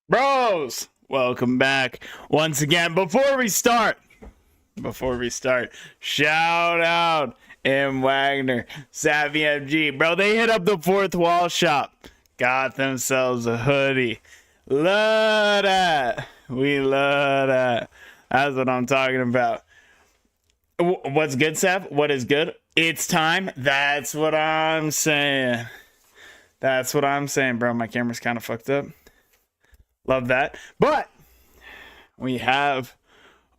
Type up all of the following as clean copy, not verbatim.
Bros, welcome back once again. Before we start, shout out M. Wagner, Savvy MG. Bro, they hit up the Fourth Wall shop, got themselves a hoodie. Love that. We love that. That's what I'm talking about. What's good, Sav? What is good? It's time. That's what I'm saying. Bro. My camera's kind of fucked up. Love that. But we have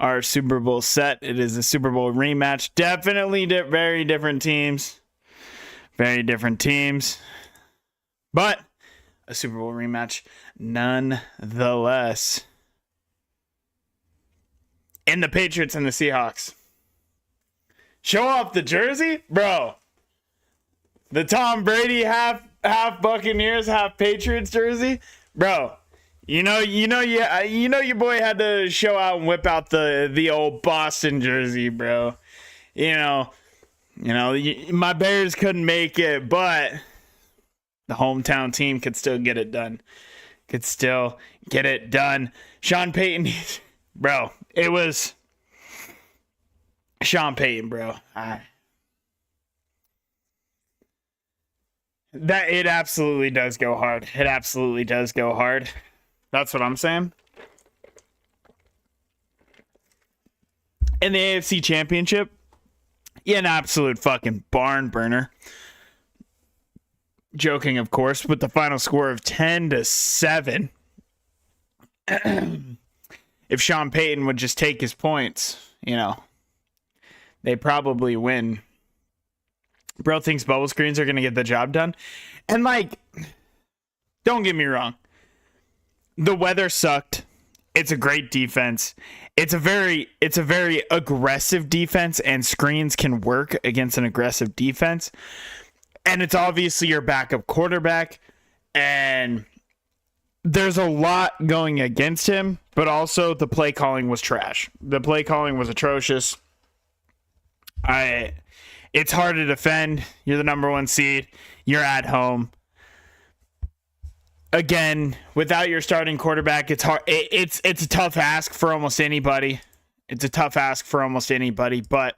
our Super Bowl set. It is a Super Bowl rematch. Definitely very different teams. Very different teams. But a Super Bowl rematch nonetheless. And the Patriots and the Seahawks. Show off the jersey? Bro. The Tom Brady half Buccaneers, half Patriots jersey? Bro. You know your boy had to show out and whip out the old Boston jersey, bro. My Bears couldn't make it, but the hometown team could still get it done. Sean Payton, bro, it was Sean Payton, bro. That it absolutely does go hard. That's what I'm saying. In the AFC Championship, an absolute fucking barn burner. Joking, of course, with the final score of 10-7. If Sean Payton would just take his points, they probably win. Bro thinks bubble screens are going to get the job done. And, don't get me wrong. The weather sucked. It's a great defense. It's a very aggressive defense, and screens can work against an aggressive defense. And it's obviously your backup quarterback, and there's a lot going against him, but also the play calling was trash. The play calling was atrocious. It's hard to defend. You're the number one seed. You're at home. Again, without your starting quarterback, it's hard. It's a tough ask for almost anybody. But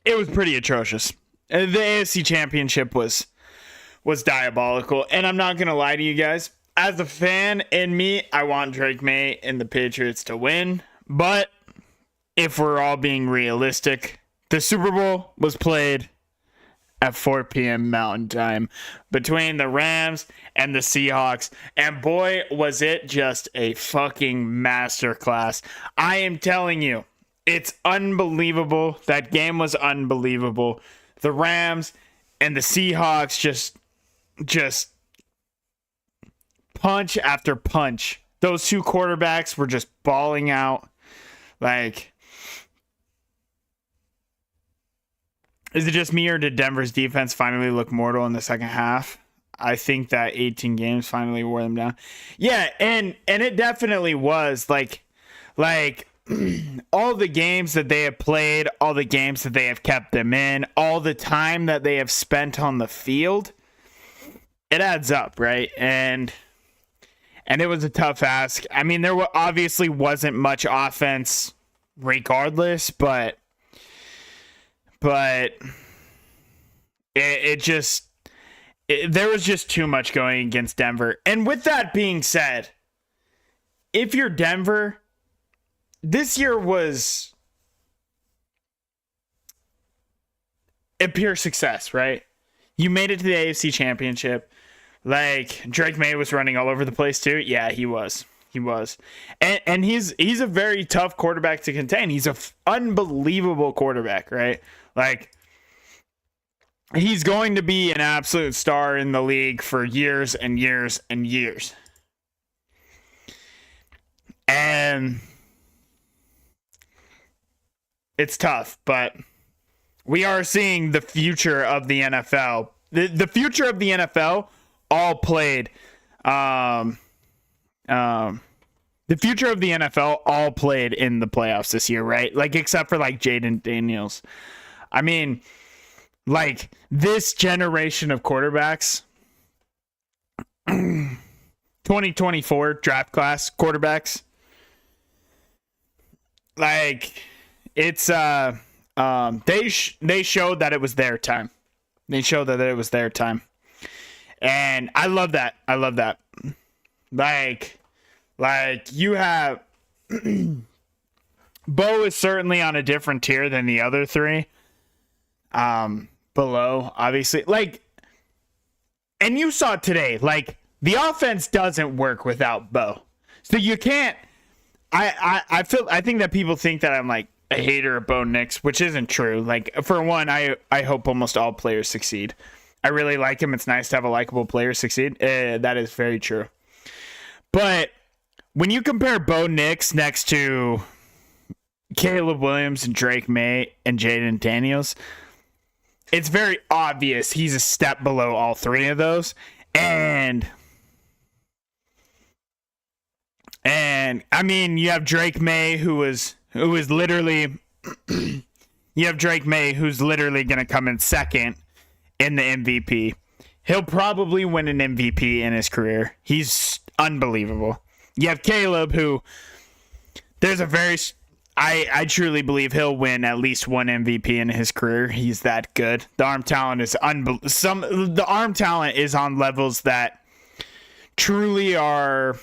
it was pretty atrocious. The AFC Championship was diabolical, and I'm not gonna lie to you guys. As a fan in me, I want Drake May and the Patriots to win. But if we're all being realistic, the Super Bowl was played at 4 p.m. Mountain Time between the Rams and the Seahawks. And boy, was it just a fucking masterclass. I am telling you, it's unbelievable. That game was unbelievable. The Rams and the Seahawks just punch after punch. Those two quarterbacks were just balling out. Is it just me, or did Denver's defense finally look mortal in the second half? I think that 18 games finally wore them down. Yeah, and it definitely was all the games that they have played, all the games that they have kept them in, all the time that they have spent on the field, it adds up, right? And it was a tough ask. I mean, there obviously wasn't much offense regardless, but there was just too much going against Denver. And with that being said, if you're Denver, this year was a pure success, right? You made it to the AFC Championship. Drake May was running all over the place too. Yeah, he was. And he's a very tough quarterback to contain. He's an unbelievable quarterback, right? He's going to be an absolute star in the league for years and years and years. And it's tough, but we are seeing the future of the NFL. The future of the NFL all played the future of the NFL all played in the playoffs this year, right? Except for Jaden Daniels. I mean, this generation of quarterbacks 2024 draft class quarterbacks. Like, it's they showed that it was their time. They showed that it was their time. And I love that. I love that. Like you have Bo is certainly on a different tier than the other three. Below, obviously. Like, and you saw today, like, the offense doesn't work without Bo. So you can't I think that people think that I'm like a hater of Bo Nix, which isn't true. Like, for one, I hope almost all players succeed. I really like him. It's nice to have a likable player succeed. That is very true. But when you compare Bo Nix next to Caleb Williams and Drake May and Jaden Daniels, it's very obvious he's a step below all three of those. And I mean, you have Drake May who is literally you have Drake May who's literally going to come in second in the MVP. He'll probably win an MVP in his career. He's unbelievable. You have Caleb who there's a very I truly believe he'll win at least one MVP in his career. He's that good. The arm talent is the arm talent is on levels that truly are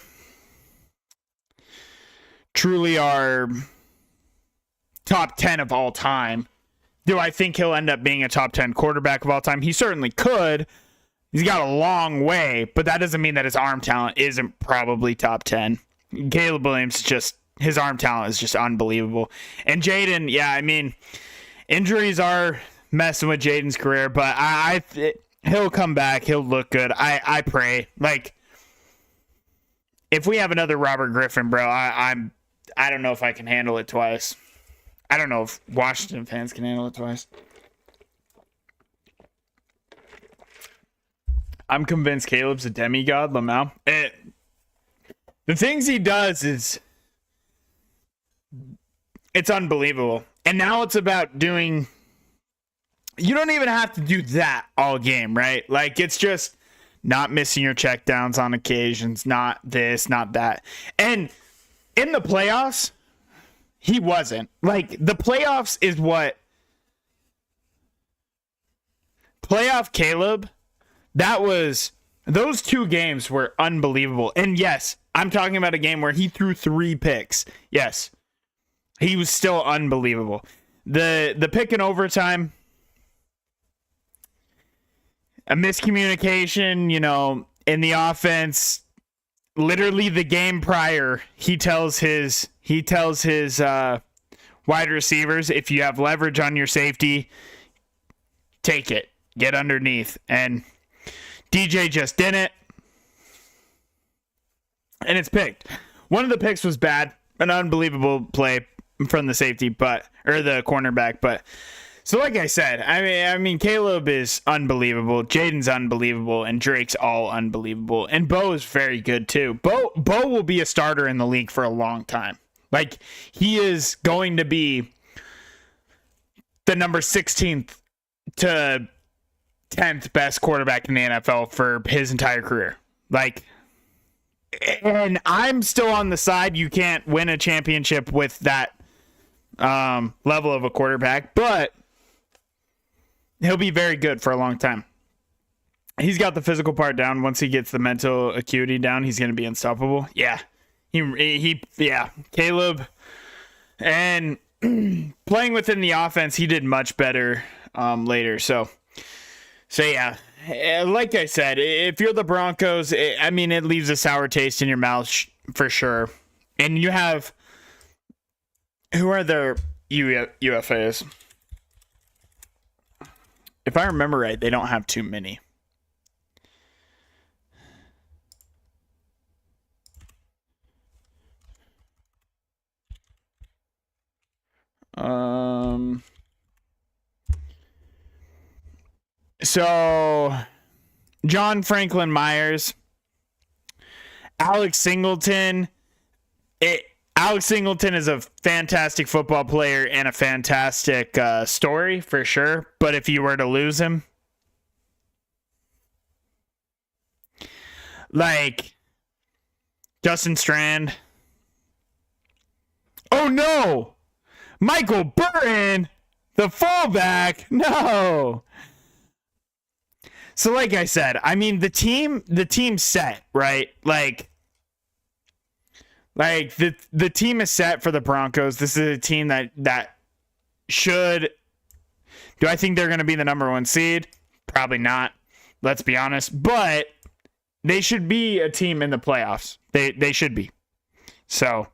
top 10 of all time. Do I think he'll end up being a top 10 quarterback of all time? He certainly could. He's got a long way, but that doesn't mean that his arm talent isn't probably top 10. Caleb Williams, his arm talent is just unbelievable. And Jaden, yeah, I mean, injuries are messing with Jaden's career, but he'll come back. He'll look good. I pray. Like, if we have another Robert Griffin, bro, I don't know if I can handle it twice. I don't know if Washington fans can handle it twice. I'm convinced Caleb's a demigod, Lamau. The things he does it's unbelievable. And now it's about doing... You don't even have to do that all game, right? Like, it's just not missing your checkdowns on occasions, not this, not that. And in the playoffs, he wasn't. Like, the playoffs is what... Playoff Caleb, those two games were unbelievable. And yes, I'm talking about a game where he threw 3 picks. Yes. He was still unbelievable. The pick in overtime, a miscommunication, in the offense. Literally the game prior, he tells his wide receivers, if you have leverage on your safety, take it, get underneath. And DJ just didn't. And it's picked. One of the picks was bad, an unbelievable play from the safety, or the cornerback. But so, like I said, I mean, Caleb is unbelievable, Jaden's unbelievable, and Drake's all unbelievable, and Bo is very good too. Bo will be a starter in the league for a long time. Like, he is going to be the number 16th to 10th best quarterback in the NFL for his entire career. Like, and I'm still on the side you can't win a championship with that level of a quarterback, but he'll be very good for a long time. He's got the physical part down. Once he gets the mental acuity down, he's going to be unstoppable. Yeah. Yeah. Caleb, and playing within the offense, he did much better later. So yeah. Like I said, if you're the Broncos, it leaves a sour taste in your mouth for sure. And you have... Who are their UFAs? If I remember right, they don't have too many. So, John Franklin Myers, Alex Singleton. Alex Singleton is a fantastic football player and a fantastic story for sure. But if you were to lose him, Like Justin Strand. Oh no! Michael Burton, the fullback. No. So like I said, I mean the team's set, right? Like the team is set for the Broncos. This is a team that should. Do I think they're going to be the number 1 seed? Probably not. Let's be honest. But they should be a team in the playoffs. They should be. So,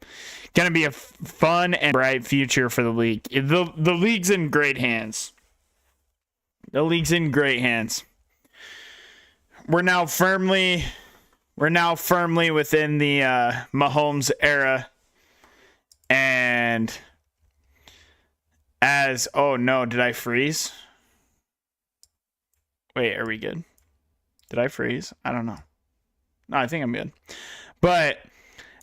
going to be a fun and bright future for the league. The league's in great hands. The league's in great hands. We're now firmly within the Mahomes era. And oh no, did I freeze? Wait, are we good? Did I freeze? I don't know. No, I think I'm good. But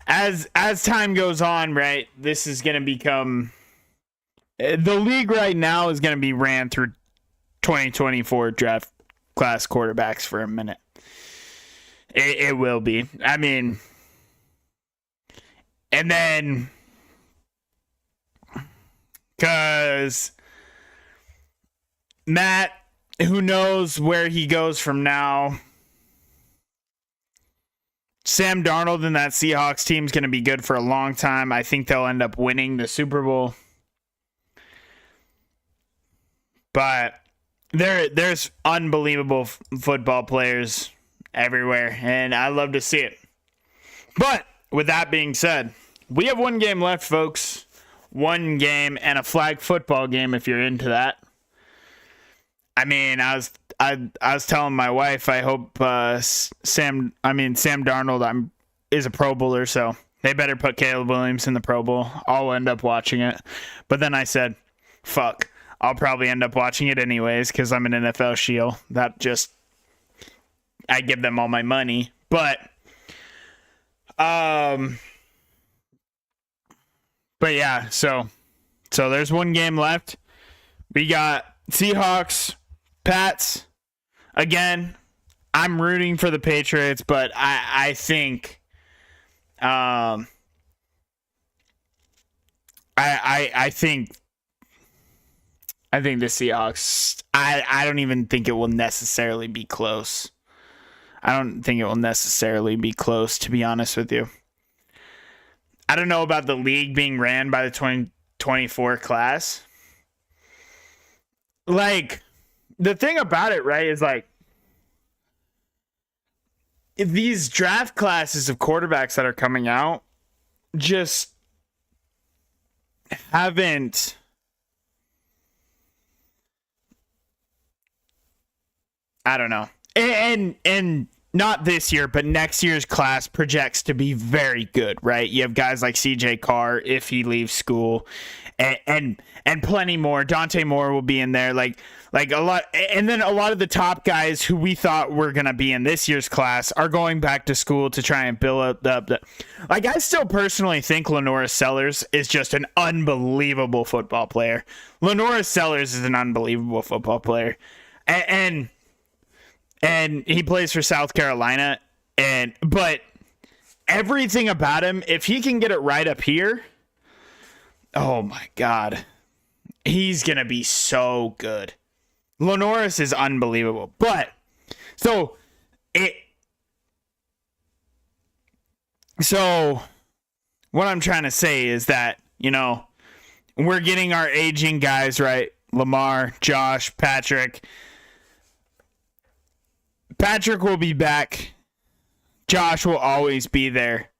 as time goes on, right, this is going to become the league right now is going to be ran through 2024 draft class quarterbacks for a minute. It will be. I mean, and then because Matt, who knows where he goes from now. Sam Darnold and that Seahawks team is going to be good for a long time. I think they'll end up winning the Super Bowl. But there's unbelievable football players everywhere, and I love to see it. But with that being said, we have one game left, folks. One game and a flag football game if you're into that. I mean, I was telling my wife I hope Sam Darnold is a Pro Bowler, so they better put Caleb Williams in the Pro Bowl. I'll end up watching it. But then I said, fuck, I'll probably end up watching it anyways because I'm an NFL shield. I give them all my money. But yeah, so there's one game left. We got Seahawks, Pats. Again, I'm rooting for the Patriots, but I think I think the Seahawks, I don't even think it will necessarily be close. I don't think it will necessarily be close, to be honest with you. I don't know about the league being ran by the 2024 class. Like, the thing about it, right, is like, if these draft classes of quarterbacks that are coming out just haven't I don't know. And not this year, but next year's class projects to be very good, right? You have guys like CJ Carr if he leaves school, and plenty more. Dante Moore will be in there, like a lot, and then a lot of the top guys who we thought were gonna be in this year's class are going back to school to try and build up the. Like, I still personally think Lenora Sellers is just an unbelievable football player. Lenora Sellers is an unbelievable football player, and he plays for South Carolina, but everything about him, if he can get it right up here, oh my God, he's going to be so good. Lenoris is unbelievable. But, so what I'm trying to say is that, we're getting our aging guys right. Lamar, Josh, Patrick. Patrick will be back. Josh will always be there.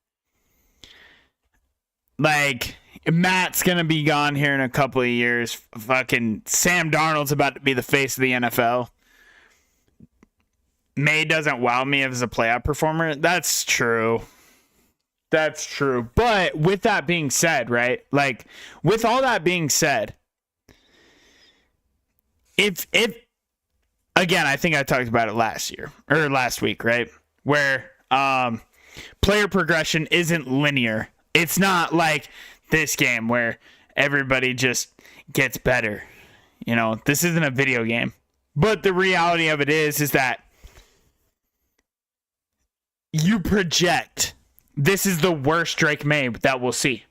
Like, Matt's going to be gone here in a couple of years. Fucking Sam Darnold's about to be the face of the NFL. May doesn't wow me as a playoff performer. That's true. That's true. But with that being said, right? Like, with all that being said, if again, I think I talked about it last week, right? Where player progression isn't linear. It's not like this game where everybody just gets better. This isn't a video game. But the reality of it is that you project this is the worst Drake May that we'll see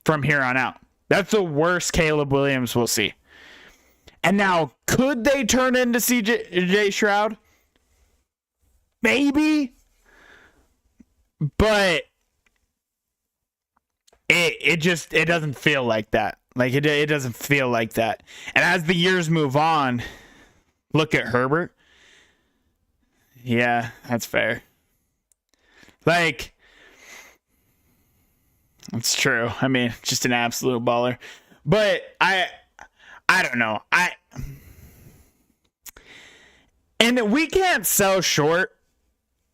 from here on out. That's the worst Caleb Williams we'll see. And now, could they turn into CJ Stroud? Maybe. But it doesn't feel like that. Like, it doesn't feel like that. And as the years move on, look at Herbert. Yeah, that's fair. Like, it's true. I mean, just an absolute baller. But I don't know. And we can't sell short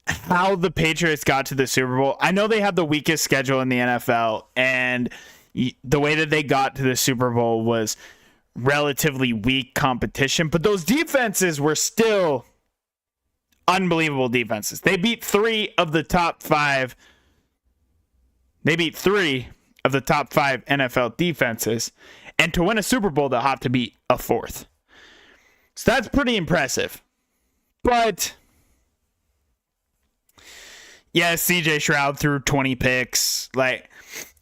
how the Patriots got to the Super Bowl. I know they have the weakest schedule in the NFL, and the way that they got to the Super Bowl was relatively weak competition, but those defenses were still unbelievable defenses. They beat three of the top five NFL defenses, and to win a Super Bowl, they'll have to beat a fourth. So that's pretty impressive. But yeah, CJ Stroud threw 20 picks,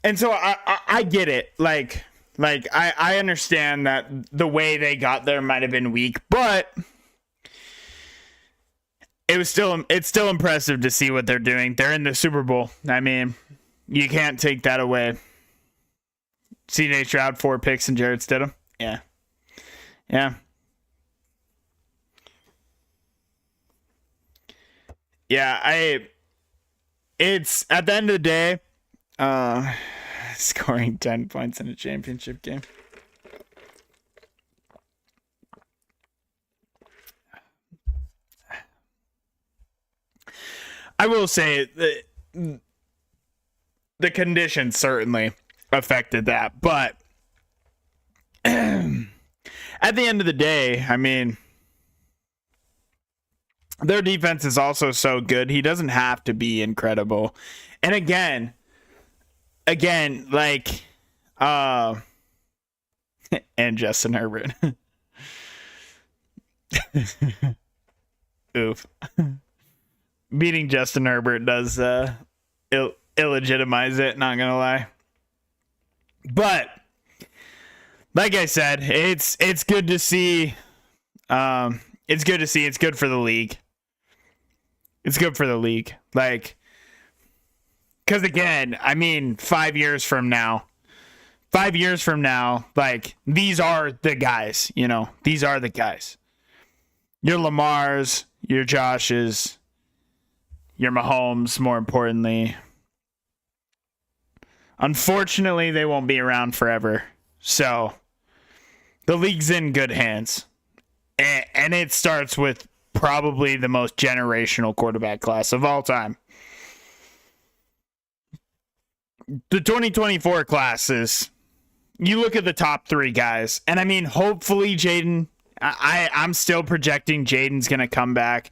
and so I get it. Like I understand that the way they got there might have been weak, but it's still impressive to see what they're doing. They're in the Super Bowl. I mean, you can't take that away. CJ Stroud 4 picks and Jarrett Stidham. Yeah. Yeah, it's at the end of the day, scoring 10 points in a championship game. I will say the conditions certainly affected that, but at the end of the day, I mean, their defense is also so good. He doesn't have to be incredible. And again, like, and Justin Herbert. Oof. Beating Justin Herbert does illegitimize it, not gonna lie. But like I said, it's good to see. It's good to see. It's good for the league. It's good for the league. Like, because again, I mean, 5 years from now, like, these are the guys, you know, these are the guys. Your Lamars, your Joshes, your Mahomes, more importantly. Unfortunately, they won't be around forever. So, the league's in good hands. And it starts with probably the most generational quarterback class of all time. The 2024 classes, you look at the top 3 guys, and I mean, hopefully Jaden, I'm still projecting Jaden's going to come back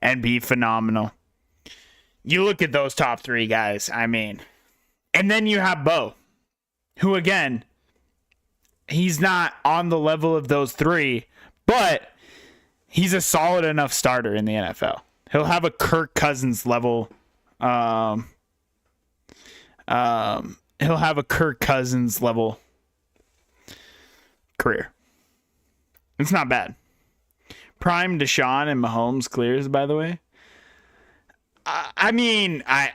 and be phenomenal. You look at those top 3 guys, I mean, and then you have Bo, who again, he's not on the level of those 3, but he's a solid enough starter in the NFL. He'll have a Kirk Cousins level. He'll have a Kirk Cousins level career. It's not bad. Prime Deshaun and Mahomes clears, by the way. I mean, I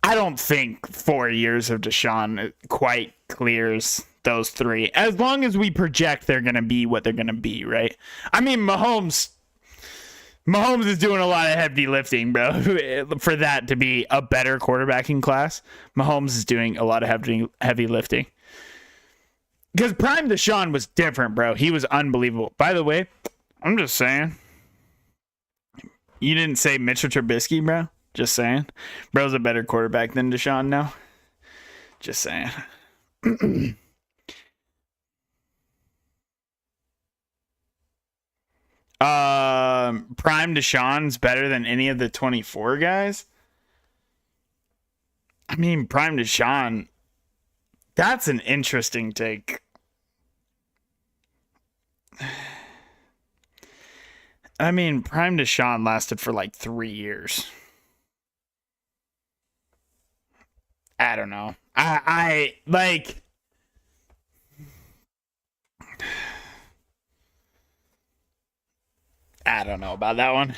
don't think 4 years of Deshaun quite clears those 3. As long as we project they're going to be what they're going to be, right? I mean, Mahomes is doing a lot of heavy lifting, bro. For that to be a better quarterbacking class, Mahomes is doing a lot of heavy lifting. Because Prime Deshaun was different, bro. He was unbelievable. By the way, I'm just saying. You didn't say Mitchell Trubisky, bro? Just saying. Bro's a better quarterback than Deshaun now. Just saying. Prime Deshaun's better than any of the 24 guys? I mean, Prime Deshaun, that's an interesting take. I mean, Prime Deshaun lasted for like 3 years. I don't know. I like. I don't know about that one.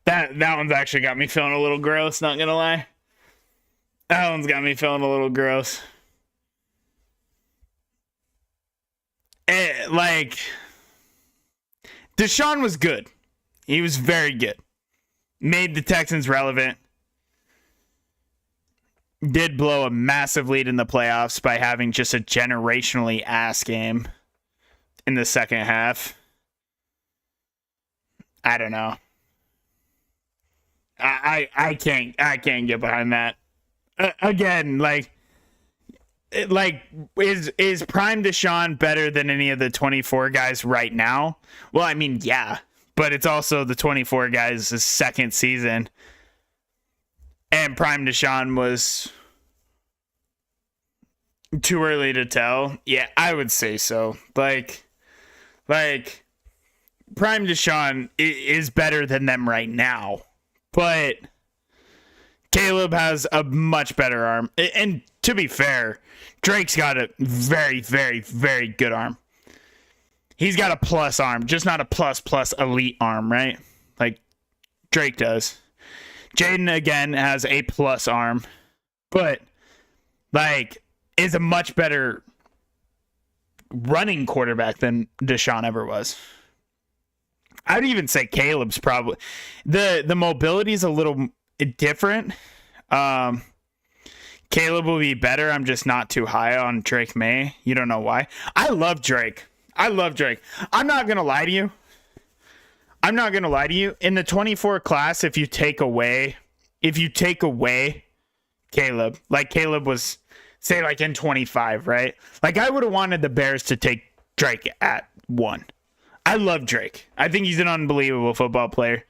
That one's actually got me feeling a little gross, not gonna lie. That one's got me feeling a little gross. Like, Deshaun was good. He was very good. Made the Texans relevant. Did blow a massive lead in the playoffs by having just a generationally ass game in the second half. I don't know. I can't get behind that. Again, like is Prime Deshaun better than any of the 24 guys right now? Well, I mean, yeah, but it's also the 24 guys' second season, and Prime Deshaun was too early to tell. Yeah, I would say so. Like Prime Deshaun is better than them right now, but Caleb has a much better arm. And to be fair, Drake's got a very, very, very good arm. He's got a plus arm, just not a plus elite arm, right? Like Drake does. Jaden, again, has a plus arm, but like is a much better running quarterback than Deshaun ever was. I'd even say Caleb's probably the mobility is a little different. Caleb will be better. I'm just not too high on Drake May. You don't know why. I love Drake. I'm not gonna lie to you. In the 24 class, if you take away Caleb, like Caleb was, say, like in 25, right? Like I would have wanted the Bears to take Drake at 1. I love Drake. I think he's an unbelievable football player.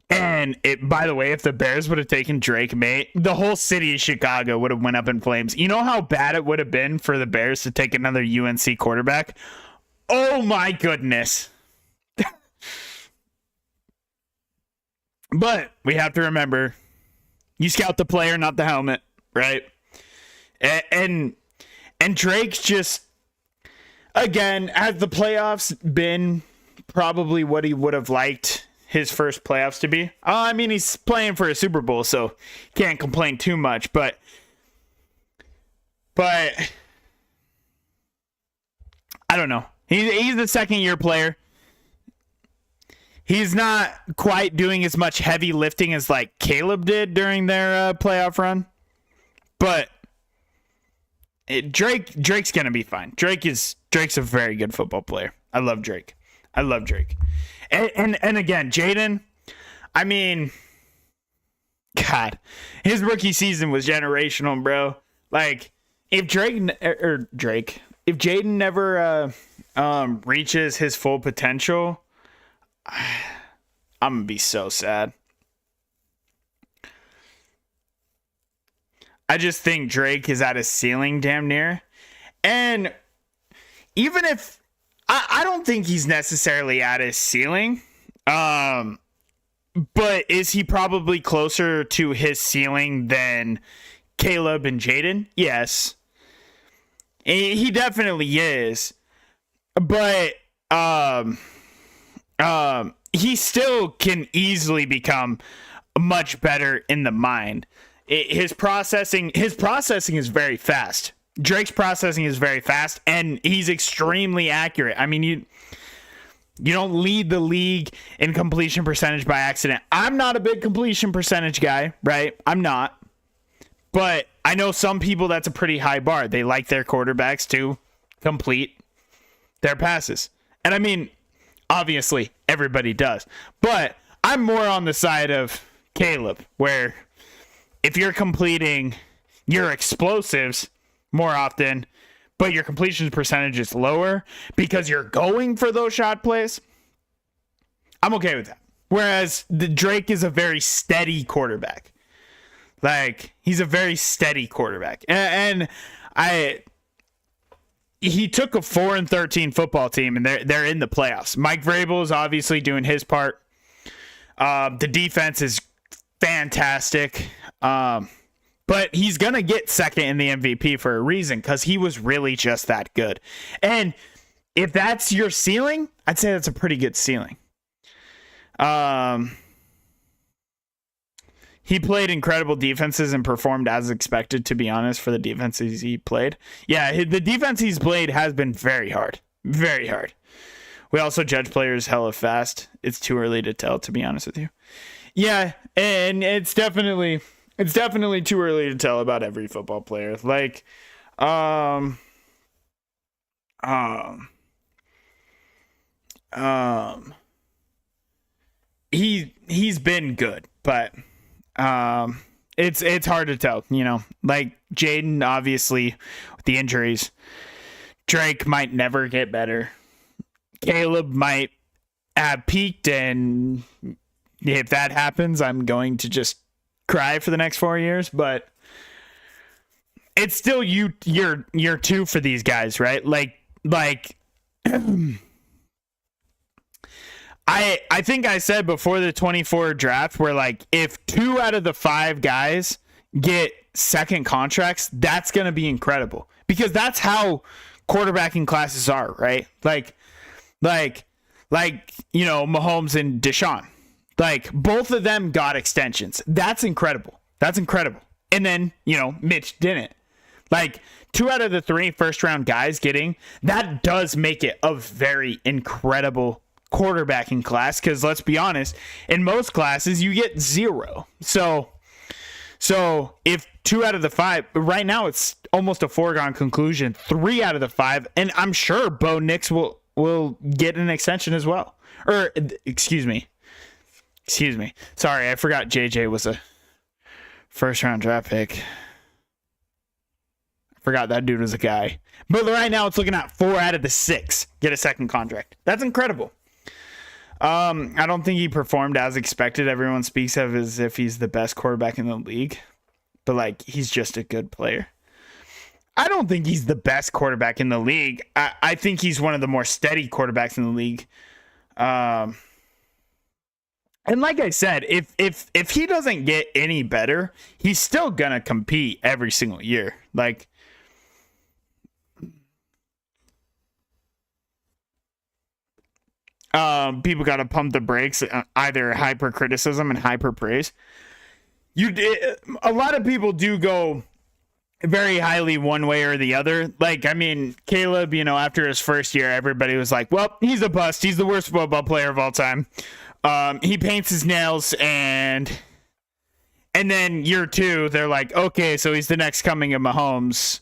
And by the way, if the Bears would have taken Drake May, the whole city of Chicago would have went up in flames. You know how bad it would have been for the Bears to take another UNC quarterback? Oh my goodness. But we have to remember, you scout the player, not the helmet, right? And Drake's just, again, has the playoffs been probably what he would have liked his first playoffs to be? I mean, he's playing for a Super Bowl, so can't complain too much. But I don't know. He's the second-year player. He's not quite doing as much heavy lifting as like Caleb did during their playoff run, but Drake's gonna be fine. Drake's a very good football player. I love Drake. And again, Jaden, I mean, God, his rookie season was generational, bro. Like, if if Jaden never reaches his full potential, I'm gonna be so sad. I just think Drake is at his ceiling damn near. And even if I don't think he's necessarily at his ceiling, but is he probably closer to his ceiling than Caleb and Jaden? Yes. He definitely is. But he still can easily become much better in the mind. His processing is very fast. Drake's processing is very fast, and he's extremely accurate. I mean, you don't lead the league in completion percentage by accident. I'm not a big completion percentage guy, right? I'm not. But I know some people, that's a pretty high bar. They like their quarterbacks to complete their passes. And I mean, obviously, everybody does. But I'm more on the side of Caleb, where if you're completing your explosives more often, but your completion percentage is lower because you're going for those shot plays, I'm okay with that. Whereas Drake is a very steady quarterback. Like, he's a very steady quarterback. And he took a 4-13 football team, and they're in the playoffs. Mike Vrabel is obviously doing his part. The defense is fantastic. But he's going to get second in the MVP for a reason, because he was really just that good. And if that's your ceiling, I'd say that's a pretty good ceiling. He played incredible defenses and performed as expected, to be honest, for the defenses he played. Yeah, the defense he's played has been very hard. Very hard. We also judge players hella fast. It's too early to tell, to be honest with you. Yeah, and it's definitely too early to tell about every football player. Like, he's been good, but it's hard to tell, you know. Like Jaden, obviously, with the injuries, Drake might never get better. Caleb might have peaked, and if that happens, I'm going to just cry for the next 4 years. But it's still year two for these guys, right? Like I think I said before the 24 draft, where like if 2 out of the 5 guys get second contracts, that's going to be incredible, because that's how quarterbacking classes are, right? Like, you know, Mahomes and Deshaun, like both of them got extensions. That's incredible. That's incredible. And then, you know, Mitch didn't. Like 2 out of the 3 first round guys getting that does make it a very incredible quarterbacking class, because let's be honest, in most classes you get 0. So if 2 out of the 5, right now it's almost a foregone conclusion, 3 out of the 5, and I'm sure Bo Nix will get an extension as well. Or excuse me, sorry, I forgot JJ was a first round draft pick. I forgot that dude was a guy. But right now it's looking at 4 out of the 6 get a second contract. That's incredible. I don't think he performed as expected. Everyone speaks of as if he's the best quarterback in the league, but like he's just a good player. I don't think he's the best quarterback in the league. I think he's one of the more steady quarterbacks in the league. And like I said, if he doesn't get any better, he's still gonna compete every single year. Like, people got to pump the brakes, either hyper criticism and hyper praise. A lot of people do go very highly one way or the other. Like, I mean, Caleb, you know, after his first year, everybody was like, well, he's a bust. He's the worst football player of all time. He paints his nails, and then year 2, they're like, okay, so he's the next coming of Mahomes.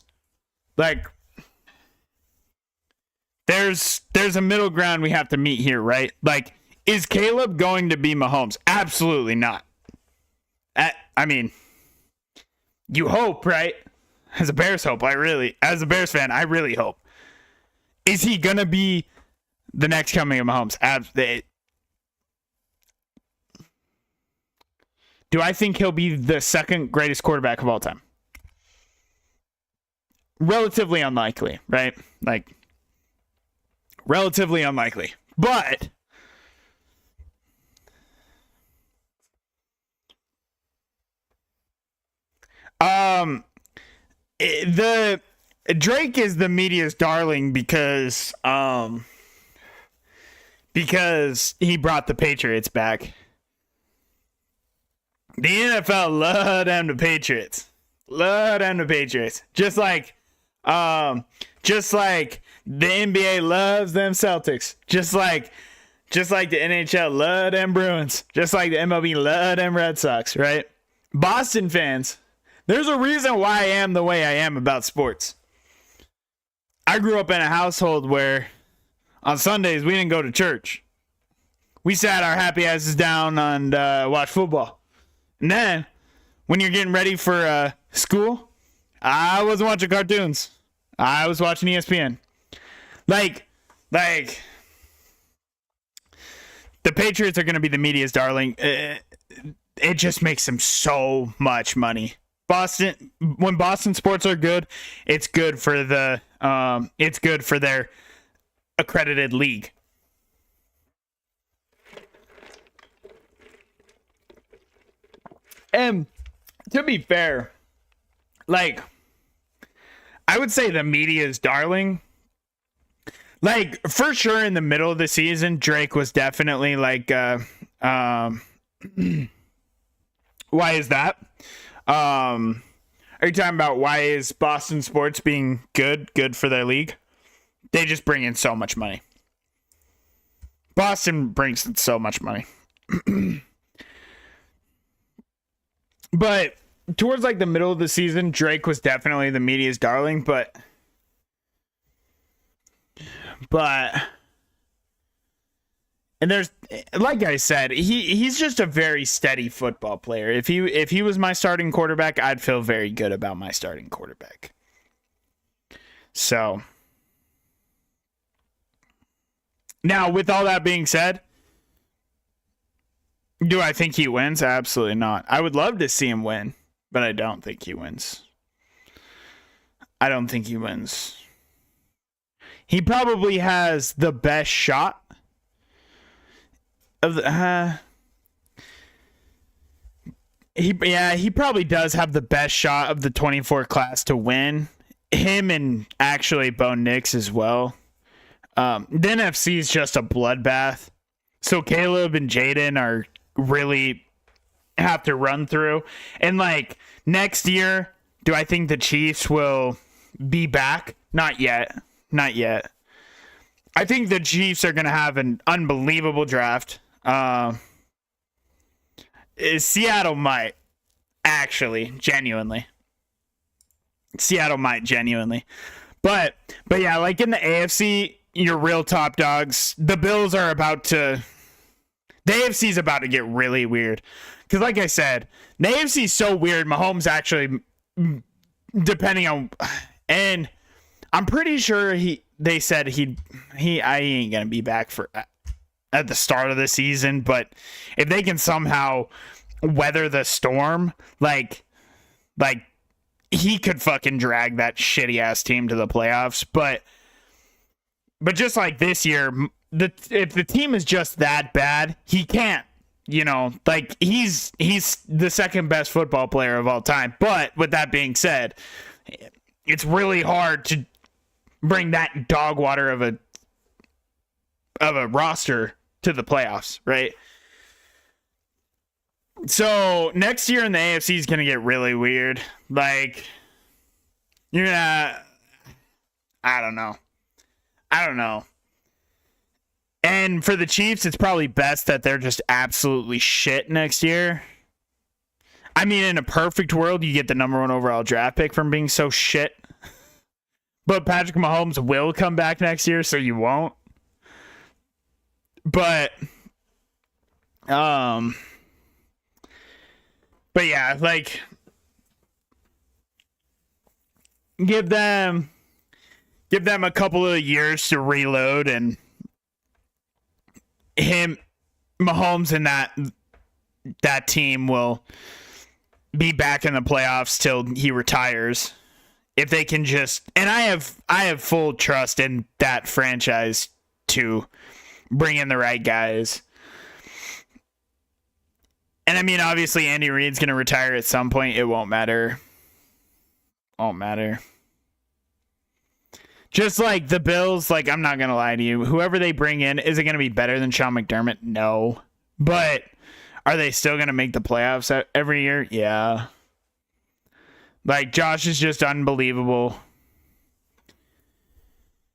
Like, there's a middle ground we have to meet here, right? Like, is Caleb going to be Mahomes? Absolutely not. I mean, you hope, right? As a Bears fan, I really hope. Is he going to be the next coming of Mahomes? Do I think he'll be the second greatest quarterback of all time? Relatively unlikely, right? Like, relatively unlikely. But the Drake is the media's darling because he brought the Patriots back. The NFL love them the Patriots. Love them the Patriots. Just like the NBA loves them Celtics. Just like the NHL love them Bruins. Just like the MLB love them Red Sox, right? Boston fans, there's a reason why I am the way I am about sports. I grew up in a household where on Sundays we didn't go to church. We sat our happy asses down and watched football. And then when you're getting ready for school, I wasn't watching cartoons. I was watching ESPN. Like the Patriots are going to be the media's darling. It just makes them so much money. When Boston sports are good, it's good for their accredited league. And to be fair, like, I would say the media's darling. Like, for sure in the middle of the season, Drake was definitely like, why is that? Are you talking about why is Boston sports being good for their league? They just bring in so much money. Boston brings in so much money. But towards like the middle of the season, Drake was definitely the media's darling, but and there's, like I said, he's just a very steady football player. If he was my starting quarterback, I'd feel very good about my starting quarterback. So now, with all that being said, do I think he wins? Absolutely not. I would love to see him win, but I don't think he wins. I don't think he wins. He probably has the best shot of the. He probably does have the best shot of the 24 class to win. Him and actually Bo Nix as well. The NFC is just a bloodbath. So Caleb and Jaden are really have to run through. And like next year, do I think the Chiefs will be back? Not yet. Not yet. I think the Chiefs are going to have an unbelievable draft. Seattle might, actually, genuinely. Seattle might, genuinely. But yeah, like in the AFC, your real top dogs, the Bills are about to... The AFC is about to get really weird. Because like I said, the AFC is so weird, Mahomes actually, depending on... And I'm pretty sure they said I ain't gonna be back for at the start of the season, but if they can somehow weather the storm, like he could fucking drag that shitty ass team to the playoffs. But just like this year, if the team is just that bad, he can't. You know, like he's the second best football player of all time. But with that being said, it's really hard to bring that dog water of a roster to the playoffs, right? So next year in the AFC is going to get really weird. Like, you're gonna, I don't know. And for the Chiefs, it's probably best that they're just absolutely shit next year. I mean, in a perfect world, you get the number 1 overall draft pick from being so shit. But Patrick Mahomes will come back next year, so you won't. But yeah, like, give them a couple of years to reload, and Mahomes and that team will be back in the playoffs till he retires. If they can just, and I have full trust in that franchise to bring in the right guys. And I mean, obviously Andy Reid's going to retire at some point. It won't matter. Just like the Bills, like, I'm not going to lie to you. Whoever they bring in, is it going to be better than Sean McDermott? No. But are they still going to make the playoffs every year? Yeah. Like, Josh is just unbelievable.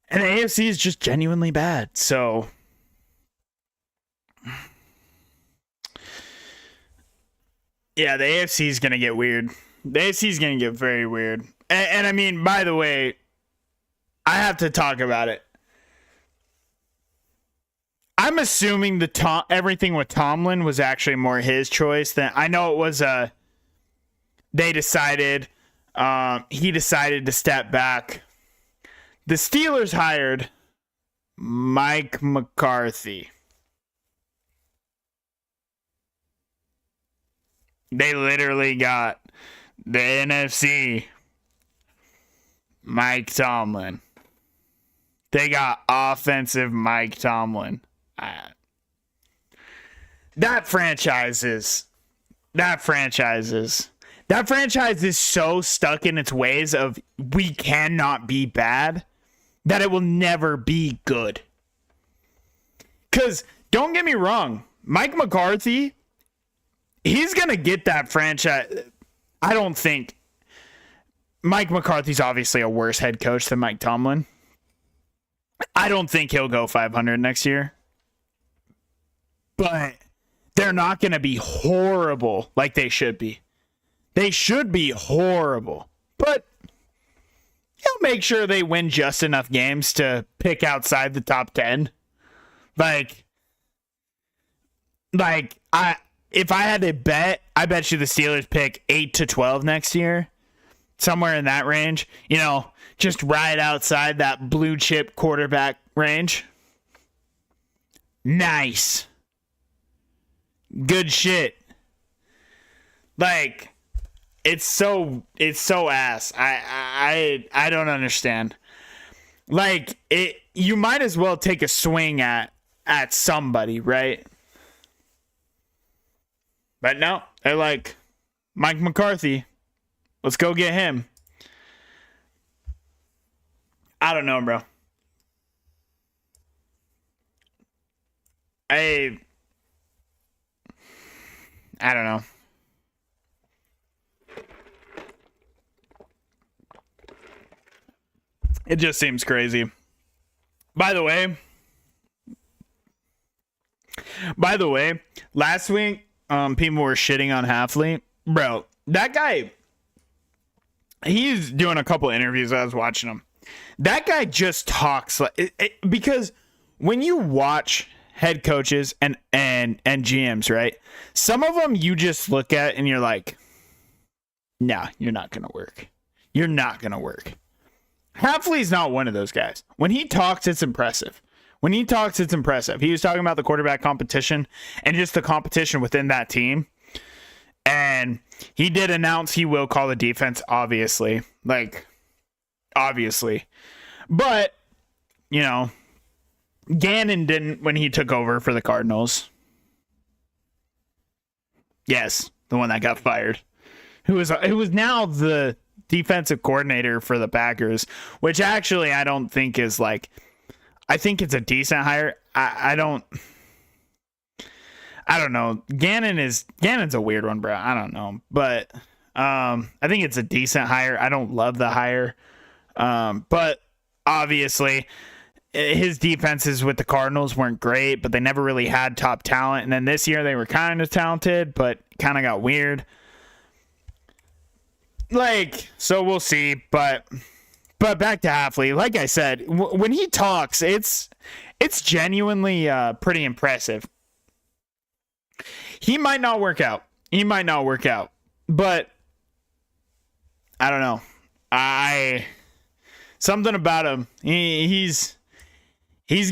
And the AFC is just genuinely bad. So, yeah, the AFC is going to get weird. The AFC is going to get very weird. And I mean, by the way, I have to talk about it. I'm assuming everything with Tomlin was actually more his choice than... I know it was they decided... he decided to step back. The Steelers hired Mike McCarthy. They literally got the NFC Mike Tomlin. They got offensive Mike Tomlin. That franchise is That franchise is so stuck in its ways of we cannot be bad that it will never be good. Because don't get me wrong, Mike McCarthy, he's going to get that franchise. I don't think Mike McCarthy's obviously a worse head coach than Mike Tomlin. I don't think he'll go 500 next year. But they're not going to be horrible like they should be. They should be horrible. But he'll make sure they win just enough games to pick outside the top 10. If I had to bet, I bet you the Steelers pick 8 to 12 next year. Somewhere in that range. You know, just right outside that blue chip quarterback range. Nice. Good shit. Like, it's so ass. I don't understand. Like, you might as well take a swing at somebody, right? But no, they're like, Mike McCarthy, let's go get him. I don't know, bro. I don't know. It just seems crazy. By the way, last week, people were shitting on Halfley. Bro, that guy, he's doing a couple interviews. I was watching him. That guy just talks like because when you watch head coaches and GMs, right? Some of them you just look at and you're like, nah, you're not going to work. You're not going to work. Halfley's not one of those guys. When he talks, it's impressive. He was talking about the quarterback competition and just the competition within that team. And he did announce he will call the defense, obviously. Obviously. But, you know, Gannon didn't when he took over for the Cardinals. Yes, the one that got fired. Who was now the defensive coordinator for the Packers, which actually I don't think is like, I think it's a decent hire. I don't know. Gannon's a weird one, bro. I don't know. But I think it's a decent hire. I don't love the hire. But obviously his defenses with the Cardinals weren't great, but they never really had top talent. And then this year they were kind of talented, but kind of got weird. So we'll see. But back to Halfley. Like I said, when he talks, it's genuinely pretty impressive. He might not work out. But I don't know. Something about him. He's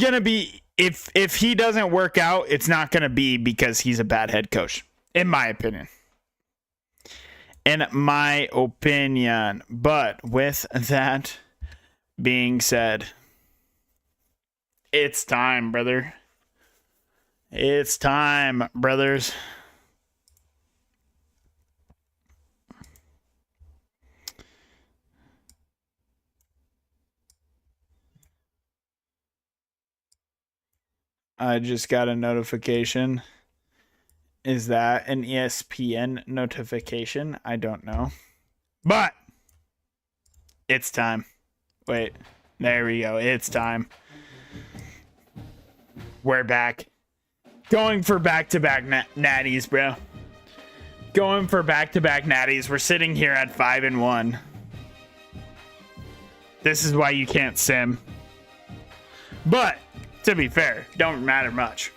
gonna be, if he doesn't work out, it's not gonna be because he's a bad head coach, in my opinion. But with that being said, it's time, brother. It's time, brothers. I just got a notification. Is that an ESPN notification? I don't know. But it's time. Wait, there we go. It's time. We're back. Going for back-to-back natties, bro. We're sitting here at 5-1. This is why you can't sim. But to be fair, don't matter much.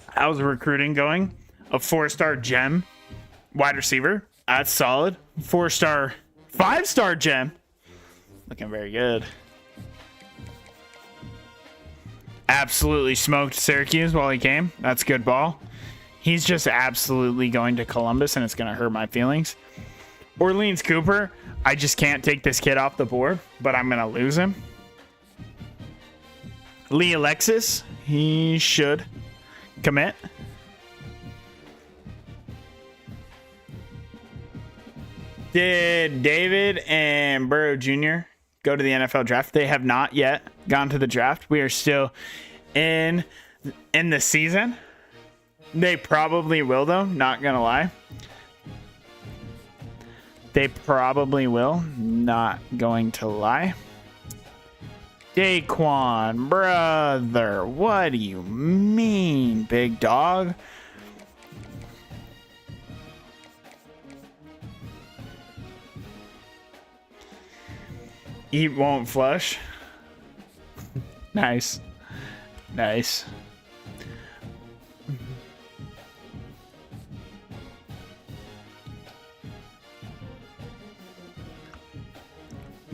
How's recruiting going? A 4-star gem wide receiver. That's solid. 4-star, 5-star gem. Looking very good. Absolutely smoked Syracuse while he came. That's good ball. He's just absolutely going to Columbus, and it's going to hurt my feelings. Orleans Cooper. I just can't take this kid off the board, but I'm going to lose him. Lee Alexis. He should commit. Did David and Burrow Jr. go to the NFL draft? They have not yet gone to the draft. We are still in the season. They probably will, though. Not gonna lie. They probably will. Not going to lie. Daquan, brother. What do you mean, big dog? Eat won't flush. Nice. Nice.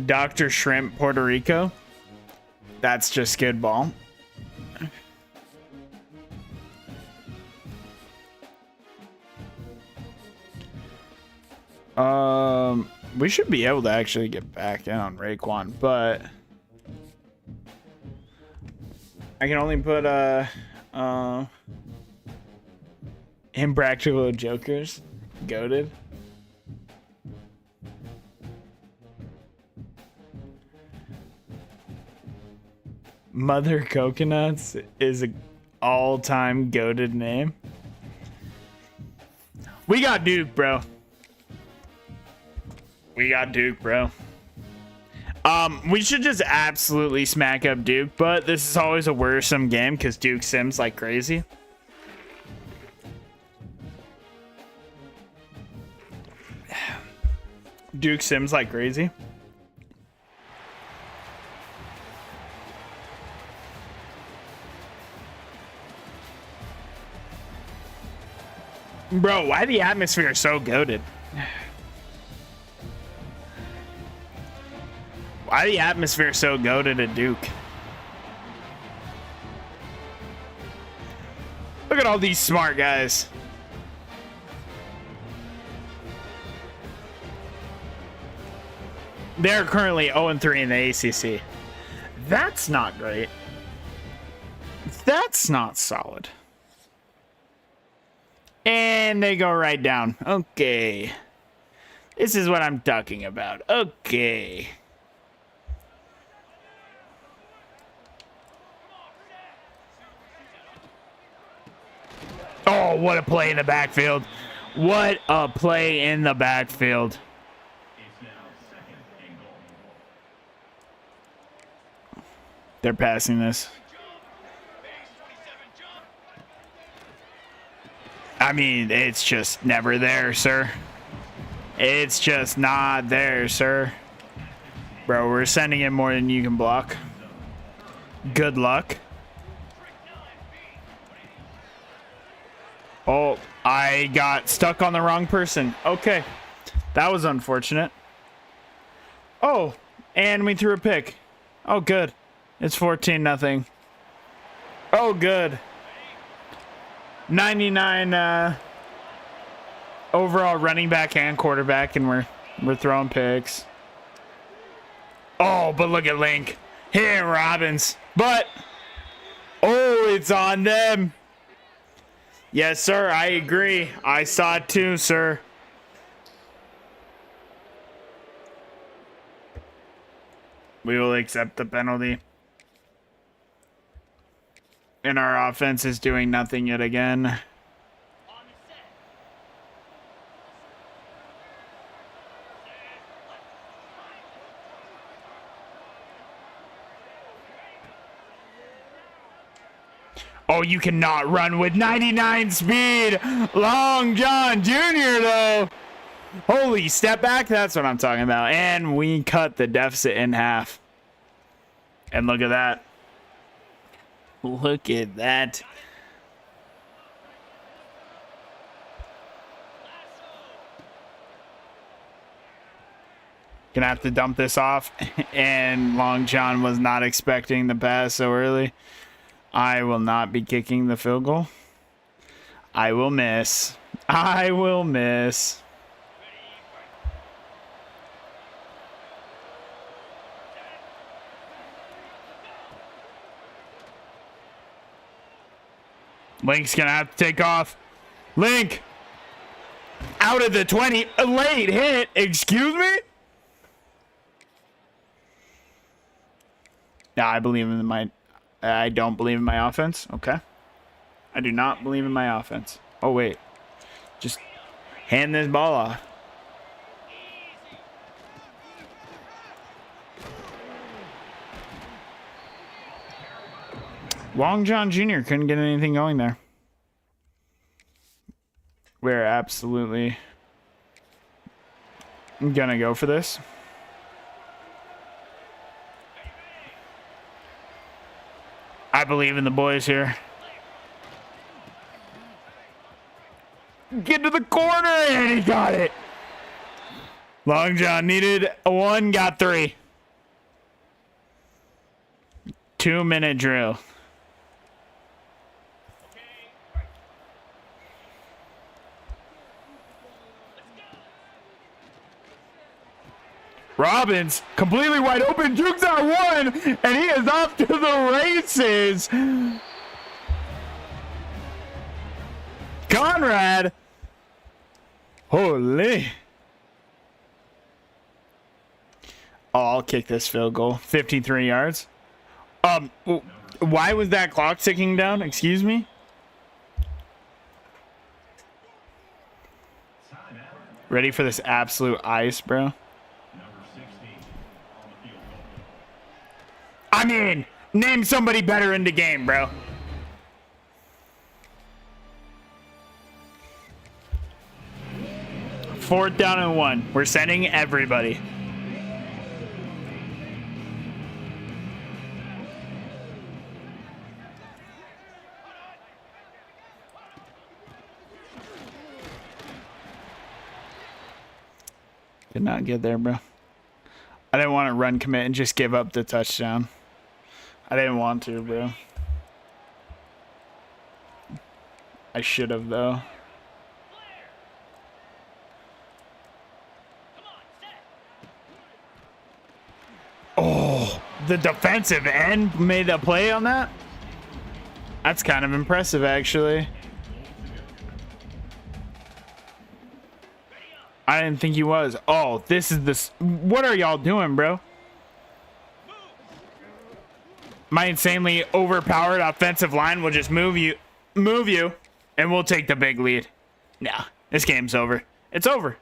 Dr. Shrimp, Puerto Rico. That's just good ball. We should be able to actually get back in on Raekwon, but I can only put Impractical Jokers. Goated. Mother Coconuts is an all-time goated name. We got Duke, bro. We got Duke, bro. We should just absolutely smack up Duke, but this is always a worrisome game because Duke sims like crazy. Duke sims like crazy. Bro, why the atmosphere is so goated? Why the atmosphere so goated at Duke? Look at all these smart guys. They're currently 0-3 in the ACC. That's not great. That's not solid. And they go right down. Okay. This is what I'm talking about. Okay. Oh, what a play in the backfield. What a play in the backfield. They're passing this. I mean, it's just never there, sir. It's just not there, sir. Bro, we're sending in more than you can block. Good luck. Oh, I got stuck on the wrong person. Okay. That was unfortunate. Oh, and we threw a pick. Oh, good. It's 14-0. Oh, good. 99 overall running back and quarterback, and we're throwing picks. Oh, but look at Link. Hey, Robbins. But, oh, it's on them. Yes, sir, I agree. I saw it too, sir. We will accept the penalty. And our offense is doing nothing yet again. Oh, you cannot run with 99 speed. Long John Jr., though. Holy, step back. That's what I'm talking about. And we cut the deficit in half. And look at that. Look at that. Gonna have to dump this off. And Long John was not expecting the pass so early. I will not be kicking the field goal. I will miss. I will miss. Link's gonna have to take off. Link! out of the 20. A late hit. Excuse me? Yeah, I don't believe in my offense. Okay. I do not believe in my offense. Oh, wait. Just hand this ball off. Long John Jr. couldn't get anything going there. We're absolutely gonna go for this. I believe in the boys here. Get to the corner, and he got it. Long John needed a 1, got 3. 2-minute drill. Robbins, completely wide open, jukes out 1, and he is off to the races. Conrad. Holy. Oh, I'll kick this field goal. 53 yards. Why was that clock ticking down? Excuse me? Ready for this absolute ice, bro? I mean, name somebody better in the game, bro. Fourth down and 1. We're sending everybody. Did not get there, bro. I didn't want to run commit and just give up the touchdown. I didn't want to, bro. I should have, though. Oh, the defensive end made a play on that? That's kind of impressive, actually. I didn't think he was. Oh, this is this. What are y'all doing, bro? My insanely overpowered offensive line will just move you, and we'll take the big lead. Nah, this game's over. It's over.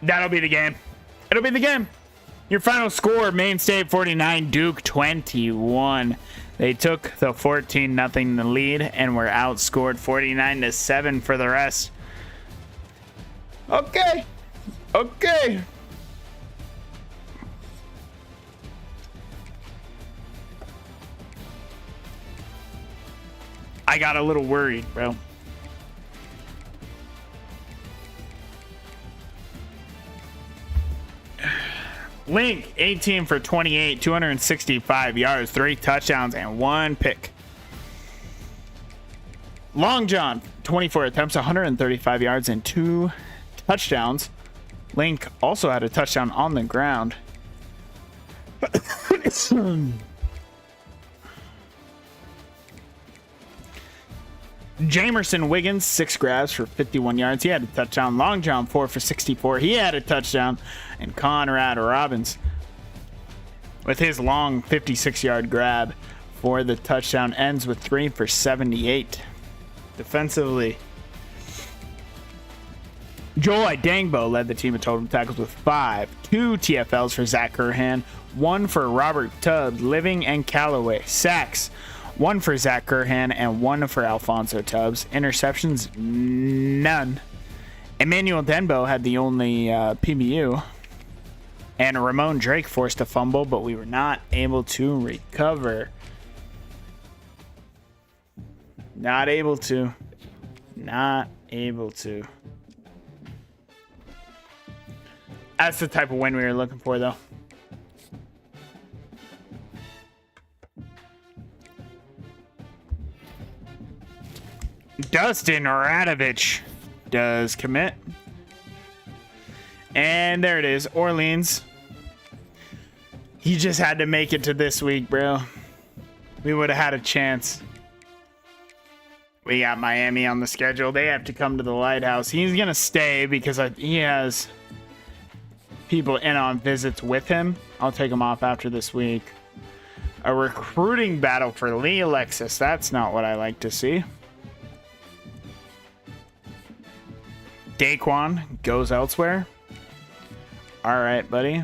That'll be the game. It'll be the game. Your final score, Maine State 49, Duke 21. They took the 14-0 lead and were outscored 49-7 for the rest. Okay. Okay. I got a little worried, bro. Link, 18 for 28, 265 yards, 3 touchdowns, and 1 pick. Long John, 24 attempts, 135 yards, and 2 touchdowns. Link also had a touchdown on the ground. Jamerson Wiggins, 6 grabs for 51 yards. He had a touchdown. Long John, 4 for 64. He had a touchdown. And Conrad Robbins, with his long 56-yard grab for the touchdown, ends with 3 for 78. Defensively, Joel Idangbo led the team in total tackles with 5. 2 TFLs for Zach Curhan. 1 for Robert Tubbs, Living, and Callaway. Sacks, 1 for Zach Curhan and 1 for Alfonso Tubbs. Interceptions, none. Emmanuel Denbo had the only PBU. And Ramon Drake forced a fumble, but we were not able to recover. Not able to. Not able to. That's the type of win we were looking for, though. Dustin Radovich does commit. And there it is. Orleans He just had to make it to this week, bro. We would have had a chance. We got Miami on the schedule. They have to come to the Lighthouse. He's going to stay because he has people in on visits with him. I'll take him off after this week. A recruiting battle for Lee Alexis. That's not what I like to see. Daquan goes elsewhere. All right, buddy.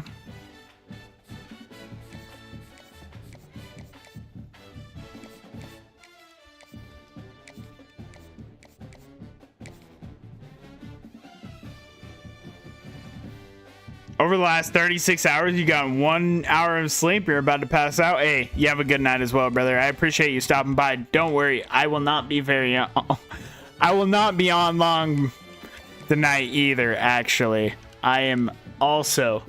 Over the last 36 hours, you got 1 hour of sleep. You're about to pass out. Hey, you have a good night as well, brother. I appreciate you stopping by. Don't worry. I will not be I will not be on long tonight either, actually. I am also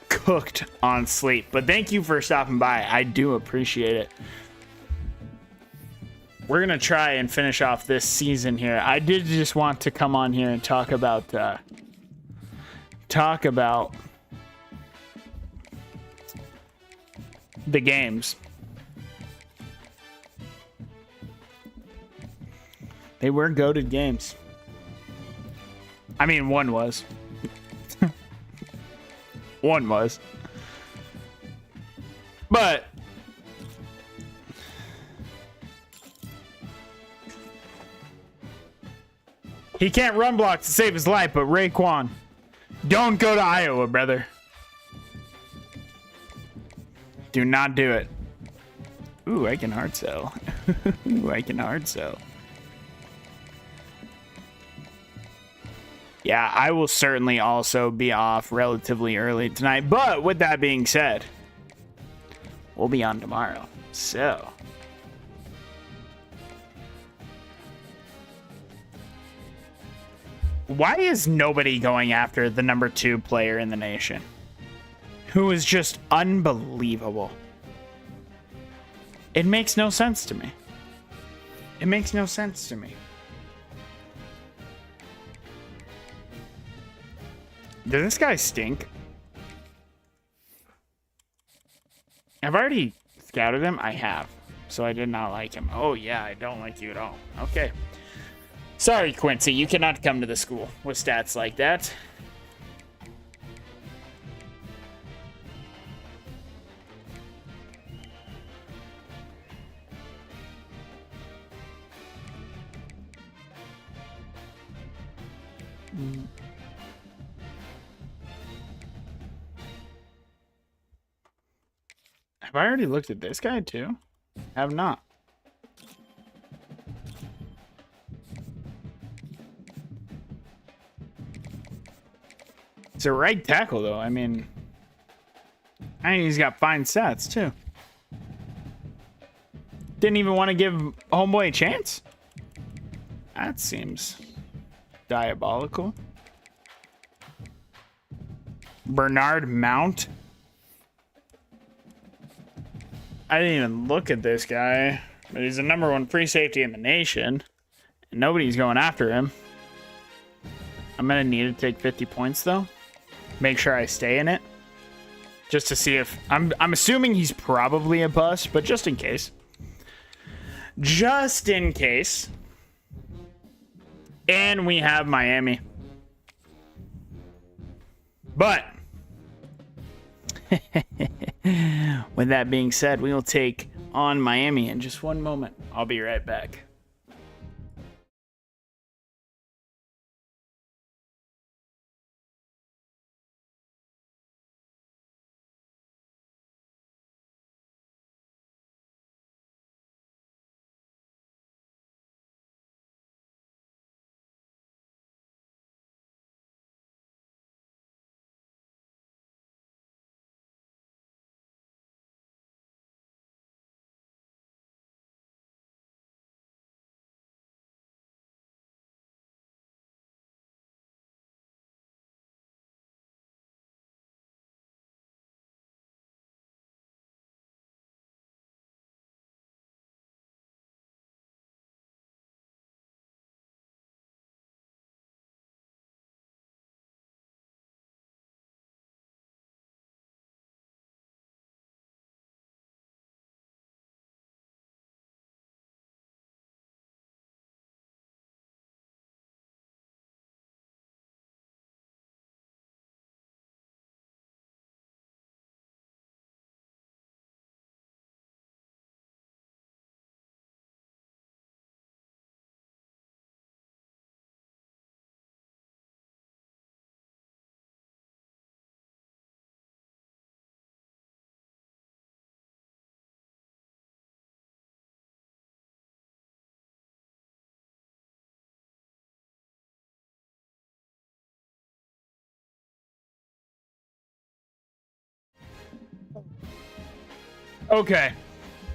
cooked on sleep. But thank you for stopping by. I do appreciate it. We're going to try and finish off this season here. I did just want to come on here and talk about the games. They were goated games. I mean, one was. One was. But he can't run block to save his life, but Raekwon, don't go to Iowa, brother. Do not do it. Ooh, I can hard sell. Ooh, I can hard sell. Yeah, I will certainly also be off relatively early tonight. But with that being said, we'll be on tomorrow. So why is nobody going after the number 2 player in the nation? Who is just unbelievable. It makes no sense to me. It makes no sense to me. Does this guy stink? I've already scouted him. I have. So I did not like him. Oh, yeah, I don't like you at all. Okay. Sorry, Quincy. You cannot come to the school with stats like that. Have I already looked at this guy too? Have not. It's a right tackle though. I mean, he's got fine stats too. Didn't even want to give homeboy a chance? That seems diabolical. Bernard Mount. I didn't even look at this guy, but he's the number 1 free safety in the nation, and nobody's going after him. I'm gonna need to take 50 points though. Make sure I stay in it, just to see if I'm assuming he's probably a bust, but just in case. Just in case. And we have Miami. But with that being said, we will take on Miami in just one moment. I'll be right back. Okay.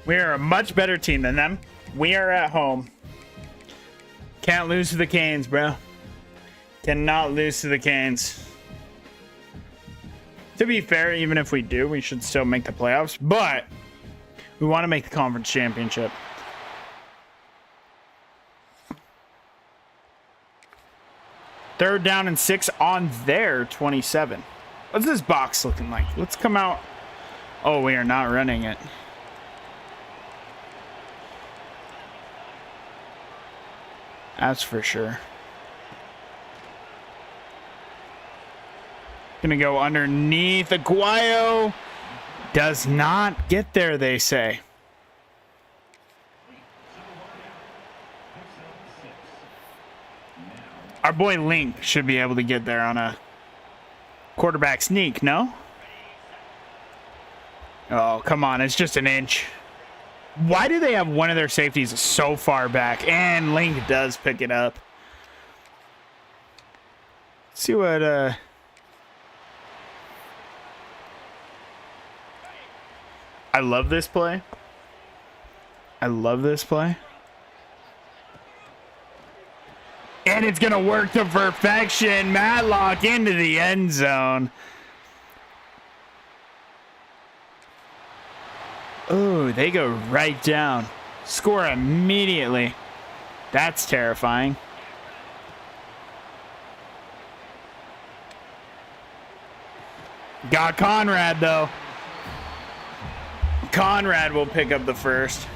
We are a much better team than them. We are at home. Can't lose to the Canes, bro. Cannot lose to the Canes. To be fair, even if we do, we should still make the playoffs. But we want to make the conference championship. Third down and 6 on their 27. What's this box looking like? Let's come out. Oh, we are not running it. That's for sure. Gonna go underneath. Aguayo does not get there, they say. Our boy Link should be able to get there on a quarterback sneak, no? Oh, come on. It's just an inch. Why do they have one of their safeties so far back? And Link does pick it up. Let's see what... I love this play. I love this play. And it's going to work to perfection. Matlock into the end zone. Oh, they go right down. Score immediately. That's terrifying. Got Conrad, though. Conrad will pick up the first.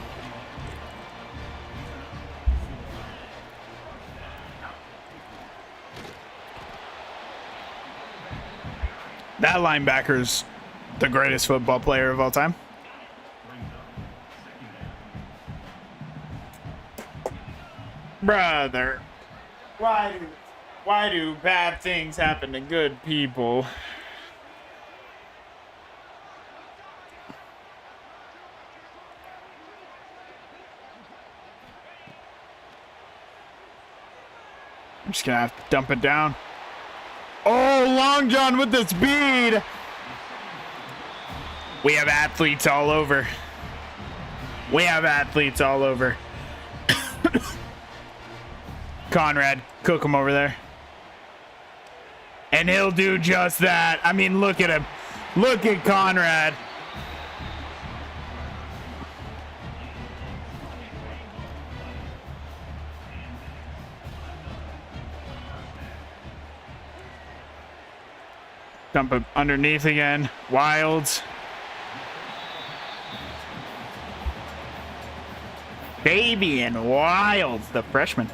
That linebacker's the greatest football player of all time. Brother, why do bad things happen to good people? I'm just gonna have to dump it down. Oh, Long John with the speed. We have athletes all over. We have athletes all over. Conrad, cook him over there. And he'll do just that. I mean, look at him. Look at Conrad. Dump it underneath again. Wilds. Baby and Wilds, the freshman.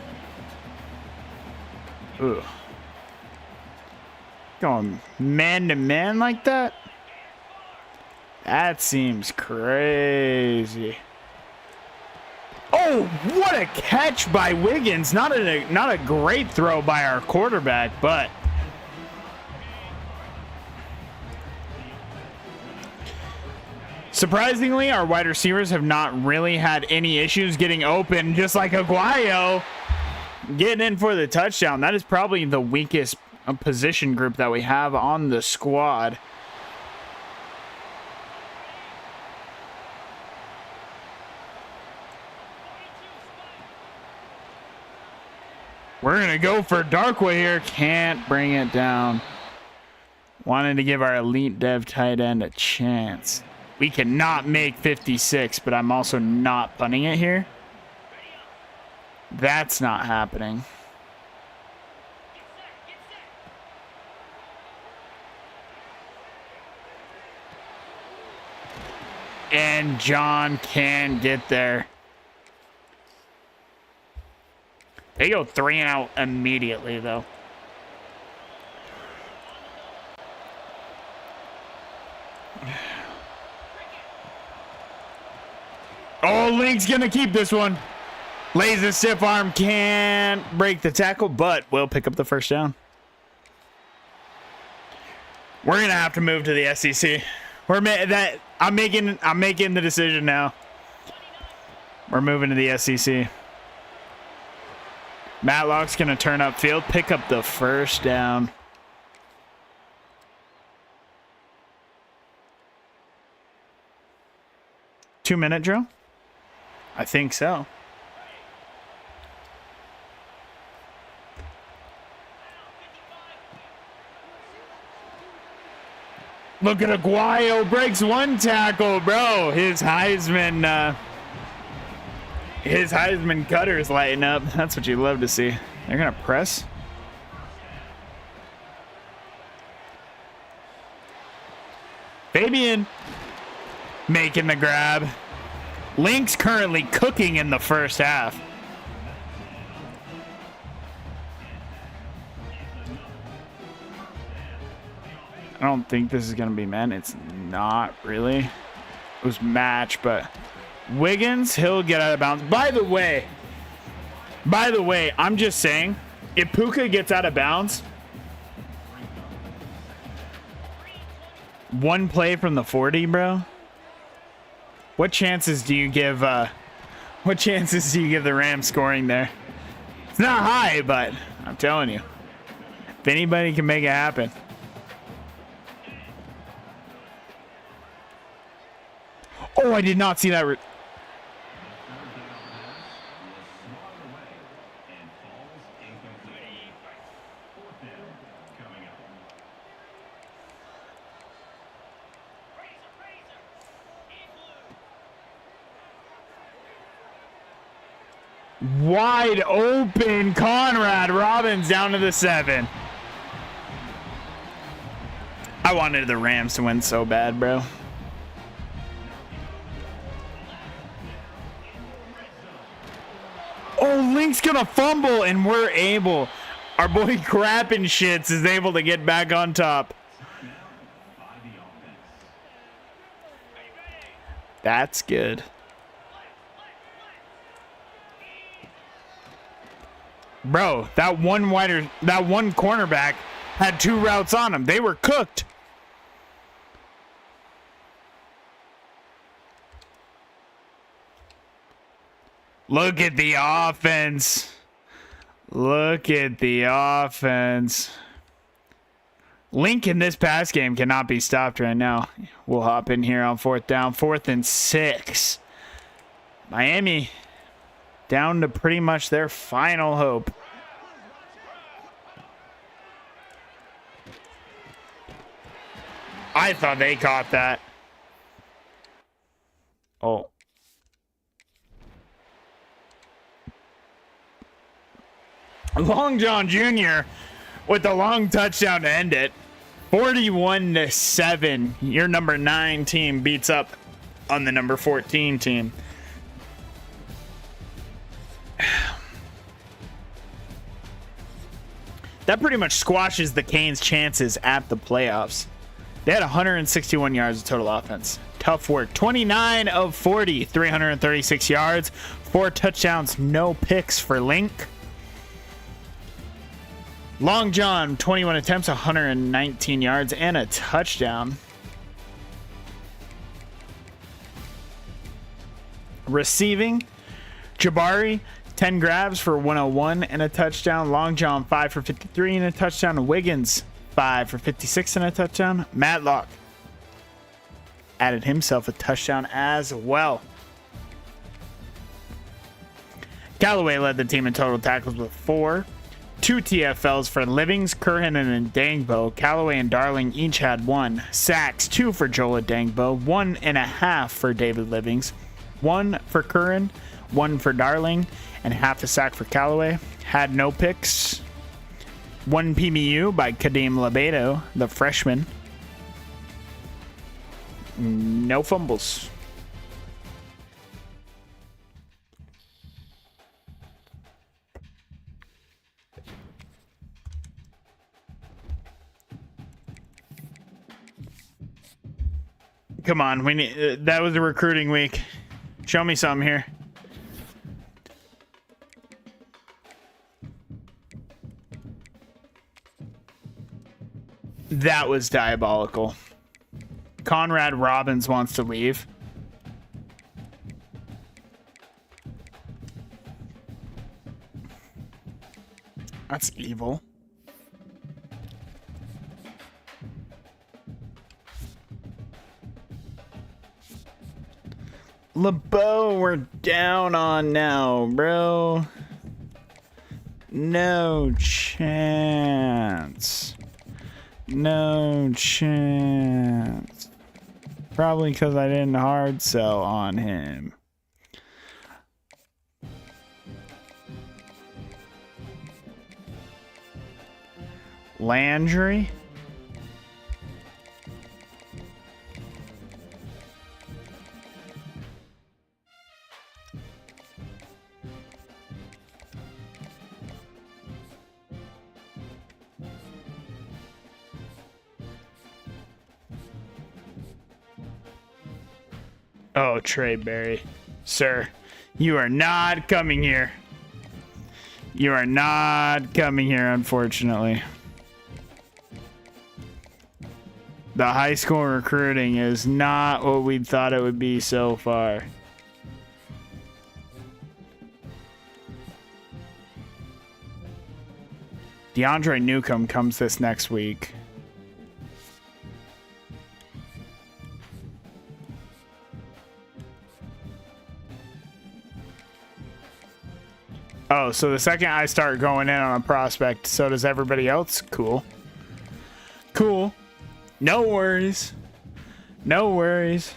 Ooh. Going man to man like that? That seems crazy. Oh, what a catch by Wiggins. Not a great throw by our quarterback, but surprisingly, our wide receivers have not really had any issues getting open, just like Aguayo getting in for the touchdown. That is probably the weakest position group that we have on the squad. We're going to go for Darkway here. Can't bring it down. Wanted to give our elite dev tight end a chance. We cannot make 56, but I'm also not punting it here. That's not happening. And John can get there. They go 3 and out immediately, though. Oh, Link's gonna keep this one. Lays a stiff arm, can't break the tackle, but will pick up the first down. We're gonna have to move to the SEC. I'm making the decision now. We're moving to the SEC. Matlock's gonna turn upfield, pick up the first down. 2-minute drill? I think so. Look at Aguayo, breaks one tackle, bro. His Heisman cutter's lighting up. That's what you love to see. They're gonna press. Fabian making the grab. Link's currently cooking in the first half. I don't think this is going to be men. It's not really. It was match, but Wiggins, he'll get out of bounds. By the way, I'm just saying, if Puka gets out of bounds, one play from the 40, bro. What chances do you give the Rams scoring there? It's not high, but I'm telling you, if anybody can make it happen. Oh, I did not see that. Wide open, Conrad Robbins down to the 7. I wanted the Rams to win so bad, bro. Oh, Link's gonna fumble, and we're able. Our boy Crappin' Shits is able to get back on top. That's good. Bro, that one cornerback had 2 routes on him. They were cooked. Look at the offense. Look at the offense. Link in this pass game cannot be stopped right now. We'll hop in here on 4th down. 4th and 6. Miami down to pretty much their final hope. I thought they caught that. Oh. Long John Jr. with the long touchdown to end it. 41-7. Your number 9 team beats up on the number 14 team. That pretty much squashes the Canes' chances at the playoffs. They had 161 yards of total offense. Tough work. 29 of 40, 336 yards, 4 touchdowns, no picks for Link. Long John, 21 attempts, 119 yards, and a touchdown. Receiving, Jabari, 10 grabs for 101 and a touchdown. Long John, 5 for 53 and a touchdown. Wiggins, 5 for 56 and a touchdown. Matlock added himself a touchdown as well. Callaway led the team in total tackles with 4. 2 TFLs for Livings, Curhan, and Ndangbo. Callaway and Darling each had 1. Sacks, 2 for Joel Ndangbo, 1.5 for David Livings, 1 for Curran, 1 for Darling, and half a sack for Callaway. Had no picks. 1 PBU by Kadeem Labedo, the freshman. No fumbles. Come on, we need. That was a recruiting week. Show me something here. That was diabolical. Conrad Robbins wants to leave. That's evil. LeBeau, we're down on now, bro. No chance. No chance. Probably because I didn't hard sell on him. Landry. Oh, Trey Berry. Sir, you are not coming here. You are not coming here, unfortunately. The high school recruiting is not what we thought it would be so far. DeAndre Newcomb comes this next week. Oh, so the second I start going in on a prospect, so does everybody else? Cool. Cool. No worries. No worries.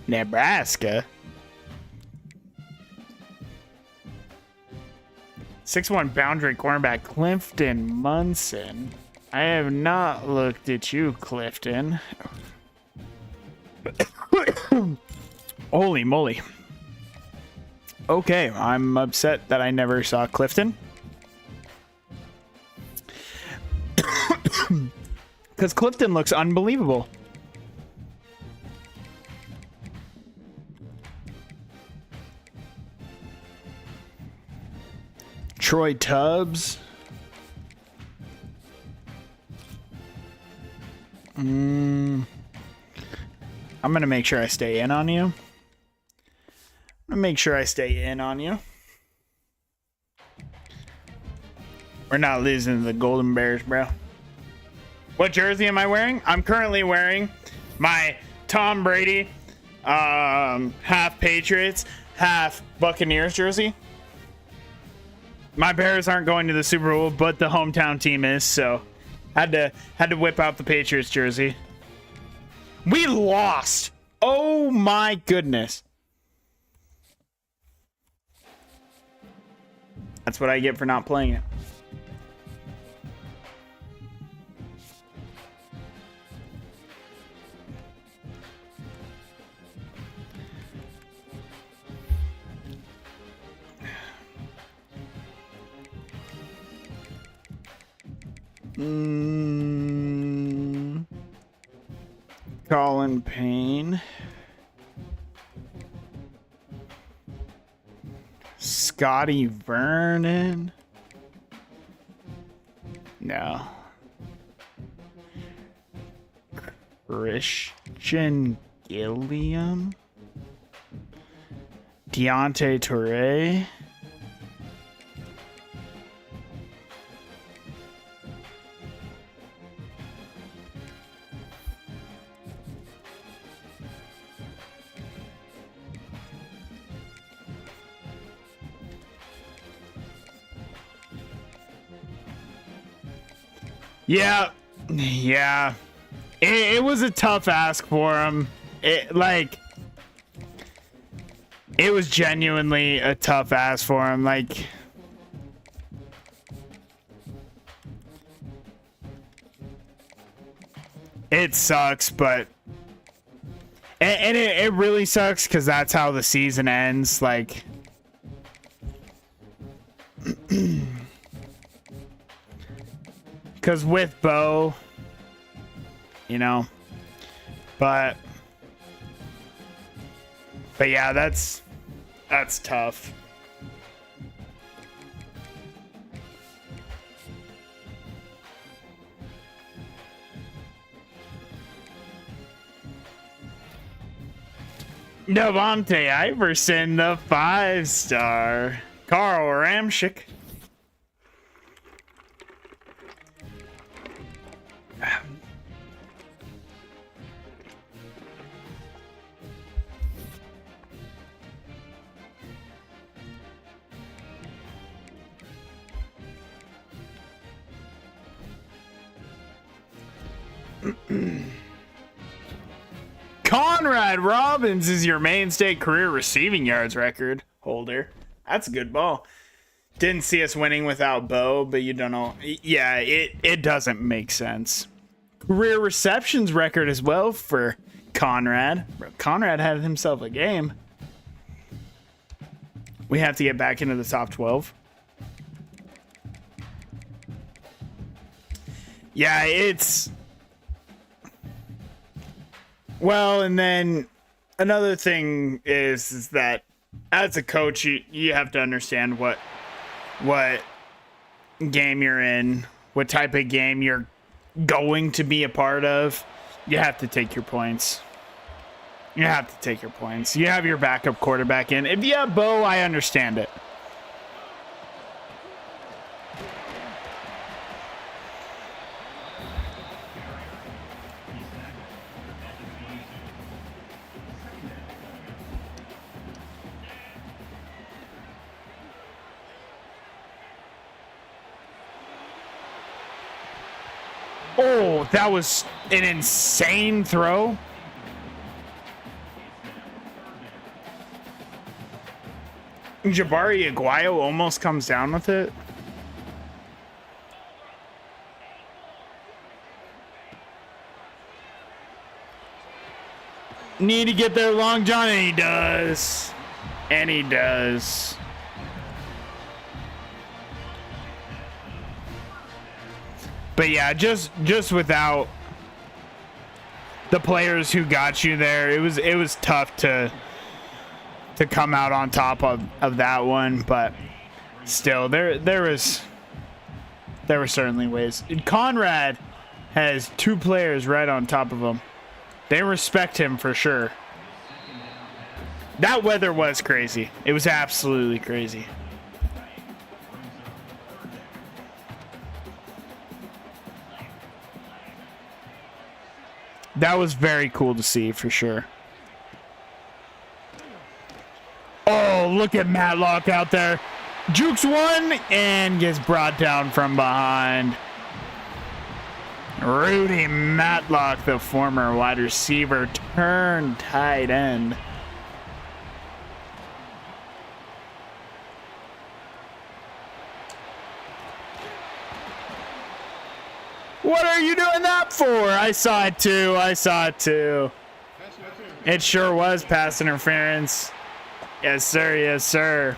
Nebraska. 6'1" boundary cornerback Clifton Munson. I have not looked at you, Clifton. Holy moly. Okay, I'm upset that I never saw Clifton. Because Clifton looks unbelievable. Troy Tubbs. I'm going to make sure I stay in on you. We're not losing to the Golden Bears, bro. What jersey am I wearing? I'm currently wearing my Tom Brady half Patriots, half Buccaneers jersey. My Bears aren't going to the Super Bowl, but the hometown team is, so had to whip out the Patriots jersey. We lost. Oh my goodness. That's what I get for not playing it. Colin Payne. Scotty Vernon. No. Christian Gilliam. Deontay Torrey. Yeah. It was a tough ask for him. It was genuinely a tough ask for him. Like, it sucks, but and it really sucks because that's how the season ends. Like, because with Bo, you know, but yeah, that's tough. Devontae Iverson, the 5-star. Carl Ramchick. Conrad Robbins is your Maine State career receiving yards record holder. That's a good ball. Didn't see us winning without Bo, but you don't know. Yeah, it doesn't make sense. Career receptions record as well for Conrad. Conrad had himself a game. We have to get back into the top 12. Yeah, it's... Well, and then another thing is that as a coach, you have to understand what game you're in, what type of game you're going to be a part of. You have to take your points. You have to take your points. You have your backup quarterback in. If you have Bo, I understand it. Oh, that was an insane throw. Jabari Aguayo almost comes down with it. Need to get there, Long John, and he does. And he does. But yeah, just without the players who got you there, it was tough to come out on top of that one, but still there were certainly ways. Conrad has two players right on top of him. They respect him for sure. That weather was crazy. It was absolutely crazy. That was very cool to see for sure. Oh, look at Matlock out there. Jukes one and gets brought down from behind. Rudy Matlock, the former wide receiver, turned tight end. What are you doing that for? I saw it too. I saw it too. It sure was pass interference. Yes, sir. Yes, sir.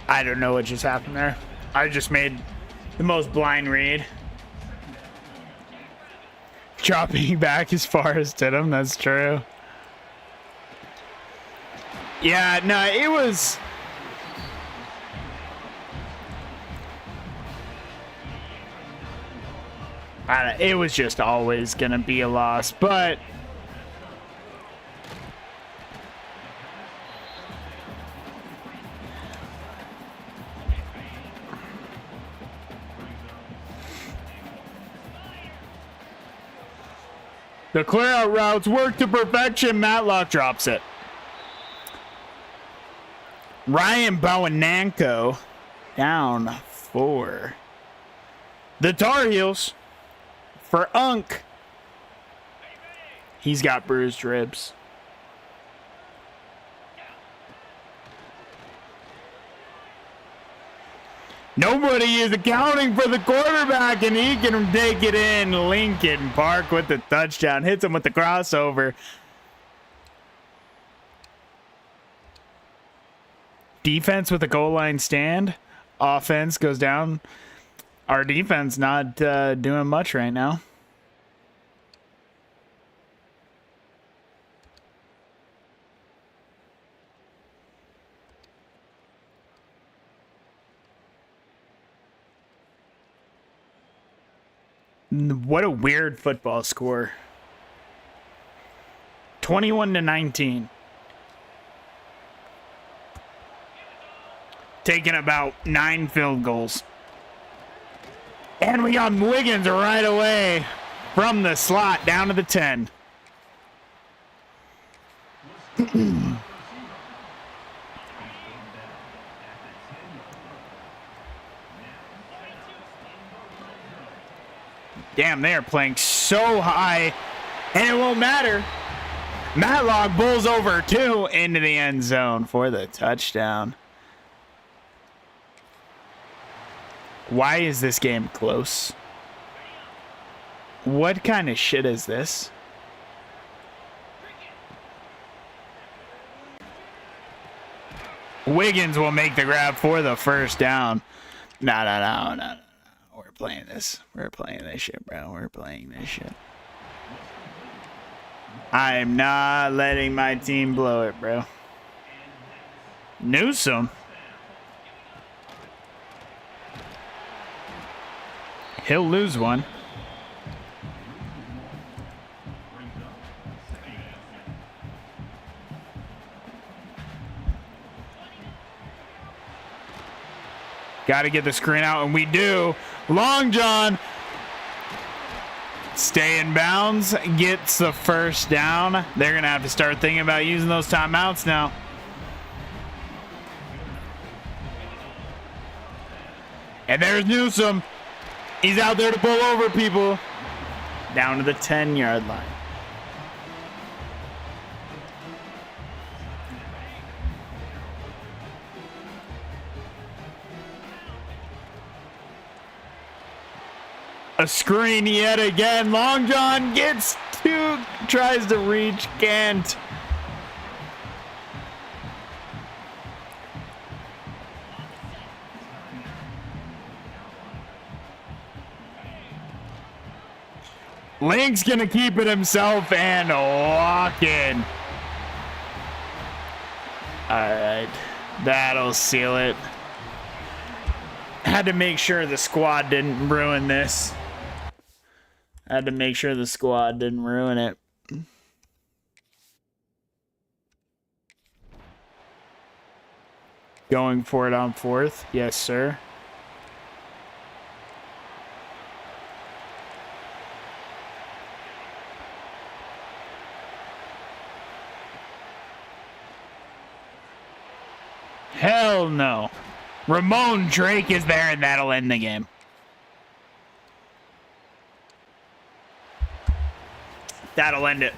I don't know what just happened there. I just made the most blind read. Dropping back as far as Stidham, that's true. Yeah, no, it was... it was just always going to be a loss, but... The clear out routes work to perfection. Matlock drops it. Ryan Bowananko down 4. The Tar Heels for Unk. He's got bruised ribs. Nobody is accounting for the quarterback, and he can take it in. Lincoln Park with the touchdown. Hits him with the crossover. Defense with a goal line stand. Offense goes down. Our defense not doing much right now. What a weird football score. 21-19. Taking about 9 field goals. And we got Wiggins right away from the slot down to the 10. Damn, they are playing so high, and it won't matter. Matlock bulls over 2 into the end zone for the touchdown. Why is this game close? What kind of shit is this? Wiggins will make the grab for the first down. No. We're playing this. We're playing this shit, bro. We're playing this shit. I'm not letting my team blow it, bro. Newsom. He'll lose one. Got to get the screen out, and we do. Long John. Stay in bounds. Gets the first down. They're going to have to start thinking about using those timeouts now. And there's Newsom. He's out there to pull over people. Down to the 10-yard line. A screen yet again. Long John gets 2, tries to reach, can't. Link's gonna keep it himself and walk in. Alright, that'll seal it. Had to make sure the squad didn't ruin this. Had to make sure the squad didn't ruin it. Going for it on 4th. Yes, sir. Hell no. Ramon Drake is there, and that'll end the game. That'll end it.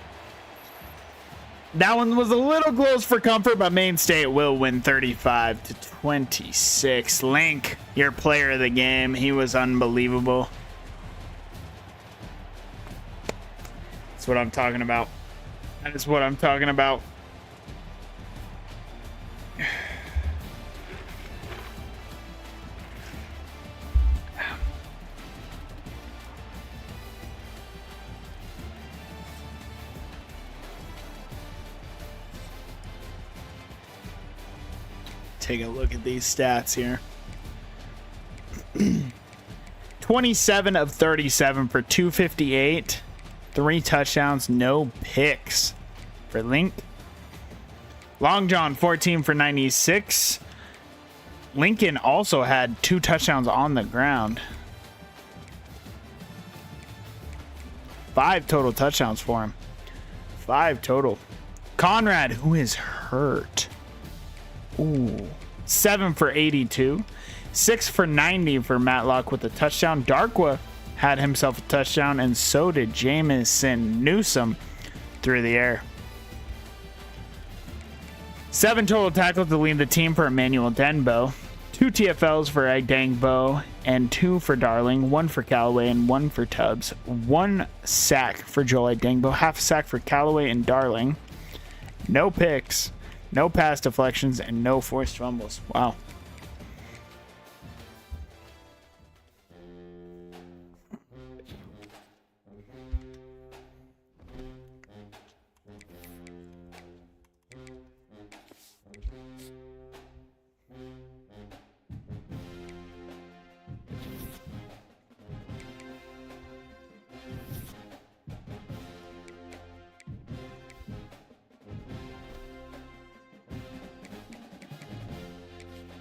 That one was a little close for comfort, but Maine State will win 35-26. Link, your player of the game. He was unbelievable. That's what I'm talking about. That is what I'm talking about. Take a look at these stats here. 27 of 37 for 258. 3 touchdowns, no picks for Link. Long John, 14 for 96. Lincoln also had 2 touchdowns on the ground. 5 total touchdowns for him. 5 total. Conrad, who is hurt. Ooh. 7 for 82. 6 for 90 for Matlock with a touchdown. Darkwa had himself a touchdown, and so did Jamison Newsom through the air. 7 total tackles to lead the team for Emmanuel Denbo. 2 TFLs for Agdangbo and 2 for Darling. 1 for Callaway and 1 for Tubbs. 1 sack for Joel Agdangbo. Half a sack for Callaway and Darling. No picks. No pass deflections, and no forced fumbles. Wow.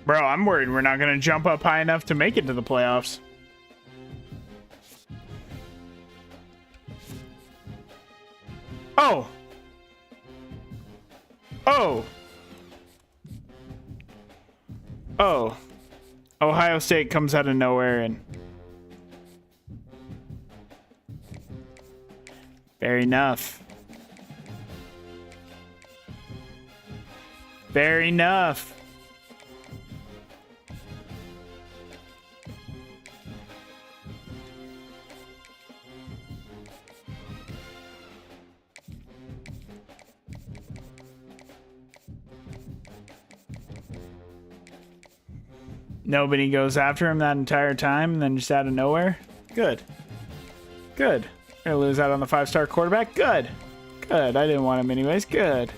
Bro, I'm worried we're not going to jump up high enough to make it to the playoffs. Oh. Oh. Oh. Ohio State comes out of nowhere and... Fair enough. Fair enough. Nobody goes after him that entire time and then just out of nowhere? Good. Good. Gonna lose out on the 5-star quarterback? Good. Good. I didn't want him anyways. Good.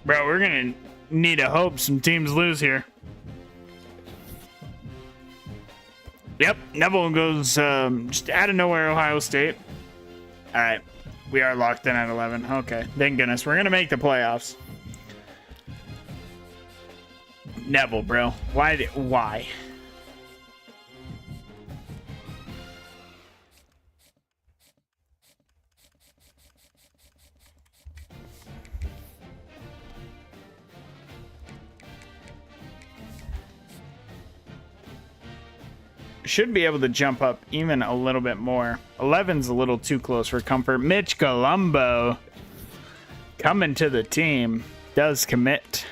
Bro, we're gonna need to hope some teams lose here. Yep, Neville goes just out of nowhere, Ohio State. All right, we are locked in at 11. Okay, thank goodness. We're gonna make the playoffs. Neville, bro. Why? Should be able to jump up even a little bit more. 11's a little too close for comfort. Mitch Colombo coming to the team. Does commit.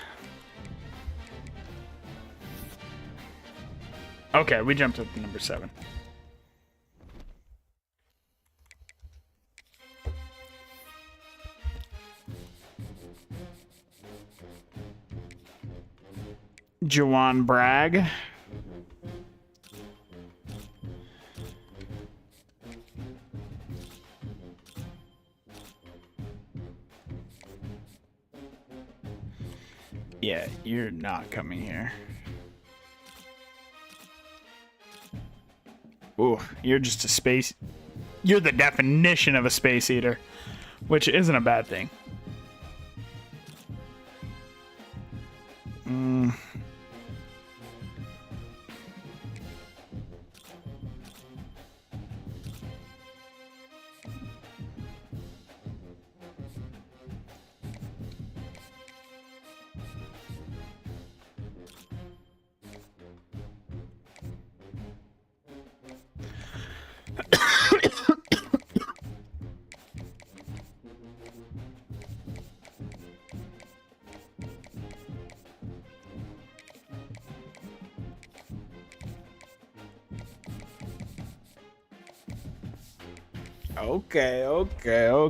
Okay, we jumped up to number 7. Juwan Bragg. Yeah, you're not coming here. Ooh, you're just a space... You're the definition of a space eater, which isn't a bad thing.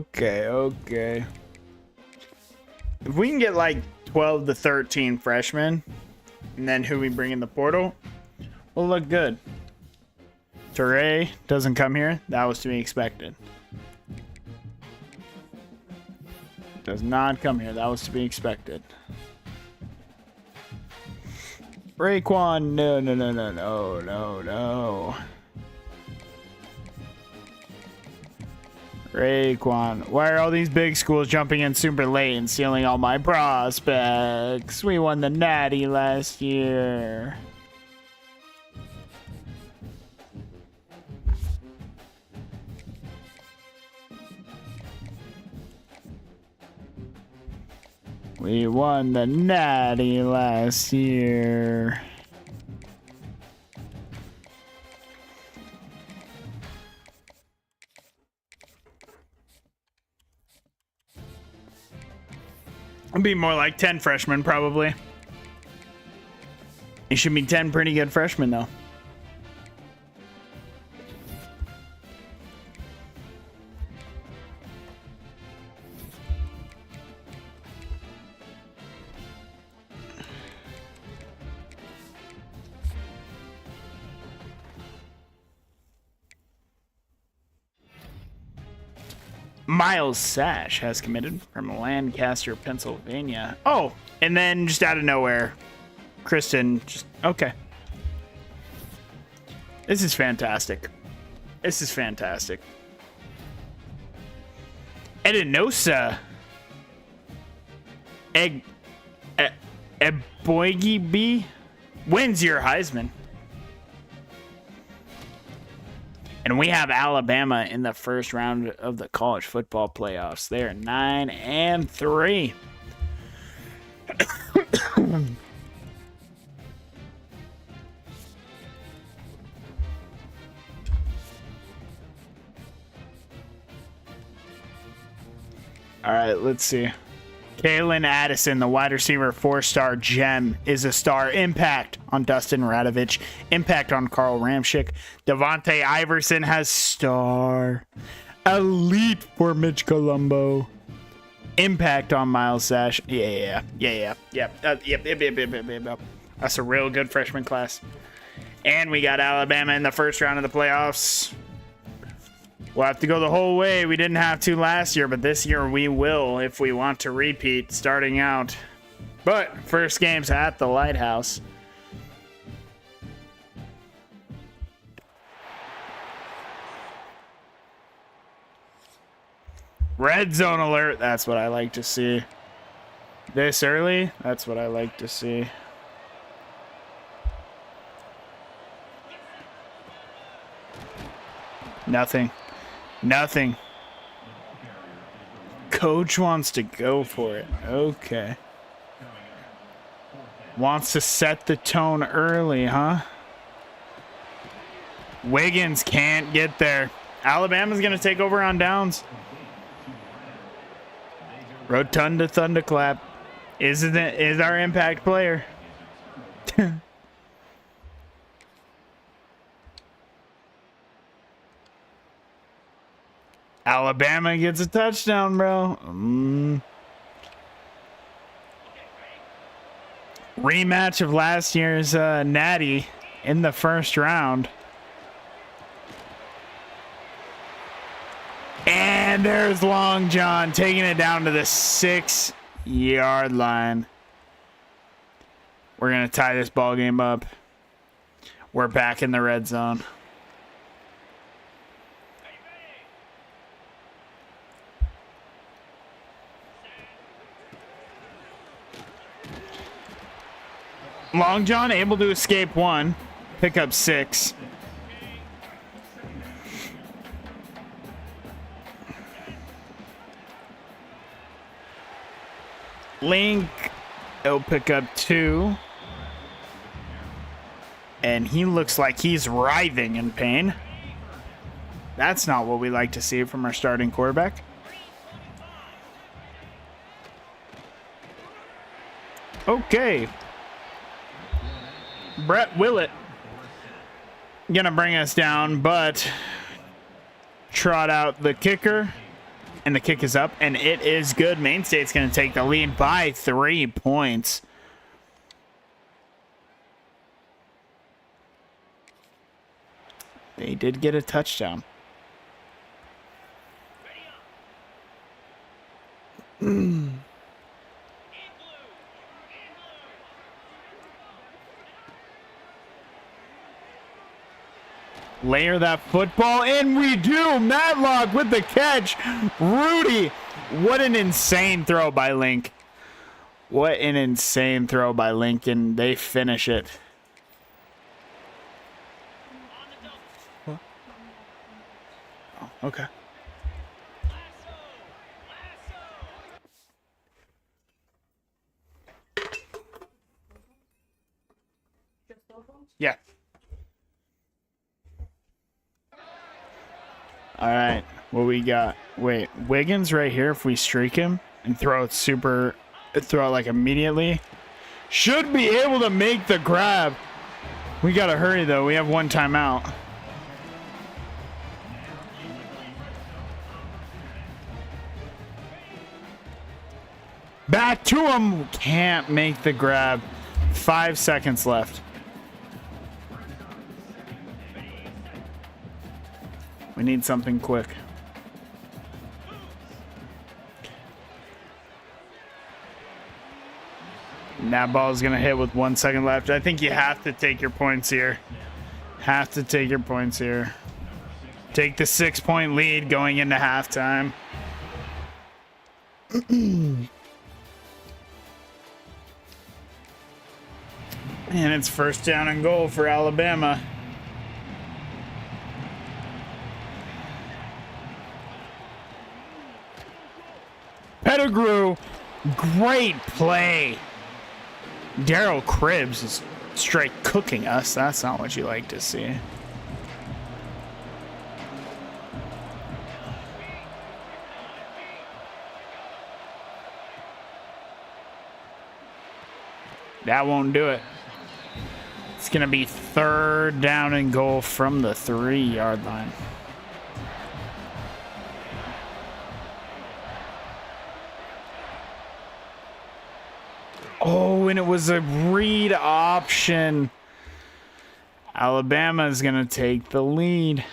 Okay. If we can get like 12 to 13 freshmen, and then who we bring in the portal, we'll look good. Teray doesn't come here. That was to be expected. Does not come here. That was to be expected. Raekwon, no. Raekwon, why are all these big schools jumping in super late and stealing all my prospects? We won the Natty last year. We won the Natty last year. It'll be more like 10 freshmen, probably. It should be 10 pretty good freshmen, though. Miles Sash has committed from Lancaster, Pennsylvania. Oh, and then just out of nowhere, Kristen just... Okay. This is fantastic. This is fantastic. Edinosa. Eboigi B wins your Heisman. And we have Alabama in the first round of the college football playoffs. They're 9-3. All right, let's see. Kalen Addison, the wide receiver, 4-star gem, is a star. Impact on Dustin Radovich. Impact on Carl Ramchick. Devontae Iverson has star. Elite for Mitch Colombo. Impact on Miles Sash. Yep. That's a real good freshman class. And we got Alabama in the first round of the playoffs. We'll have to go the whole way. We didn't have to last year, but this year we will if we want to repeat starting out. But first game's at the Lighthouse. Red zone alert. That's what I like to see. This early, that's what I like to see. Nothing. Nothing. Coach wants to go for it. Okay. Wants to set the tone early, huh? Wiggins can't get there. Alabama's going to take over on downs. Rotunda Thunderclap is our impact player. Alabama gets a touchdown, bro. Rematch of last year's Natty in the first round. And there's Long John taking it down to the 6-yard line. We're going to tie this ball game up. We're back in the red zone. Long John able to escape 1, pick up 6. Link, he'll pick up 2. And he looks like he's writhing in pain. That's not what we like to see from our starting quarterback. Okay. Brett Willett gonna bring us down, but trot out the kicker, and the kick is up, and it is good. Maine State's gonna take the lead by 3 points. They did get a touchdown. Layer that football, and we do. Matlock with the catch. Rudy, what an insane throw by Link. What an insane throw by Lincoln. They finish it. What? Oh, okay. Yeah. All right, what we got? Wait, Wiggins right here. If we streak him and throw it like immediately, should be able to make the grab. We gotta hurry though. We have 1 timeout. Back to him. Can't make the grab. 5 seconds left. We need something quick. And that ball is going to hit with 1 second left. I think you have to take your points here. Have to take your points here. Take the 6-point lead going into halftime. And it's first down and goal for Alabama. Pettigrew, great play. Darryl Cribbs is straight cooking us. That's not what you like to see. That won't do it. It's going to be third down and goal from the 3-yard line. Oh, and it was a read option. Alabama is going to take the lead.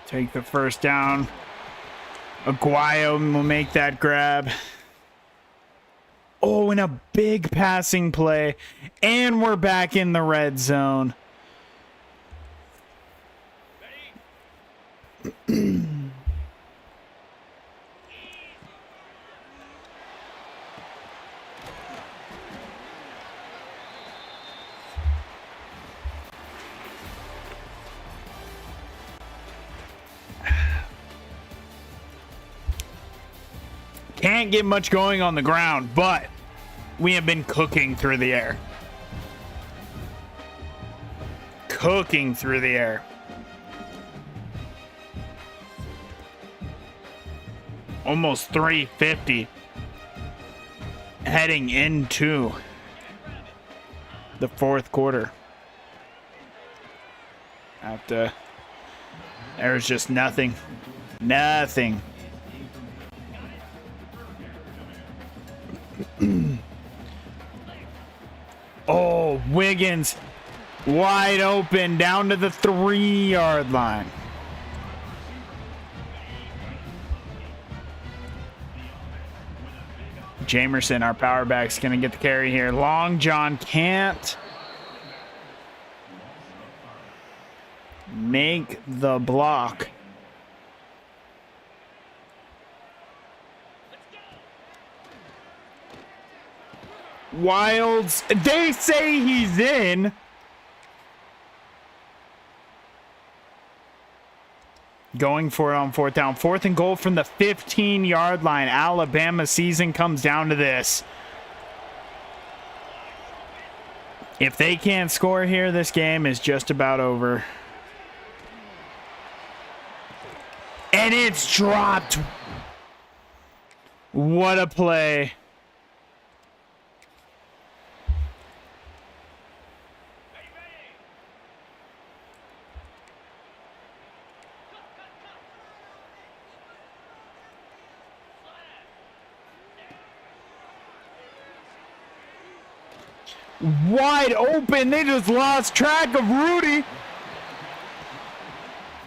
Take the first down. Aguayo will make that grab. Oh, and a big passing play. And we're back in the red zone. Can't get much going on the ground, but we have been cooking through the air. Cooking through the air. Almost 350 heading into the fourth quarter. There's just nothing. Nothing. Oh, Wiggins wide open down to the 3-yard line. Jamerson, our power back's going to get the carry here. Long John can't make the block. Wilds, they say he's in. Going for it on fourth down. Fourth and goal from the 15-yard line. Alabama season comes down to this. If they can't score here, this game is just about over. And it's dropped. What a play. Wide open. They just lost track of Rudy.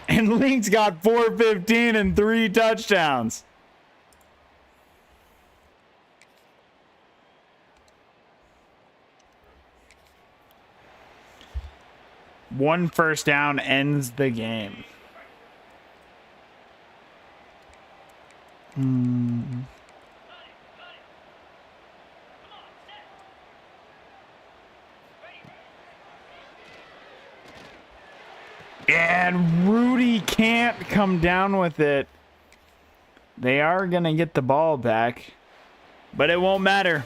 And Link's got 415 and 3 touchdowns. One first down ends the game. And Rudy can't come down with it. They are going to get the ball back, but it won't matter.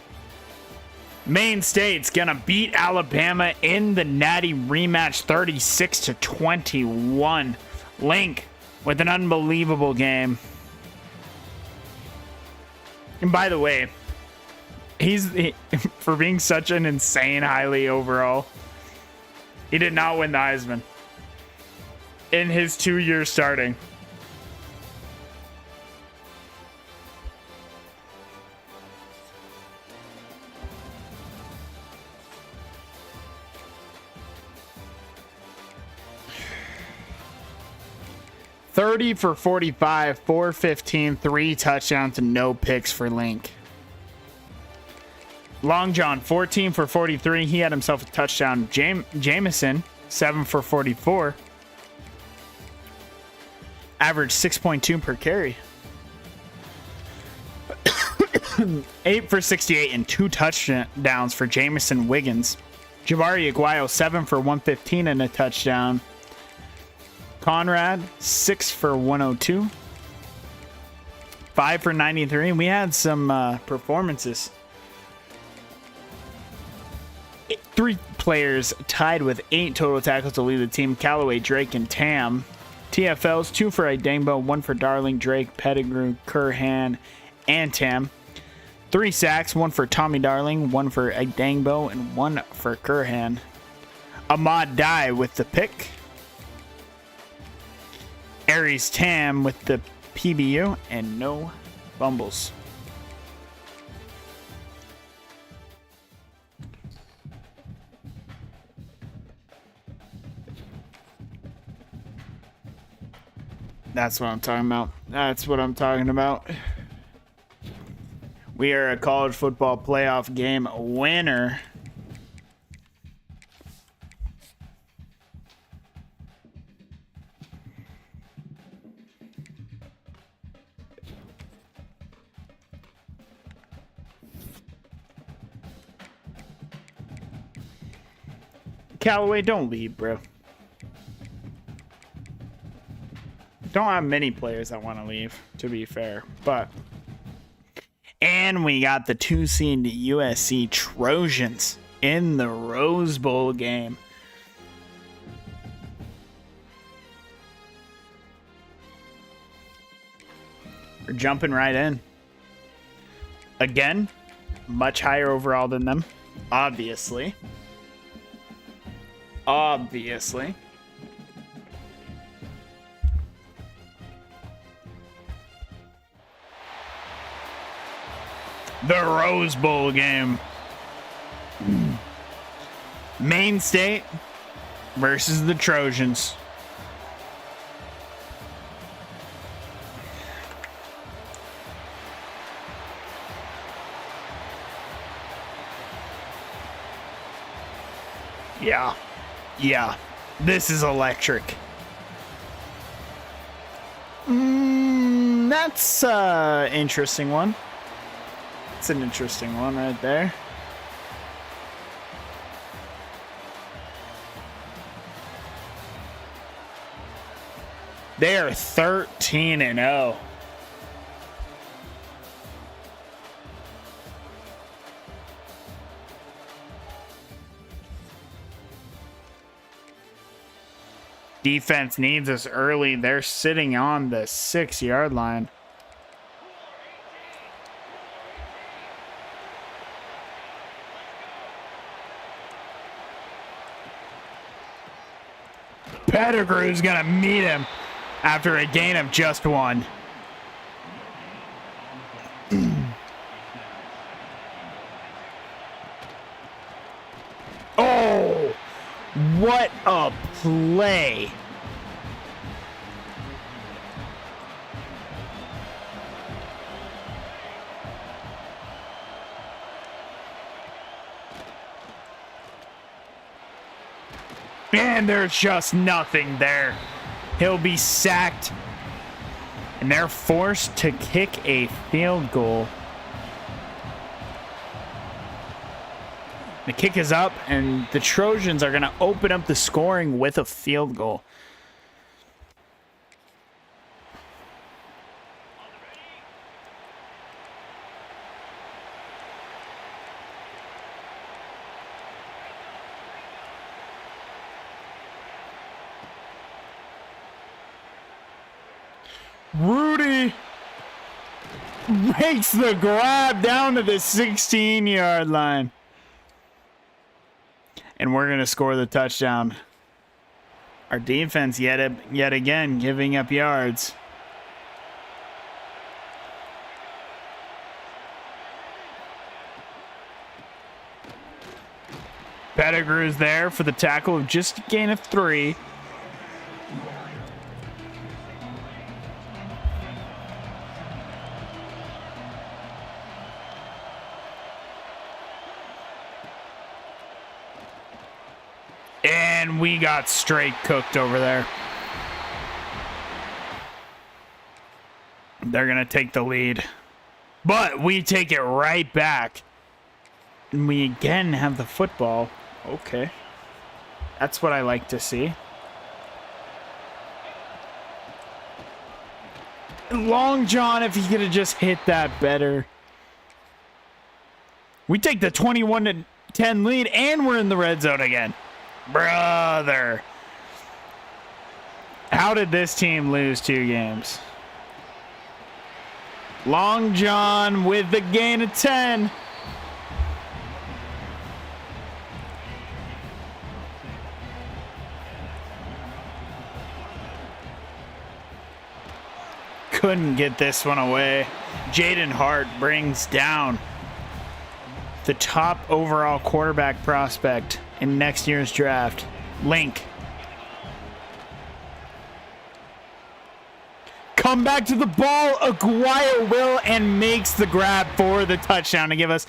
Maine State's going to beat Alabama in the Natty rematch 36-21. Link with an unbelievable game. And by the way, for being such an insane highly overall, he did not win the Heisman in his 2 years starting. 30 for 45, 415, 3 touchdowns, and no picks for Link. Long John, 14 for 43. He had himself a touchdown. Jameson, 7 for 44. Average 6.2 per carry. 8 for 68 and 2 touchdowns for Jameson Wiggins. Jabari Aguayo, 7 for 115 and a touchdown. Conrad, 6 for 102. 5 for 93. We had some performances. 3 players tied with 8 total tackles to lead the team. Callaway, Drake, and Tam. TFLs, 2 for Idangbo, 1 for Darling, Drake, Pettigrew, Curhan, and Tam. 3 sacks, 1 for Tommy Darling, 1 for Idangbo, and 1 for Curhan. Ahmad Dye with the pick. Aries Tam with the PBU, and no fumbles. That's what I'm talking about. That's what I'm talking about. We are a college football playoff game winner. Callaway, don't leave, bro. Don't have many players that want to leave, to be fair, but. And we got the 2-seed USC Trojans in the Rose Bowl game. We're jumping right in. Again, much higher overall than them, obviously. Obviously. The Rose Bowl game. Maine State versus the Trojans. Yeah. This is electric. That's an interesting one. It's an interesting one right there. They are 13-0. Defense needs us early. They're sitting on the 6-yard line. Pettigrew's gonna meet him after a gain of just 1. Oh, what a play. And there's just nothing there. He'll be sacked. And they're forced to kick a field goal. The kick is up, and the Trojans are going to open up the scoring with a field goal. Rudy makes the grab down to the 16-yard line. And we're going to score the touchdown. Our defense yet again giving up yards. Pettigrew's there for the tackle of just a gain of 3. And we got straight cooked over there. They're going to take the lead. But we take it right back. And we again have the football. Okay. That's what I like to see. Long John, if he could have just hit that better. We take the 21-10 lead, and we're in the red zone again. Brother. How did this team lose 2 games? Long John with the gain of 10. Couldn't get this one away. Jaden Hart brings down the top overall quarterback prospect in next year's draft, Link. Come back to the ball. Aguayo will and makes the grab for the touchdown to give us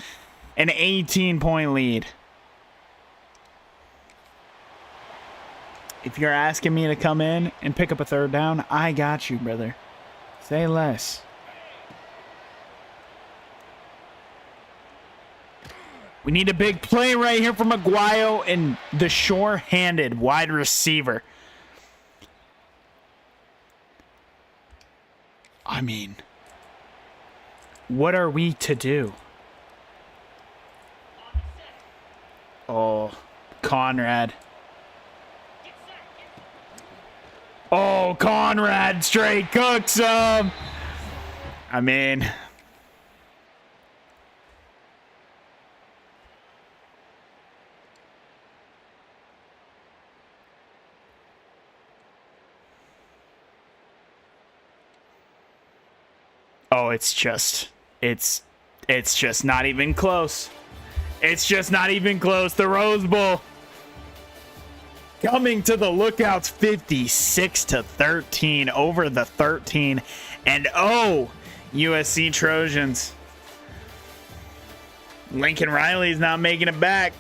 an 18-point lead. If you're asking me to come in and pick up a 3rd down, I got you, brother. Say less. We need a big play right here from Aguayo and the sure-handed wide receiver. I mean, what are we to do? Oh, Conrad. Oh, Conrad straight cooks him. I mean, oh, it's just not even close. It's just not even close. The Rose Bowl coming to the Lookouts 56-13 over the 13 and USC Trojans. Lincoln Riley's not making it back.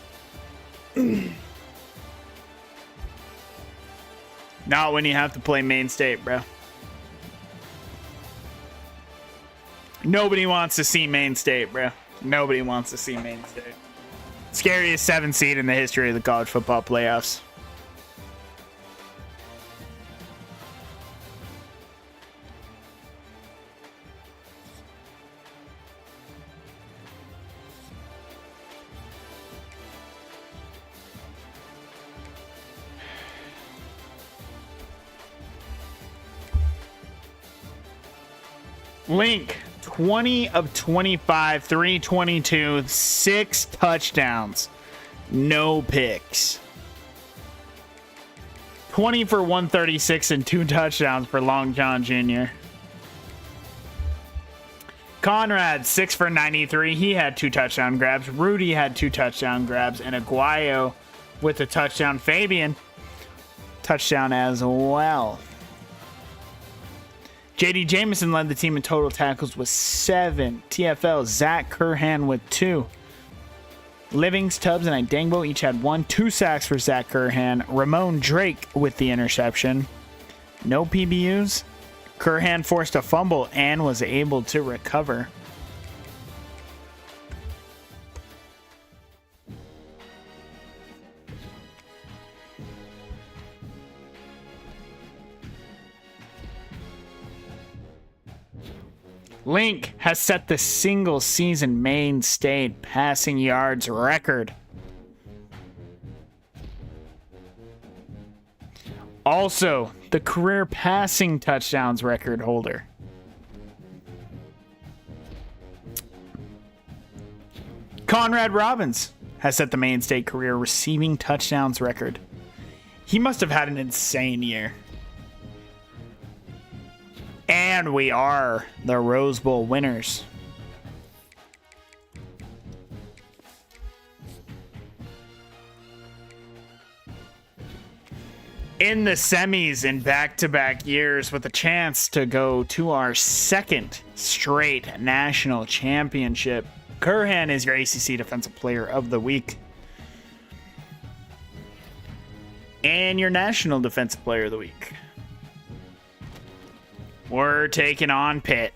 Not when you have to play Maine State, bro. Nobody wants to see Maine State, bro. Nobody wants to see Maine State. Scariest 7 seed in the history of the college football playoffs. Link, 20 of 25, 322, 6 touchdowns, no picks. 20 for 136 and 2 touchdowns for Long John Jr. Conrad, 6 for 93. He had 2 touchdown grabs. Rudy had 2 touchdown grabs. And Aguayo with a touchdown. Fabian, touchdown as well. J.D. Jamison led the team in total tackles with 7. TFL, Zach Curhan with 2. Livings, Tubbs, and Idangbo each had 1. 2 sacks for Zach Curhan. Ramon Drake with the interception. No PBUs. Curhan forced a fumble and was able to recover. Link has set the single season Maine State passing yards record. Also, the career passing touchdowns record holder. Conrad Robbins has set the Maine State career receiving touchdowns record. He must have had an insane year. And we are the Rose Bowl winners. In the semis in back-to-back years with a chance to go to our 2nd straight national championship. Curhan is your ACC Defensive Player of the Week. And your National Defensive Player of the Week. We're taking on Pitt.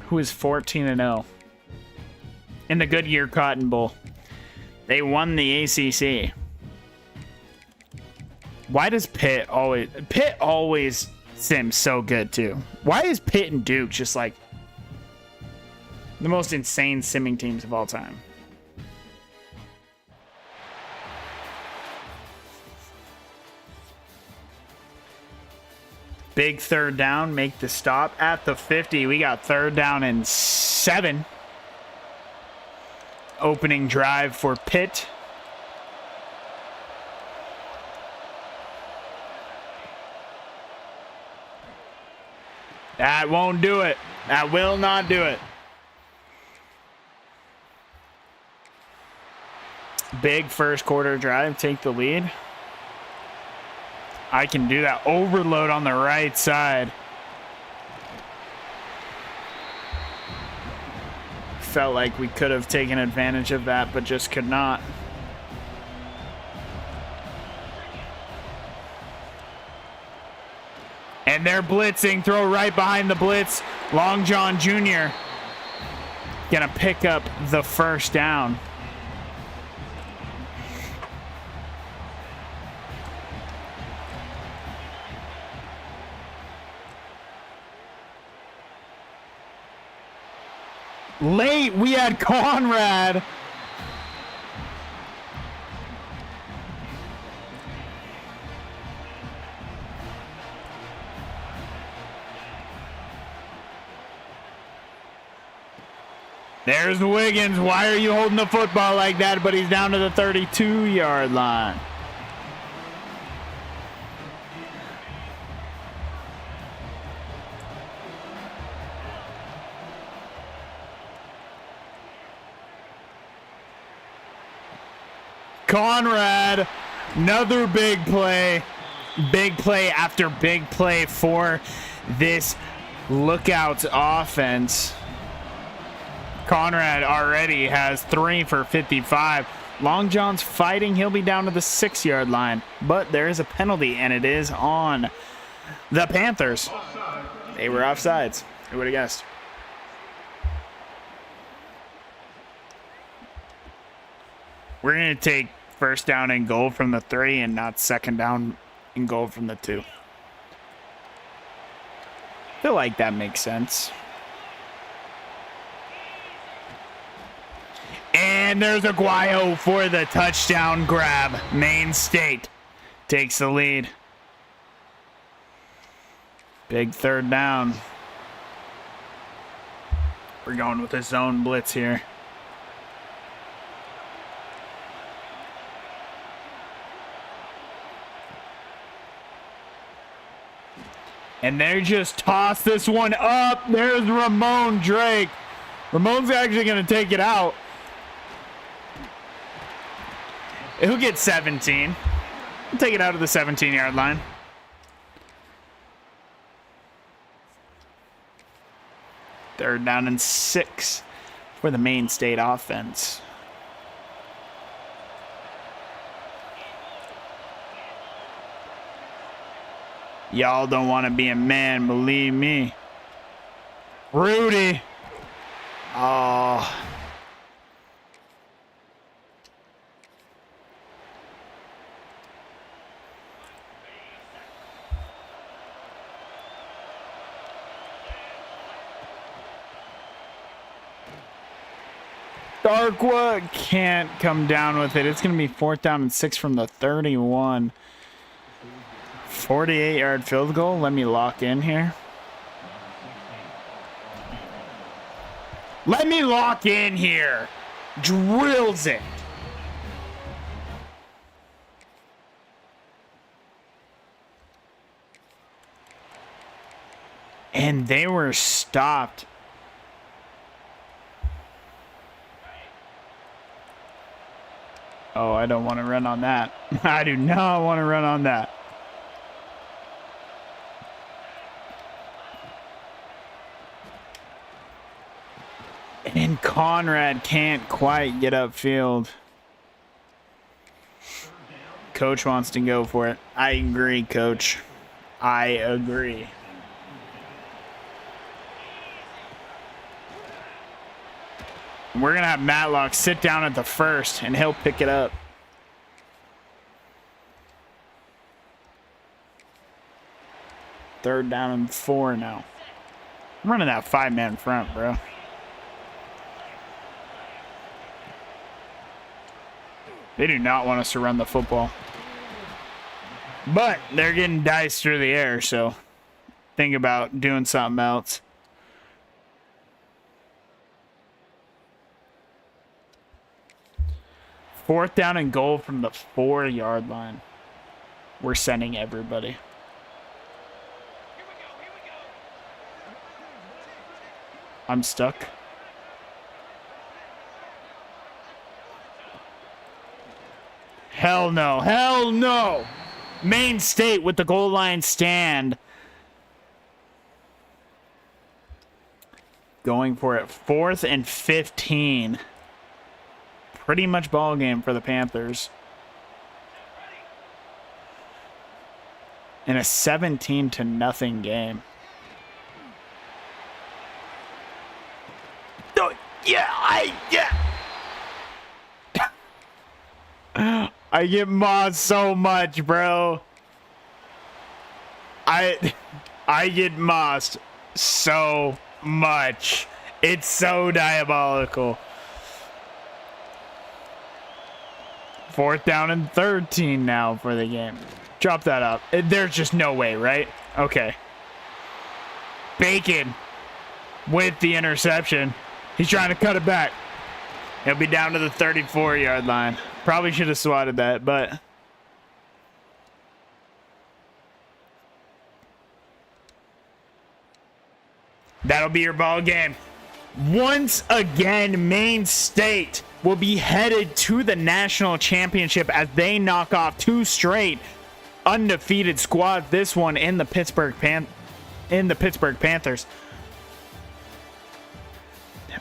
Who is 14-0 in the Goodyear Cotton Bowl. They won the ACC. Why does Pitt always seems so good too? Why is Pitt and Duke just like the most insane simming teams of all time? Big third down, make the stop at the 50. We got third down and 7. Opening drive for Pitt. That won't do it. That will not do it. Big first quarter drive, take the lead. I can do that. Overload on the right side. Felt like we could have taken advantage of that, but just could not. And they're blitzing. Throw right behind the blitz. Long John Jr. Gonna pick up the first down. Late, we had Conrad. There's Wiggins. Why are you holding the football like that? But he's down to the 32-yard line. Conrad, another big play. Big play after big play for this Lookouts offense. Conrad already has 3 for 55. Long John's fighting. He'll be down to the 6-yard line. But there is a penalty, and it is on the Panthers. They were offsides. Who would have guessed? We're going to take first down and goal from the 3 and not second down and goal from the 2. I feel like that makes sense. And there's Aguayo for the touchdown grab. Maine State takes the lead. Big third down. We're going with a zone blitz here. And they just toss this one up. There's Ramon Drake. Ramon's actually going to take it out. He'll get 17. He'll take it out of the 17-yard line. Third down and 6 for the Maine State offense. Y'all don't want to be a man, believe me. Rudy. Oh. Darkwood can't come down with it. It's going to be 4th down and 6 from the 31. 48-yard field goal. Let me lock in here. Let me lock in here. Drills it. And they were stopped. Oh, I don't want to run on that. I do not want to run on that. And Conrad can't quite get upfield. Coach wants to go for it. I agree, Coach. I agree. We're going to have Matlock sit down at the first, and he'll pick it up. Third down and 4 now. I'm running that 5-man front, bro. They do not want us to run the football. But they're getting diced through the air, so think about doing something else. Fourth down and goal from the 4-yard line. We're sending everybody. I'm stuck. Hell no. Hell no. Maine State with the goal line stand. Going for it. 4th and 15. Pretty much ball game for the Panthers. In a 17-0 game. Oh, yeah, I get mossed so much, bro. I get mossed so much. It's so diabolical. 4th down and 13 now for the game. Drop that up. There's just no way, right? Okay. Bacon with the interception. He's trying to cut it back. He'll be down to the 34-yard line. Probably should have swatted that, but that'll be your ball game. Once again, Maine State will be headed to the national championship as they knock off 2 straight undefeated squads. This one in the Pittsburgh Panthers.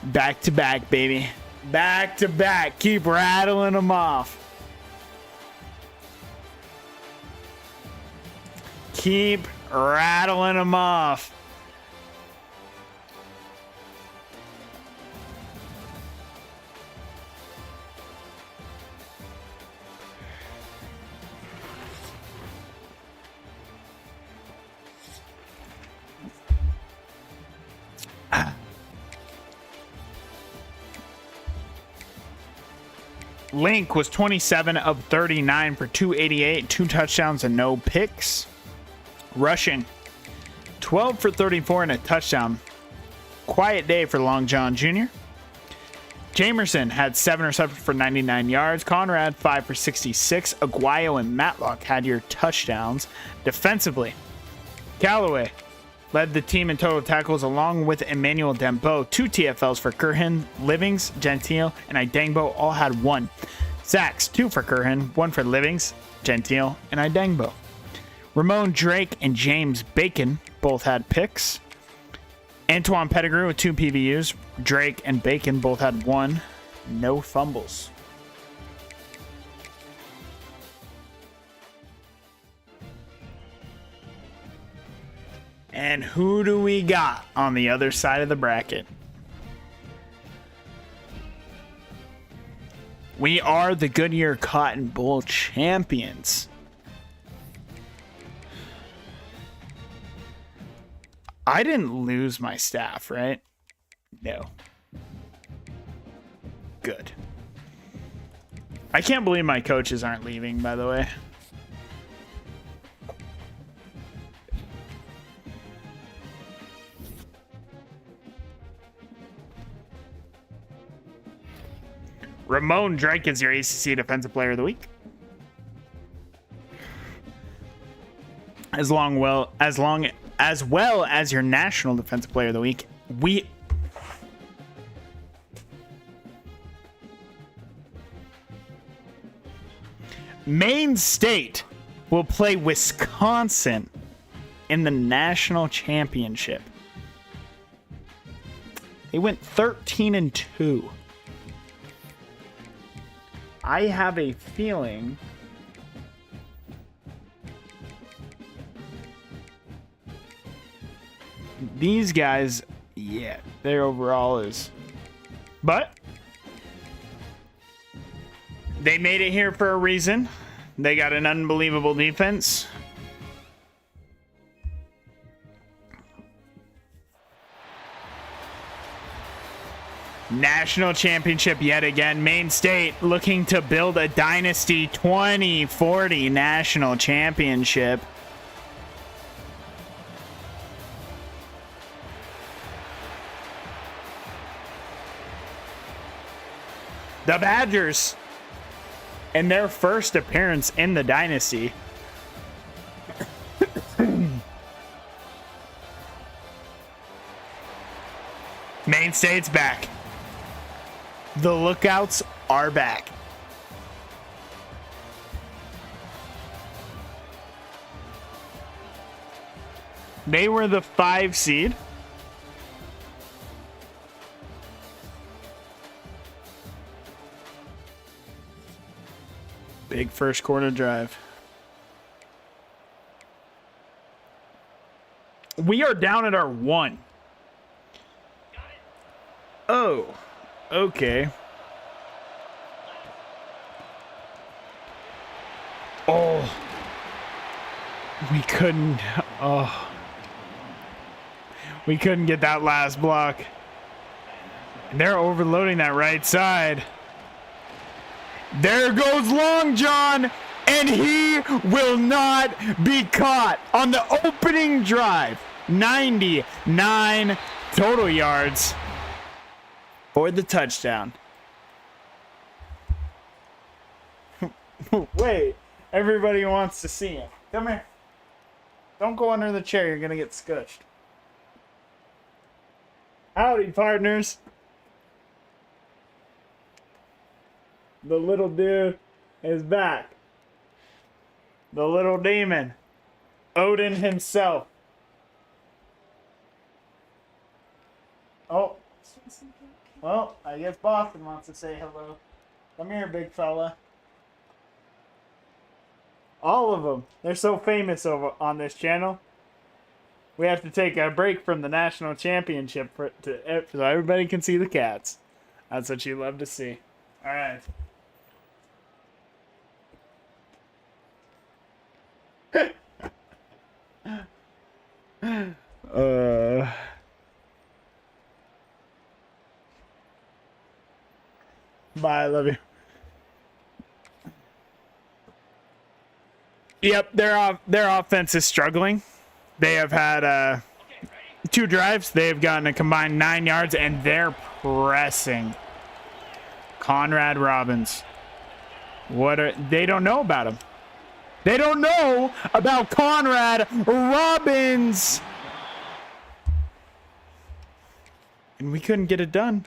Back to back, baby. Back to back. Keep rattling them off. Keep rattling them off. Link was 27 of 39 for 288, 2 touchdowns and no picks. Rushing, 12 for 34 and a touchdown. Quiet day for Long John Jr. Jamerson had 7 receptions for 99 yards. Conrad, 5 for 66. Aguayo and Matlock had your touchdowns. Defensively, Callaway led the team in total tackles along with Emmanuel Dembo. 2 TFLs for Curhin, Livings, Gentile, and Idangbo all had 1. Sacks, 2 for Curhin, 1 for Livings, Gentile, and Idangbo. Ramon Drake and James Bacon both had picks. Antoine Pettigrew with 2 PBUs. Drake and Bacon both had 1. No fumbles. And who do we got on the other side of the bracket? We are the Goodyear Cotton Bowl champions. I didn't lose my staff, right? No. Good. I can't believe my coaches aren't leaving, by the way. Ramon Drake is your ACC Defensive Player of the Week. As well as your National Defensive Player of the Week. Maine State will play Wisconsin in the national championship. They went 13-2. I have a feeling these guys, yeah, their overall is. But they made it here for a reason. They got an unbelievable defense. National championship yet again. Maine State looking to build a dynasty. 2040 national championship. The Badgers in their first appearance in the dynasty. Maine State's back. The Lookouts are back. They were the 5 seed. Big first quarter drive. We are down at our 1. Oh, okay. Oh, we couldn't. Oh, we couldn't get that last block. And they're overloading that right side. There goes Long John, and he will not be caught on the opening drive. 99 total yards for the touchdown. Wait, everybody wants to see him. Come here. Don't go under the chair. You're going to get scooched. Howdy, partners. The little dude is back. The little demon. Odin himself. Oh. Well, I guess Boston wants to say hello. Come here, big fella. All of them. They're so famous over on this channel. We have to take a break from the national championship so everybody can see the cats. That's what you love to see. All right. Bye, I love you. Yep, their offense is struggling. They have had 2 drives. They've gotten a combined 9 yards, and they're pressing Conrad Robbins. They don't know about him. They don't know about Conrad Robbins. And we couldn't get it done.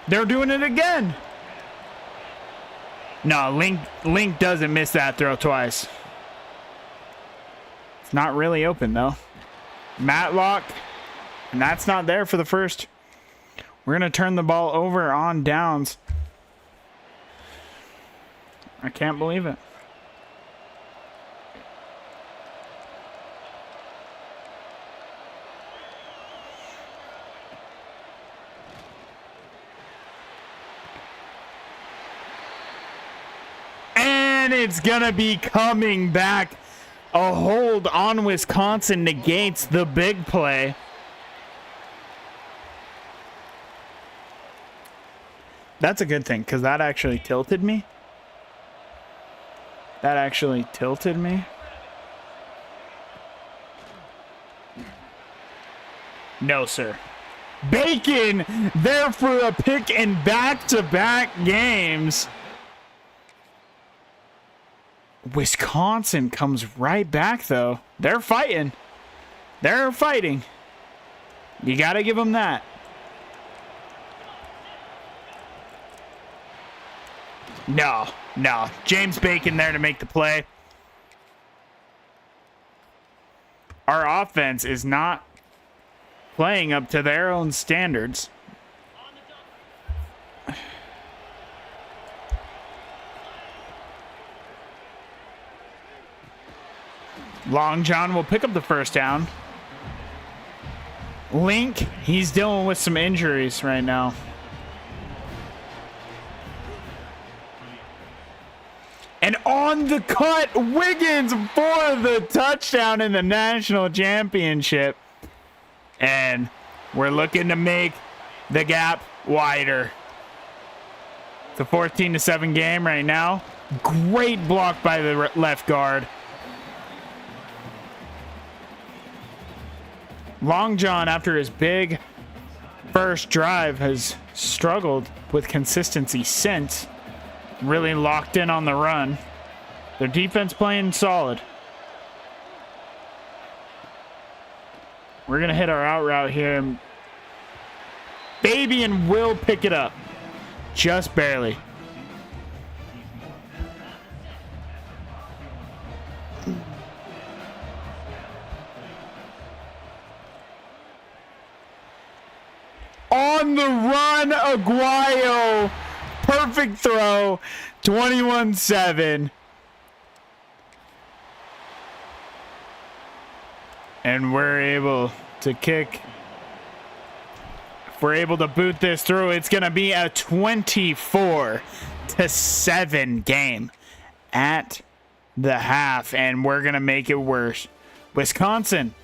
They're doing it again. No, Link doesn't miss that throw twice. It's not really open, though. Matlock. And that's not there for the first. We're going to turn the ball over on downs. I can't believe it. And it's gonna be coming back. A hold on Wisconsin negates the big play. That's a good thing, because that actually tilted me. That actually tilted me. No, sir. Bacon there for a pick in back-to-back games. Wisconsin comes right back, though. They're fighting. They're fighting. You got to give them that. No. James Bacon there to make the play. Our offense is not playing up to their own standards. Long John will pick up the first down. Link, he's dealing with some injuries right now. And on the cut, Wiggins for the touchdown in the national championship. And we're looking to make the gap wider. It's a 14-7 game right now. Great block by the left guard. Long John, after his big first drive, has struggled with consistency since. Really locked in on the run. Their defense playing solid. We're going to hit our out route here. Fabian will pick it up. Just barely. On the run, Aguayo. Perfect throw. 21-7. And we're able to kick. If we're able to boot this through, it's going to be a 24-7 game at the half. And we're going to make it worse. Wisconsin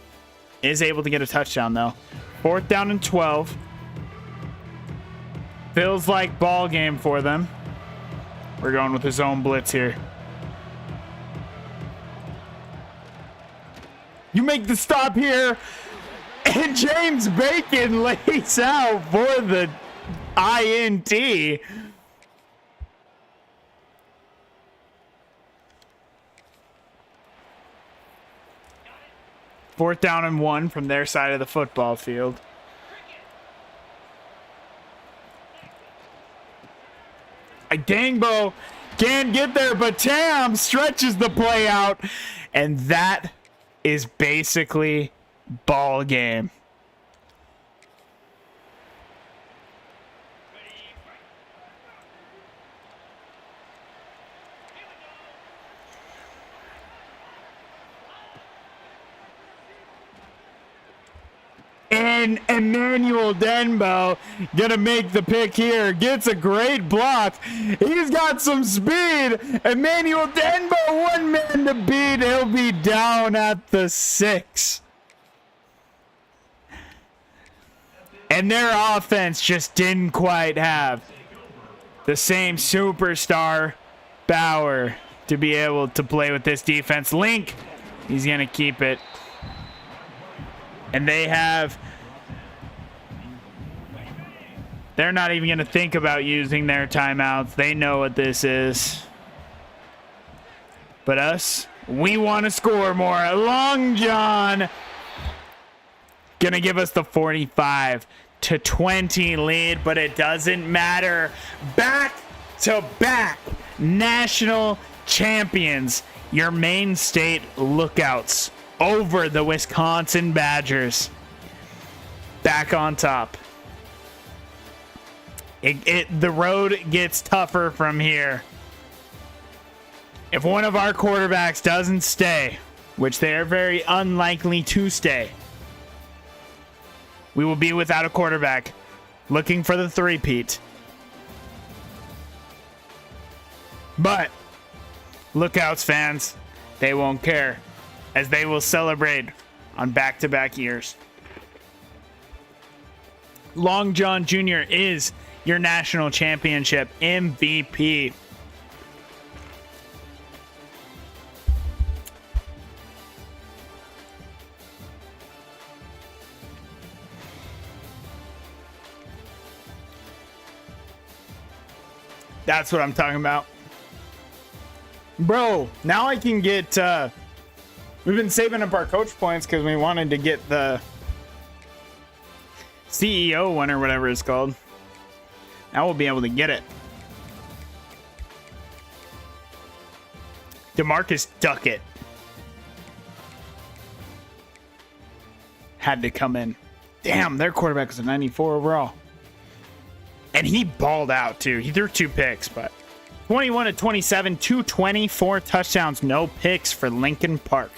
is able to get a touchdown, though. 4th down and 12. Feels like ball game for them. We're going with his own blitz here. You make the stop here. And James Bacon lays out for the INT. Fourth down and 1 from their side of the football field. Dangbo can't get there, but Tam stretches the play out. And that is basically ball game. And Emmanuel Denbo gonna make the pick here. Gets a great block. He's got some speed. Emmanuel Denbo, one man to beat. He'll be down at the 6. And their offense just didn't quite have the same superstar Bauer to be able to play with this defense. Link, he's gonna keep it. And they're not even going to think about using their timeouts. They know what this is. But us, we want to score more. Long John going to give us the 45-20 lead, but it doesn't matter. Back to back national champions. Your Maine State Lookouts over the Wisconsin Badgers. Back on top. The road gets tougher from here. If one of our quarterbacks doesn't stay, which they are very unlikely to stay, we will be without a quarterback looking for the three-peat. But Lookouts fans, they won't care, as they will celebrate on back-to-back years. Long John Jr. is your national championship MVP. That's what I'm talking about. Bro, now I can get... we've been saving up our coach points because we wanted to get the CEO one or whatever it's called. Now we'll be able to get it. DeMarcus Duckett had to come in. Damn, their quarterback was a 94 overall. And he balled out too. He threw 2 picks, but 21-27, 224 touchdowns, no picks for Lincoln Park.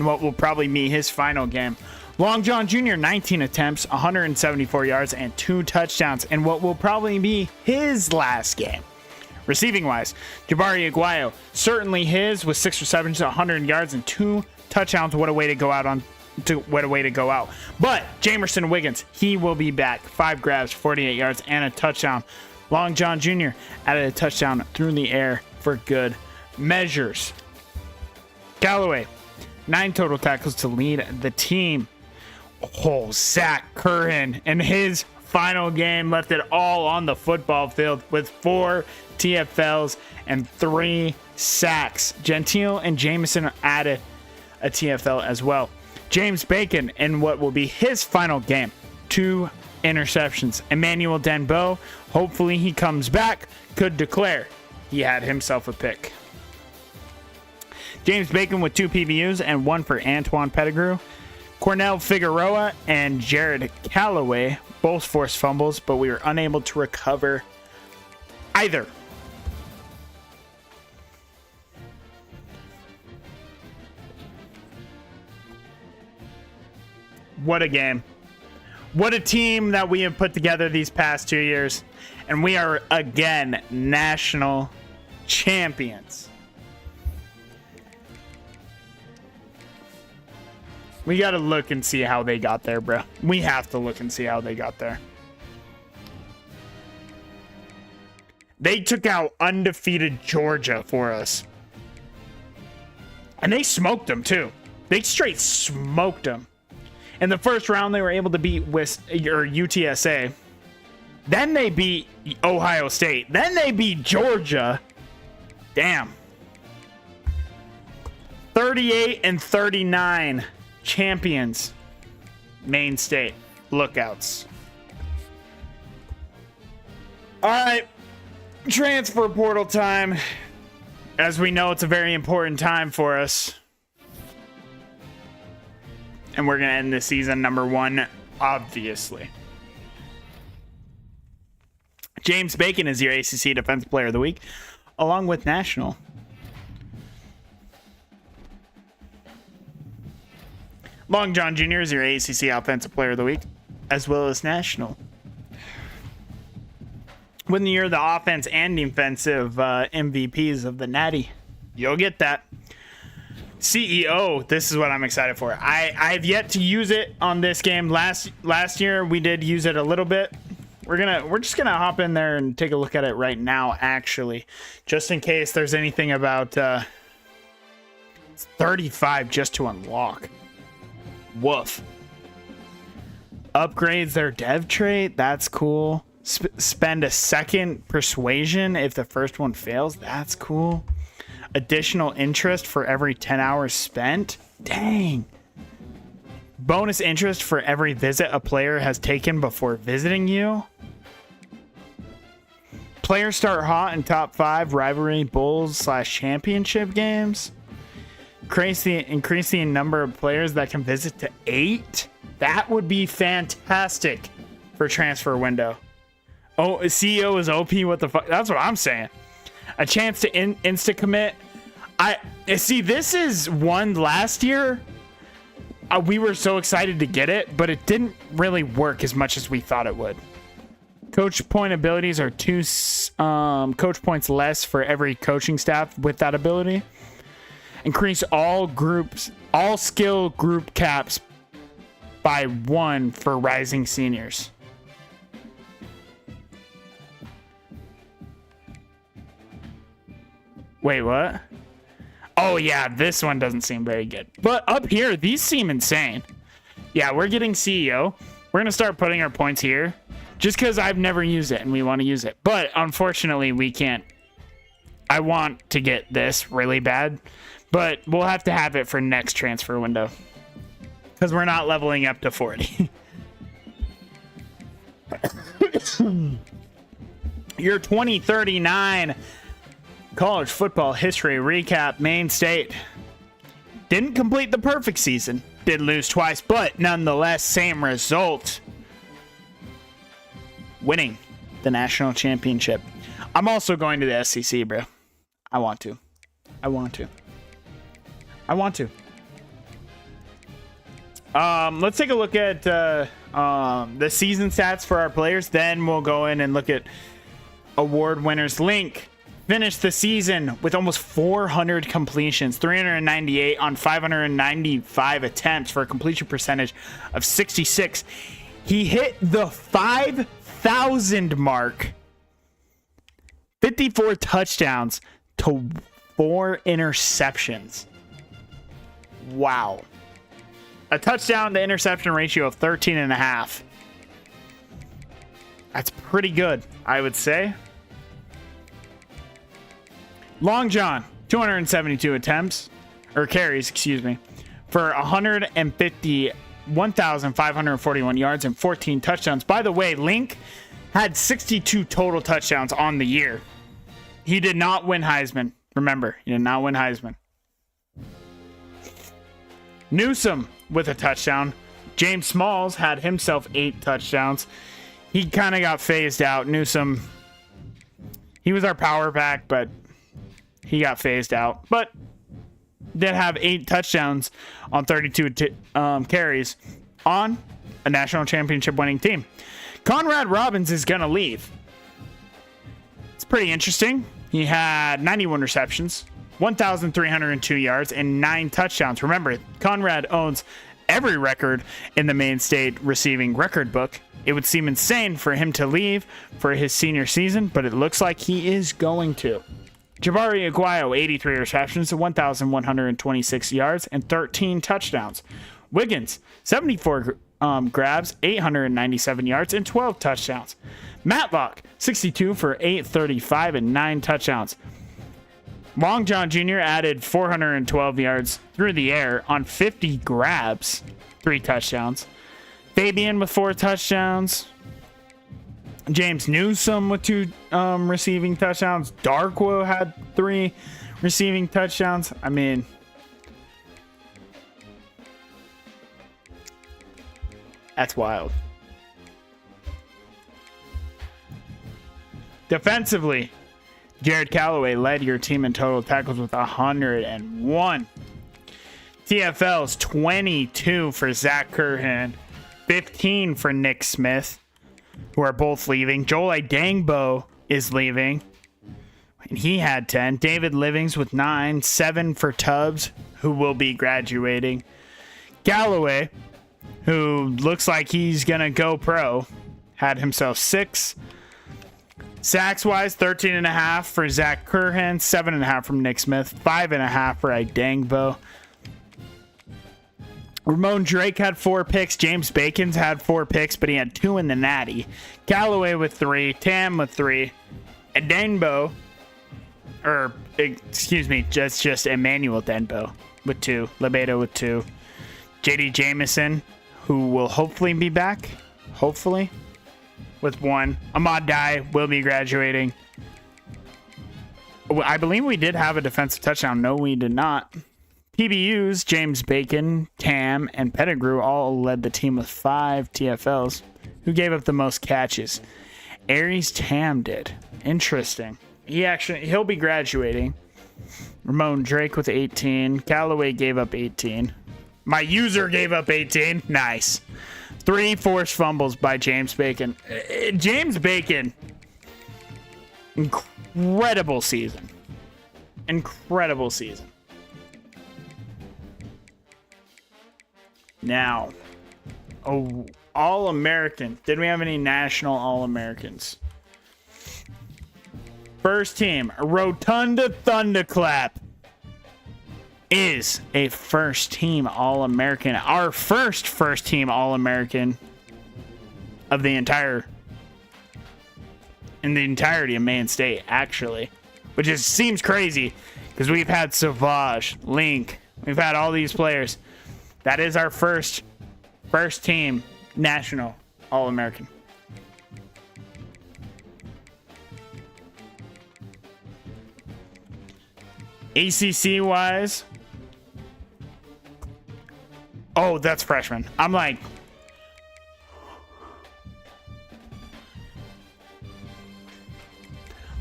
in what will probably be his final game. Long John Jr., 19 attempts, 174 yards, and 2 touchdowns in what will probably be his last game. Receiving wise, Jabari Aguayo, certainly his with 6 receptions, 100 yards, and 2 touchdowns. What a way to go out on. What a way to go out. But Jamerson Wiggins, he will be back. 5 grabs, 48 yards, and a touchdown. Long John Jr. added a touchdown through the air for good measures. Galloway, 9 total tackles to lead the team. Oh, Zach Curran in his final game left it all on the football field with 4 TFLs and 3 sacks. Gentile and Jameson added a TFL as well. James Bacon in what will be his final game, 2 interceptions. Emmanuel Denbo, hopefully he comes back, could declare he had himself a pick. James Bacon with 2 PBUs and 1 for Antoine Pettigrew. Cornell Figueroa and Jared Calloway both forced fumbles, but we were unable to recover either. What a game. What a team that we have put together these past 2 years. And we are, again, national champions. We got to look and see how they got there, bro. We have to look and see how they got there. They took out undefeated Georgia for us. And they smoked them, too. They straight smoked them. In the first round, they were able to beat UTSA. Then they beat Ohio State. Then they beat Georgia. Damn. 38-39 champions. Maine State. Lookouts. All right. Transfer portal time. As we know, it's a very important time for us. And we're going to end the season number 1, obviously. James Bacon is your ACC Defensive Player of the Week, along with National. Long John Jr. is your ACC Offensive Player of the Week, as well as National. When you're the offense and defensive MVPs of the Natty, you'll get that. CEO, this is what I'm excited for. I've yet to use it on this game. Last year we did use it a little bit. We're just gonna hop in there and take a look at it right now, actually, just in case there's anything about 35 just to unlock. Woof. Upgrades their dev trait. That's cool. Spend a second persuasion if the first one fails. That's cool. Additional interest for every 10 hours spent. Dang. Bonus interest for every visit a player has taken before visiting you. Players start hot in top 5 rivalry bowls / championship games. Increase the number of players that can visit to 8. That would be fantastic for transfer window. Oh, CEO is OP. What the fuck? That's what I'm saying. A chance to insta commit. I see. This is one last year. We were so excited to get it, but it didn't really work as much as we thought it would. Coach point abilities are 2 coach points less for every coaching staff with that ability. Increase all skill group caps by 1 for rising seniors. Wait, what? Oh, yeah, this one doesn't seem very good. But up here, these seem insane. Yeah, we're getting CEO. We're going to start putting our points here just because I've never used it and we want to use it. But unfortunately, we can't. I want to get this really bad, but we'll have to have it for next transfer window because we're not leveling up to 40. Your 2039 college football history recap. Maine State didn't complete the perfect season, did lose twice, but nonetheless, same result. Winning the national championship. I'm also going to the SEC, bro. I want to. Let's take a look at the season stats for our players. Then we'll go in and look at award winners. Link finished the season with almost 400 completions, 398 on 595 attempts for a completion percentage of 66. He hit the 5,000 mark. 54 touchdowns to 4 interceptions. Wow. A touchdown to interception ratio of 13.5. That's pretty good, I would say. Long John, 272 attempts, or carries, excuse me, for 1,541 yards and 14 touchdowns. By the way, Link had 62 total touchdowns on the year. He did not win Heisman. Remember, he did not win Heisman. Newsom with a touchdown. James Smalls had himself 8 touchdowns. He kind of got phased out. Newsom, he was our power back, but he got phased out. But did have 8 touchdowns on 32 carries on a national championship winning team. Conrad Robbins is going to leave. It's pretty interesting. He had 91 receptions, 1,302 yards, and 9 touchdowns. Remember, Conrad owns every record in the Maine State receiving record book. It would seem insane for him to leave for his senior season, but it looks like he is going to. Jabari Aguayo, 83 receptions, 1,126 yards, and 13 touchdowns. Wiggins, 74 grabs, 897 yards, and 12 touchdowns. Matlock, 62 for 835 and 9 touchdowns. Long John Jr. added 412 yards through the air on 50 grabs, 3 touchdowns. Fabian with 4 touchdowns. James Newsom with 2 receiving touchdowns. Darkwo had 3 receiving touchdowns. I mean, that's wild. Defensively, Jared Calloway led your team in total tackles with 101. TFL's 22 for Zach Curhan, 15 for Nick Smith, who are both leaving. Joel Idangbo is leaving, and he had 10. David Livings with 9, 7 for Tubbs, who will be graduating. Galloway, who looks like he's going to go pro, had himself 6. Sacks-wise, 13.5 for Zach Curhan, 7.5 from Nick Smith, 5.5 for Idangbo. Ramon Drake had 4 picks. James Bacon's had 4 picks, but he had 2 in the Natty. Callaway with 3. Tam with 3. Denbo, or excuse me, just Emmanuel Denbo with 2. Lebedo with 2. JD Jameson, who will hopefully be back. Hopefully. With 1. Ahmad Dye will be graduating. I believe we did have a defensive touchdown. No, we did not. PBUs, James Bacon, Tam, and Pettigrew all led the team with 5 TFLs. Who gave up the most catches? Aries Tam did. Interesting. He'll be graduating. Ramon Drake with 18. Callaway gave up 18. My user gave up 18. Nice. 3 forced fumbles by James Bacon. James Bacon, incredible season. Incredible season. Now, All-American. Did we have any national All-Americans? First team, Rotunda Thunderclap is a first-team All-American. Our first-team All-American of the entirety of Maine State, actually. Which seems crazy, because we've had Savage, Link, we've had all these players. That is our first-team national All-American. ACC-wise, oh, that's freshman. I'm like,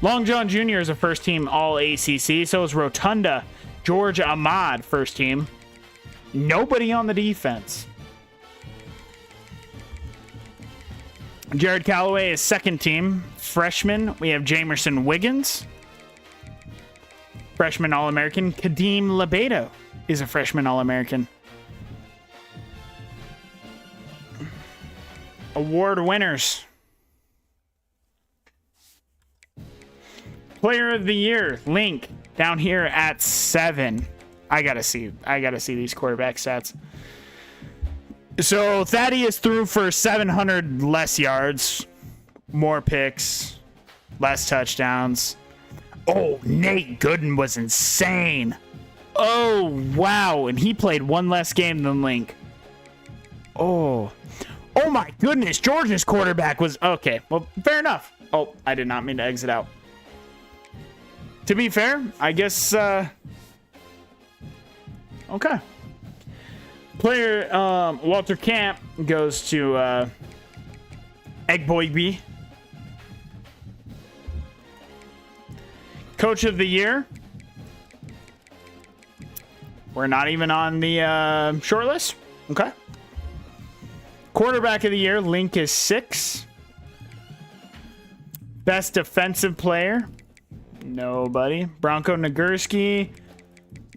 Long John Jr. is a first-team All-ACC. So is Rotunda. George Ahmad, first team. Nobody on the defense. Jared Calloway is second team. Freshman, we have Jamerson Wiggins. Freshman All-American. Kadeem Lebedo is a freshman All-American. Award winners. Player of the Year, Link, down here at 7. I gotta see these quarterback stats. So Thaddeus threw for 700 less yards, more picks, less touchdowns. Oh, Nate Gooden was insane. Oh, wow. And he played one less game than Link. Oh my goodness. Georgia's quarterback was... Okay, well, fair enough. Oh, I did not mean to exit out. To be fair, I guess... Okay. Player Walter Camp goes to Egg Boy B. Coach of the Year. We're not even on the short list. Okay. Quarterback of the Year, Link is 6. Best defensive player. Nobody. Bronco Nagurski.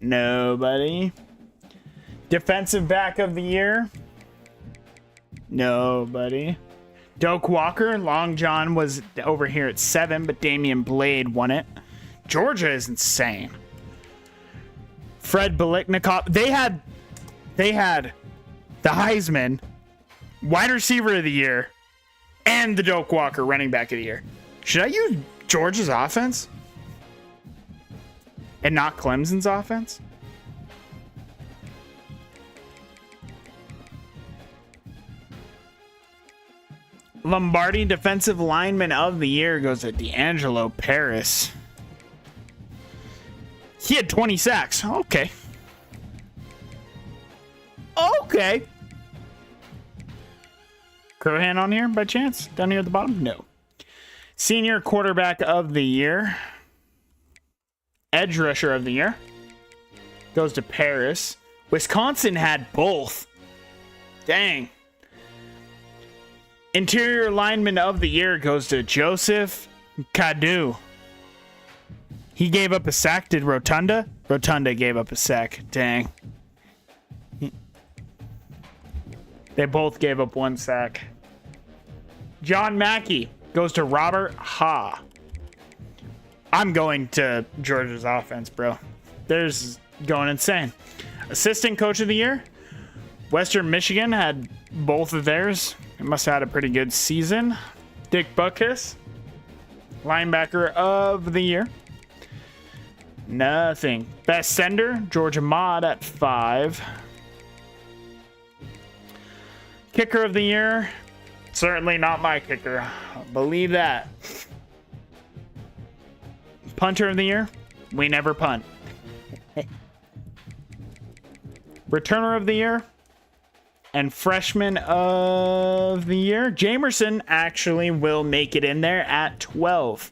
Nobody. Defensive back of the year. Nobody. Doak Walker. Long John was over here at 7, but Damian Blade won it. Georgia is insane. Fred Biliknikov. They had the Heisman, wide receiver of the year, and the Doak Walker running back of the year. Should I use Georgia's offense and not Clemson's offense? Lombardi Defensive Lineman of the Year goes to D'Angelo Paris. He had 20 sacks. Okay. Okay. Crohan on here by chance? Down here at the bottom? No. Senior Quarterback of the Year. Edge Rusher of the Year goes to Paris. Wisconsin had both. Dang. Interior Lineman of the Year goes to Joseph Cadu. He gave up a sack. Did Rotunda? Rotunda gave up a sack. Dang. They both gave up 1 sack. John Mackey goes to Robert Ha. I'm going to Georgia's offense, bro. There's going insane. Assistant Coach of the Year. Western Michigan had both of theirs. It must have had a pretty good season. Dick Butkus. Linebacker of the Year. Nothing. Best Sender. Georgia Mod at 5. Kicker of the Year. Certainly not my kicker. Believe that. Punter of the Year. We never punt. Returner of the Year. And Freshman of the Year. Jamerson actually will make it in there at 12.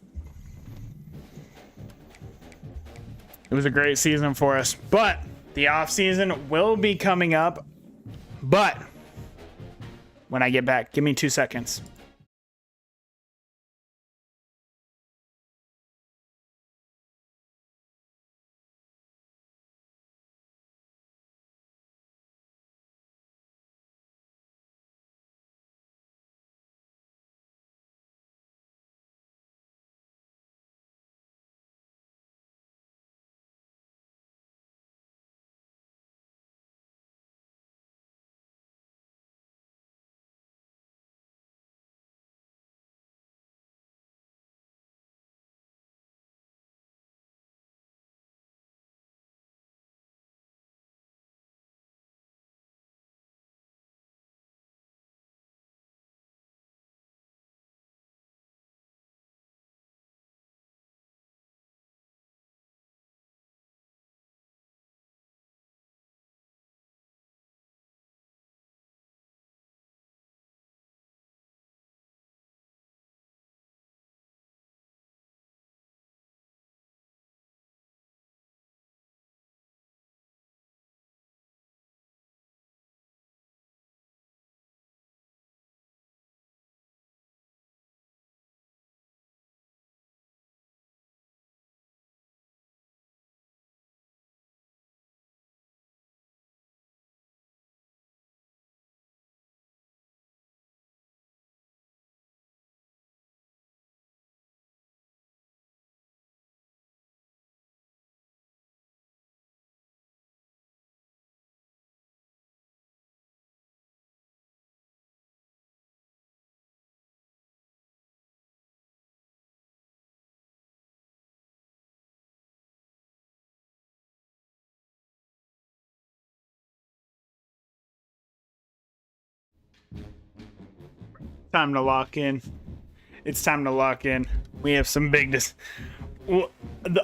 It was a great season for us. But the offseason will be coming up. But when I get back, give me 2 seconds. Time to lock in. It's time to lock in. We have some big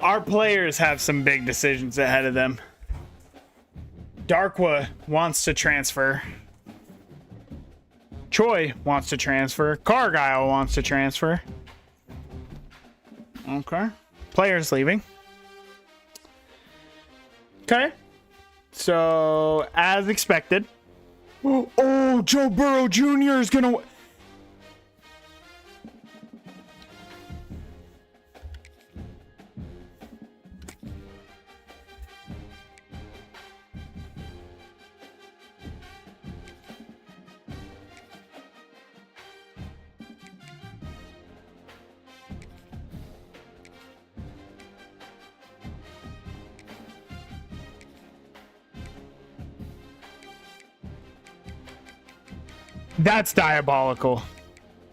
our players have some big decisions ahead of them. Darkwa wants to transfer. Choi wants to transfer. Cargyle wants to transfer. Okay. Players leaving. Okay. So, as expected. Oh, Joe Burrow Jr. is going to... That's diabolical.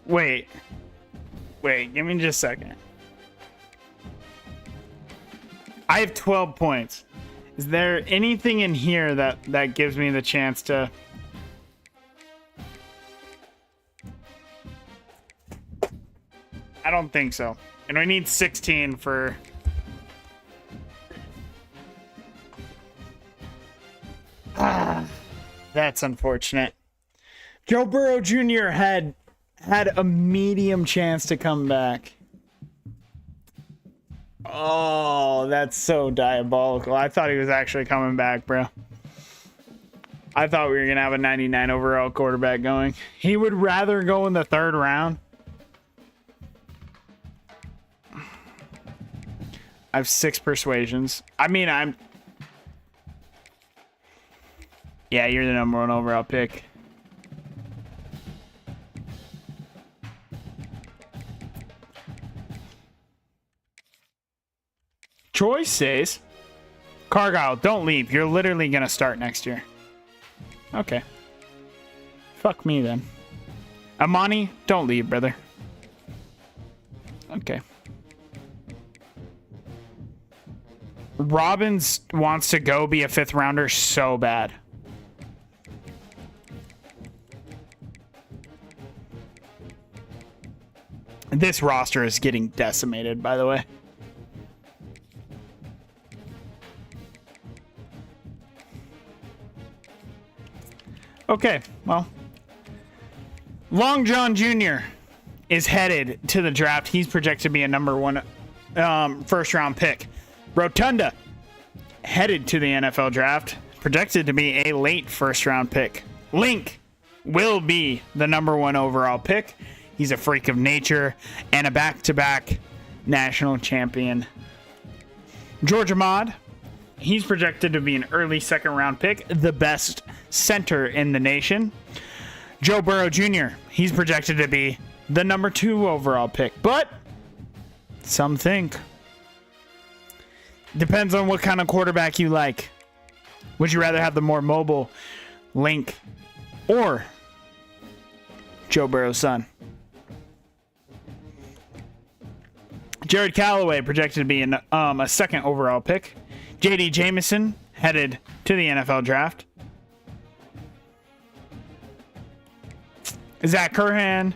Wait, give me just a second. I have 12 points. Is there anything in here that gives me the chance to... I don't think so. And I need 16 for... That's unfortunate. Joe Burrow Jr. had a medium chance to come back. Oh, that's so diabolical. I thought he was actually coming back, bro. I thought we were going to have a 99 overall quarterback going. He would rather go in the 3rd round. I have 6 persuasions. I mean, yeah, you're the number 1 overall pick. Troy says, Cargyle, don't leave. You're literally going to start next year. Okay. Fuck me then. Amani, don't leave, brother. Okay. Robbins wants to go be a 5th rounder so bad. This roster is getting decimated, by the way. Okay, well, Long John Jr. is headed to the draft. He's projected to be a number 1 first-round pick. Rotunda headed to the NFL draft, projected to be a late first-round pick. Link will be the number 1 overall pick. He's a freak of nature and a back-to-back national champion. George Ahmad, he's projected to be an early 2nd-round pick, the best center in the nation. Joe Burrow Jr., he's projected to be the number 2 overall pick, but some think. Depends on what kind of quarterback you like. Would you rather have the more mobile Link or Joe Burrow's son? Jared Callaway projected to be a 2nd overall pick. J.D. Jameson headed to the NFL draft. Zach Curhan,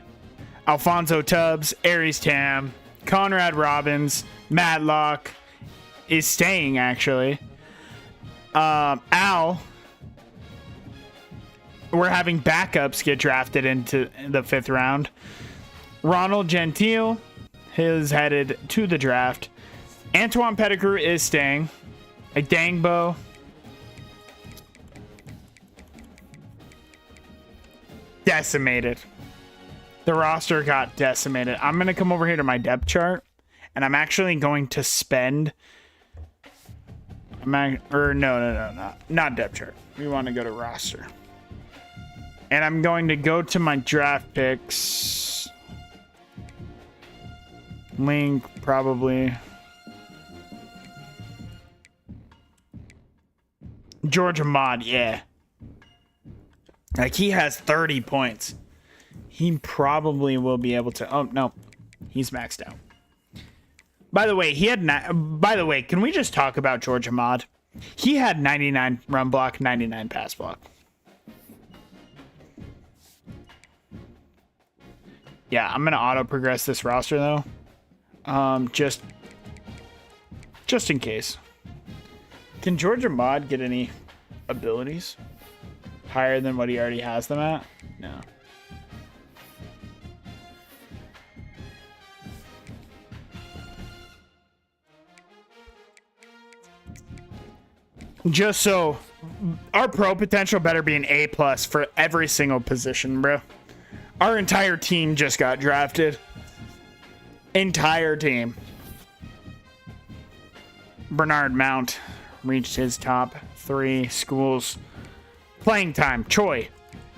Alfonso Tubbs, Aries Tam, Conrad Robbins, Matlock is staying, actually. Al, we're having backups get drafted into the 5th round. Ronald Gentile is headed to the draft. Antoine Pettigrew is staying. A Dangbo. Decimated. The roster got decimated. I'm going to come over here to my depth chart, and I'm actually going to spend... not depth chart. We want to go to roster. And I'm going to go to my draft picks. Link, probably. George Ahmad, yeah. Like, he has 30 points. He probably will be able to... Oh, no. He's maxed out. By the way, can we just talk about George Ahmad? He had 99 run block, 99 pass block. Yeah, I'm gonna auto progress this roster though. Just in case. Can Georgia Mod get any abilities higher than what he already has them at? No. Just so our pro potential better be an A+ for every single position, bro. Our entire team just got drafted. Entire team. Bernard Mount reached his top 3 schools. Playing time. Choi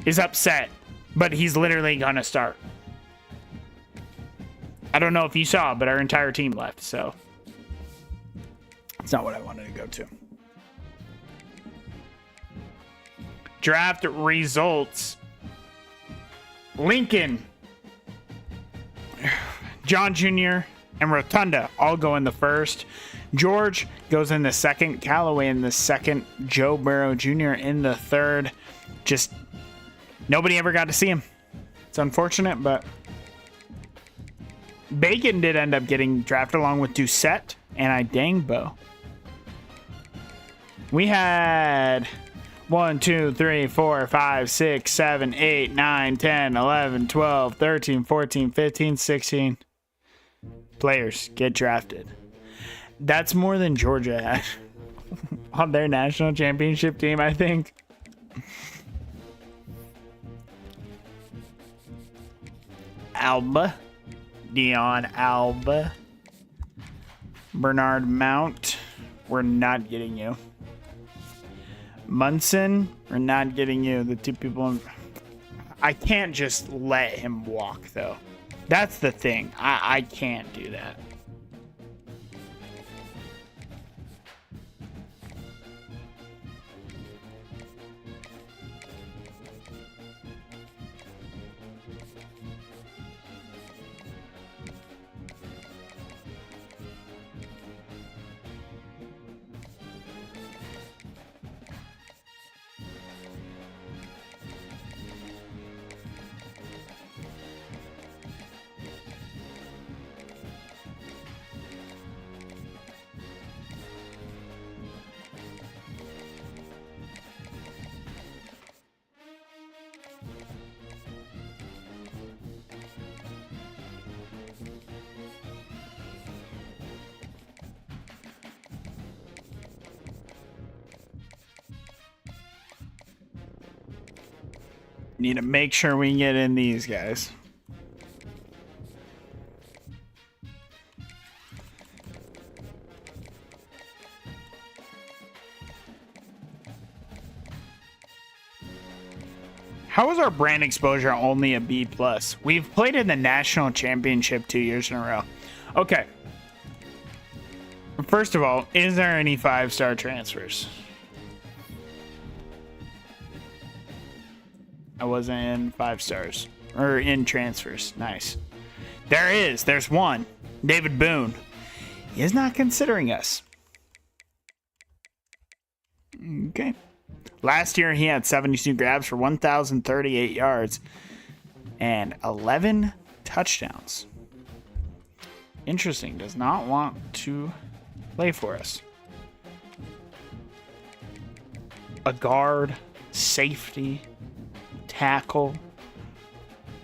is upset, but he's literally gonna start. I don't know if you saw, but our entire team left, so it's not what I wanted to go to. Draft results. Lincoln, John Jr., and Rotunda all go in the first. George goes in the second. Callaway in the second. Joe Burrow Jr. in the third. Just nobody ever got to see him. It's unfortunate, but Bacon did end up getting drafted along with Doucette and Idangbo. We had 1, 2, 3, 4, 5, 6, 7, 8, 9, 10, 11, 12, 13, 14, 15, 16 players get drafted. That's more than Georgia had on their national championship team, I think. Alba. Dion Alba. Bernard Mount. We're not getting you. Munson, we're not getting you. The 2 people. I can't just let him walk, though. That's the thing. I can't do that. Need to make sure we get in these guys. How is our brand exposure only a B+? We've played in the national championship 2 years in a row. Okay. First of all, is there any 5-star transfers? I wasn't in 5 stars. Or in transfers. Nice. There is. There's one. David Boone. He is not considering us. Okay. Last year, he had 72 grabs for 1,038 yards and 11 touchdowns. Interesting. Does not want to play for us. A guard, safety, tackle,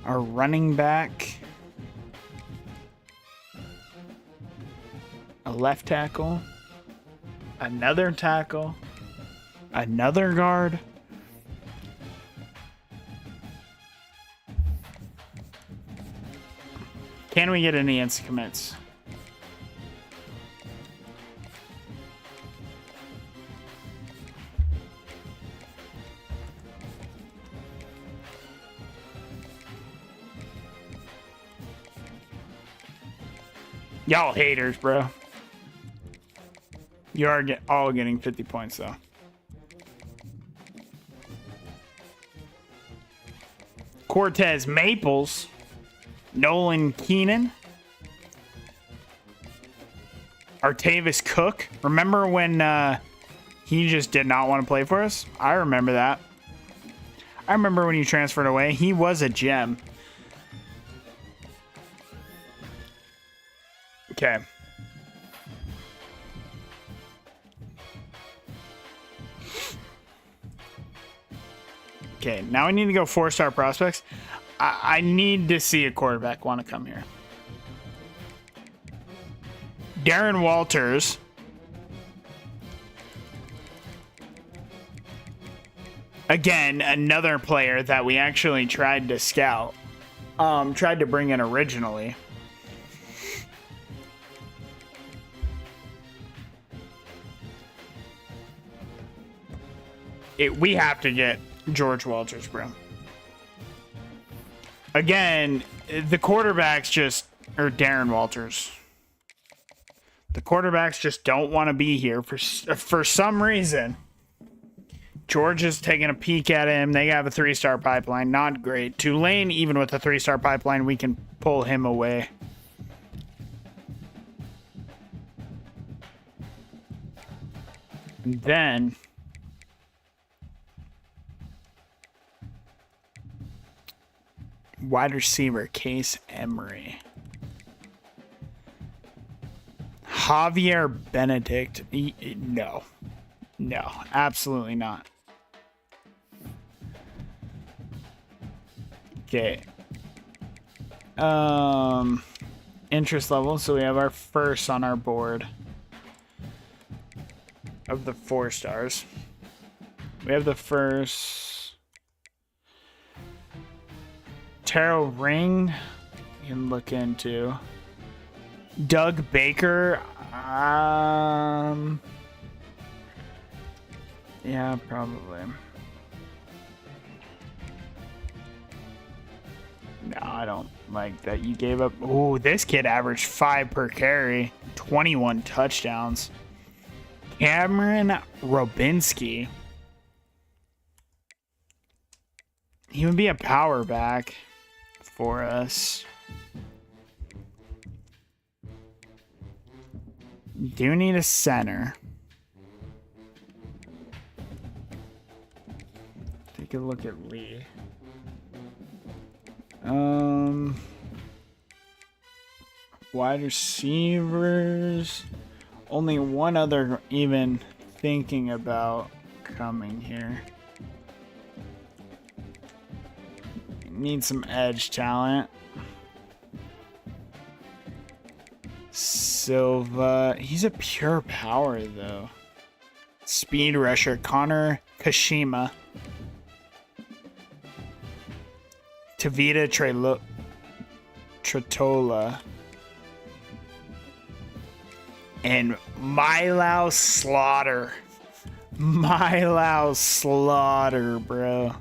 our running back, a left tackle, another tackle, another guard. Can we get any instant commits? Y'all haters, bro. You are all getting 50 points, though. Cortez Maples. Nolan Keenan. Artavis Cook. Remember when he just did not want to play for us? I remember that. I remember when he transferred away. He was a gem. Okay. Okay, now I need to go 4-star prospects. I need to see a quarterback want to come here. Darren Walters. Again, another player that we actually tried to scout. Tried to bring in originally. We have to get George Walters, bro. Again, the quarterbacks just... Or Darren Walters. The quarterbacks just don't want to be here for some reason. George is taking a peek at him. They have a 3-star pipeline. Not great. Tulane, even with a 3-star pipeline, we can pull him away. And then... wide receiver, Case Emery. Javier Benedict. No. No, absolutely not. Okay. Interest level. So we have our first on our board of the 4 stars. We have the first. Tarot Ring, you can look into. Doug Baker, yeah, probably. No, I don't like that you gave up. Ooh, this kid averaged 5 per carry, 21 touchdowns. Cameron Robinski. He would be a power back for us. Do need a center. Take a look at Lee. Wide receivers. Only one other even thinking about coming here. Need some edge talent. Silva. He's a pure power, though. Speed rusher. Connor Kashima. Tavita Tretola. And Milo Slaughter. Milo Slaughter, bro.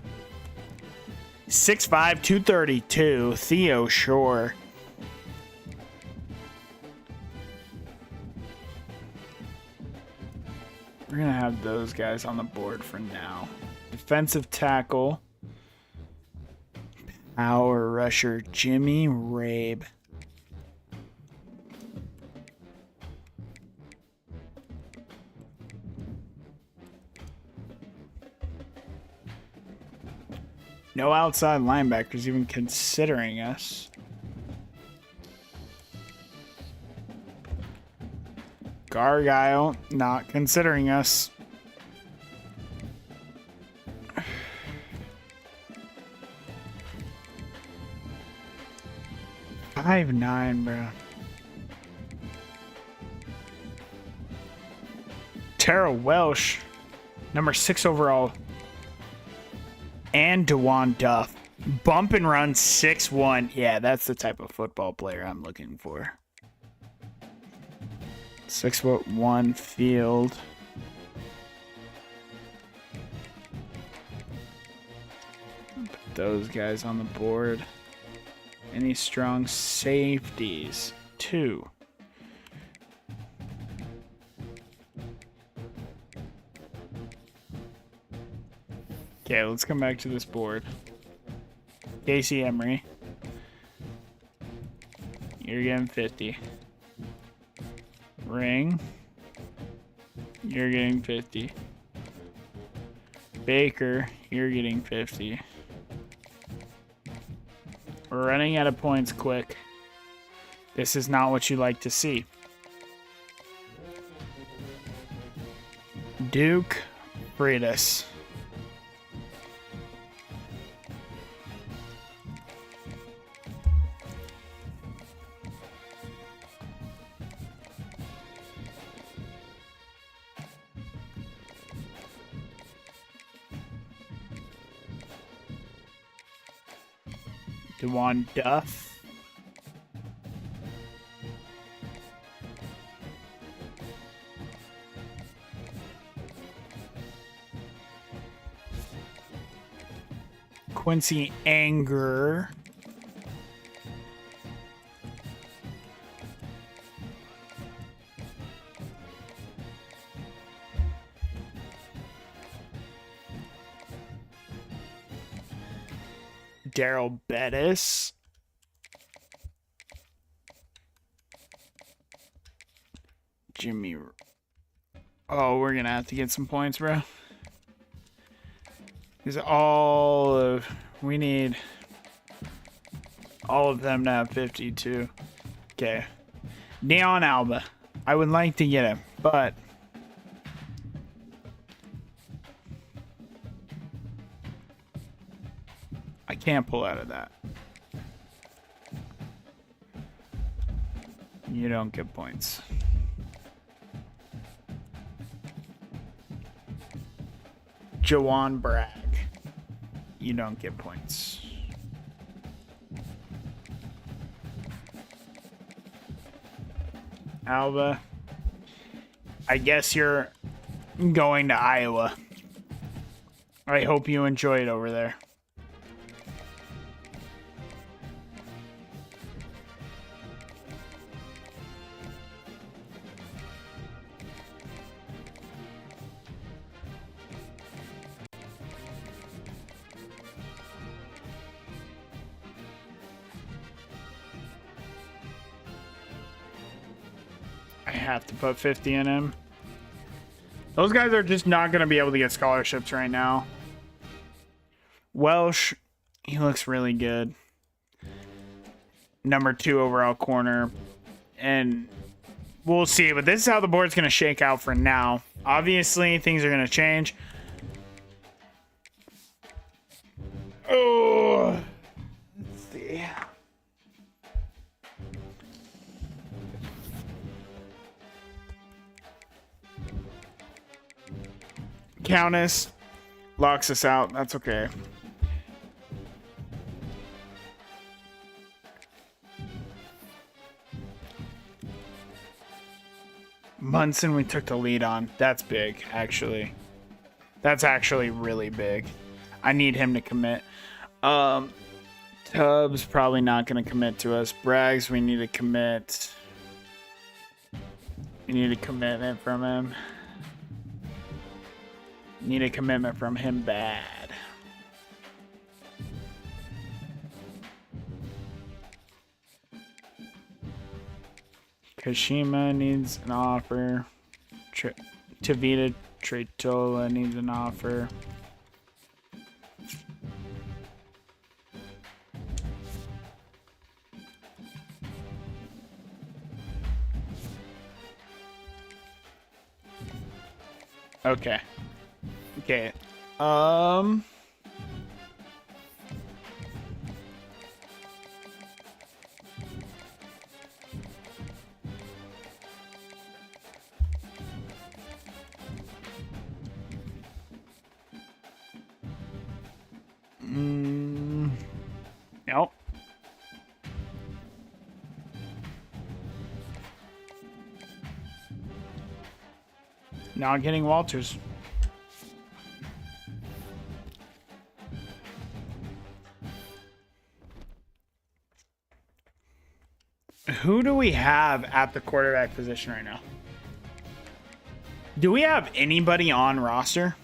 6'5", 232, Theo Shore. We're going to have those guys on the board for now. Defensive tackle. Power rusher, Jimmy Rabe. No outside linebackers even considering us. Gargile not considering us. Five nine, bro. Tara Welsh, number 6 overall. And DeJuan Duff. Bump and run 6'1". Yeah, that's the type of football player I'm looking for. 6'1" field. Put those guys on the board. Any strong safeties? 2. Okay, let's come back to this board. Casey Emery. You're getting 50. Ring. You're getting 50. Baker. You're getting 50. We're running out of points quick. This is not what you like to see. Duke Freitas. Dewan Duff. Quincy Anger. Daryl Bettis. Jimmy. Oh, we're going to have to get some points, bro. Because we need all of them to have 52. Okay. Neon Alba. I would like to get him, but I can't pull out of that. You don't get points. Jawan Bragg. You don't get points. Alba. I guess you're going to Iowa. I hope you enjoy it over there. I have to put 50 in him. Those guys are just not going to be able to get scholarships right now. Welsh, he looks really good. Number 2 overall corner. And we'll see. But this is how the board's going to shake out for now. Obviously, things are going to change. Oh, let's see. Countess locks us out. That's okay. Munson, we took the lead on. That's big, actually. That's actually really big. I need him to commit. Tubbs probably not going to commit to us. Braggs, we need to commit. We need a commitment from him. Need a commitment from him bad. Kashima needs an offer. Tavita Tretola needs an offer. Okay. Okay. Nope. Not getting Walters. Who do we have at the quarterback position right now? Do we have anybody on roster?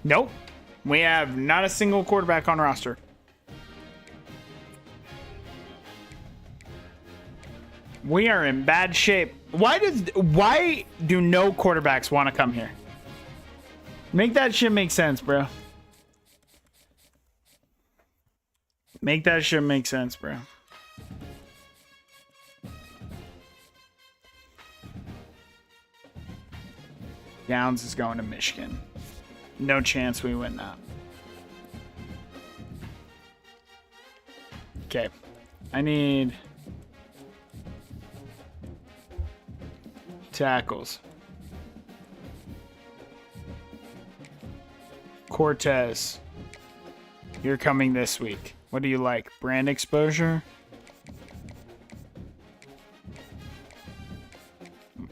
Nope. We have not a single quarterback on roster. We are in bad shape. Why do no quarterbacks want to come here? Make that shit make sense, bro. Make that shit make sense, bro. Downs is going to Michigan. No chance we win that. Okay. I need tackles. Cortez. You're coming this week. What do you like? Brand exposure?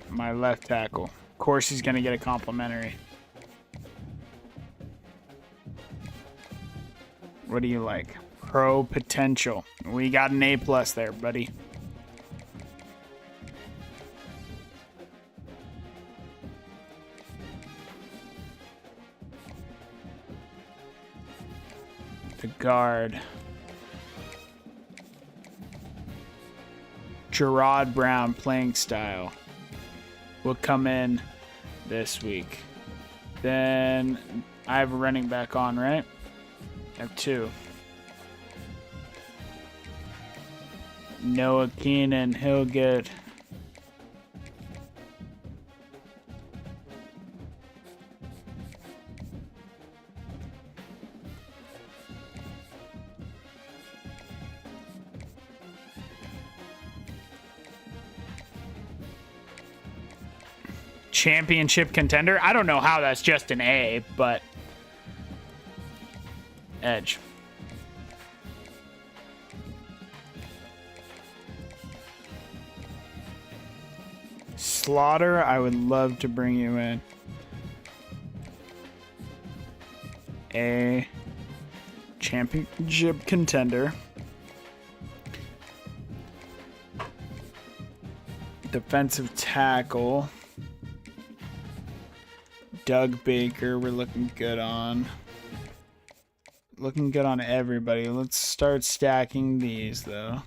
My left tackle. Of course he's going to get a complimentary. What do you like? Pro potential. We got an A+ there, buddy. The guard. Gerard Brown playing style will come in this week. Then I have a running back on, right? I have two. Noah Keenan, he'll get championship contender. I don't know how that's just an A, but edge. Slaughter, I would love to bring you in. A championship contender. Defensive tackle. Doug Baker, we're looking good on. Looking good on everybody. Let's start stacking these, though.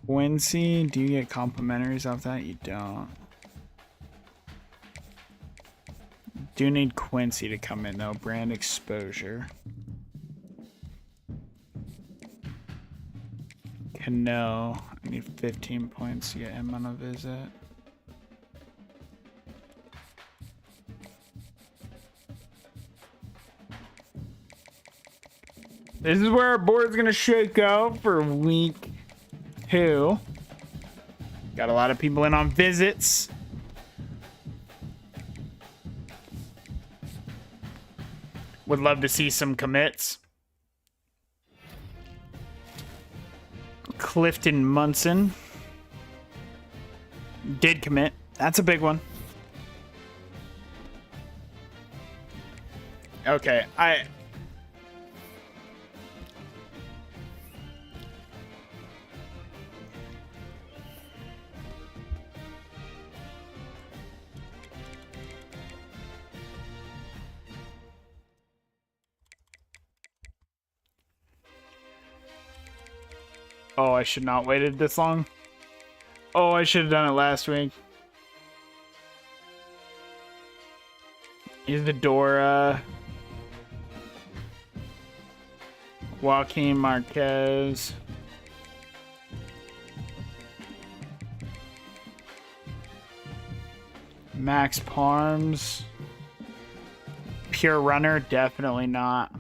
Quincy, do you get complimentaries off that? You don't. Do need Quincy to come in, though. Brand exposure. Cano, I need 15 points to get him on a visit. This is where our board's gonna shake out for week 2. Got a lot of people in on visits. Would love to see some commits. Clifton Munson did commit. That's a big one. Okay, Oh, I should not waited this long. Oh, I should have done it last week. Isadora. Joaquin Marquez. Max Parms. Pure runner, definitely not.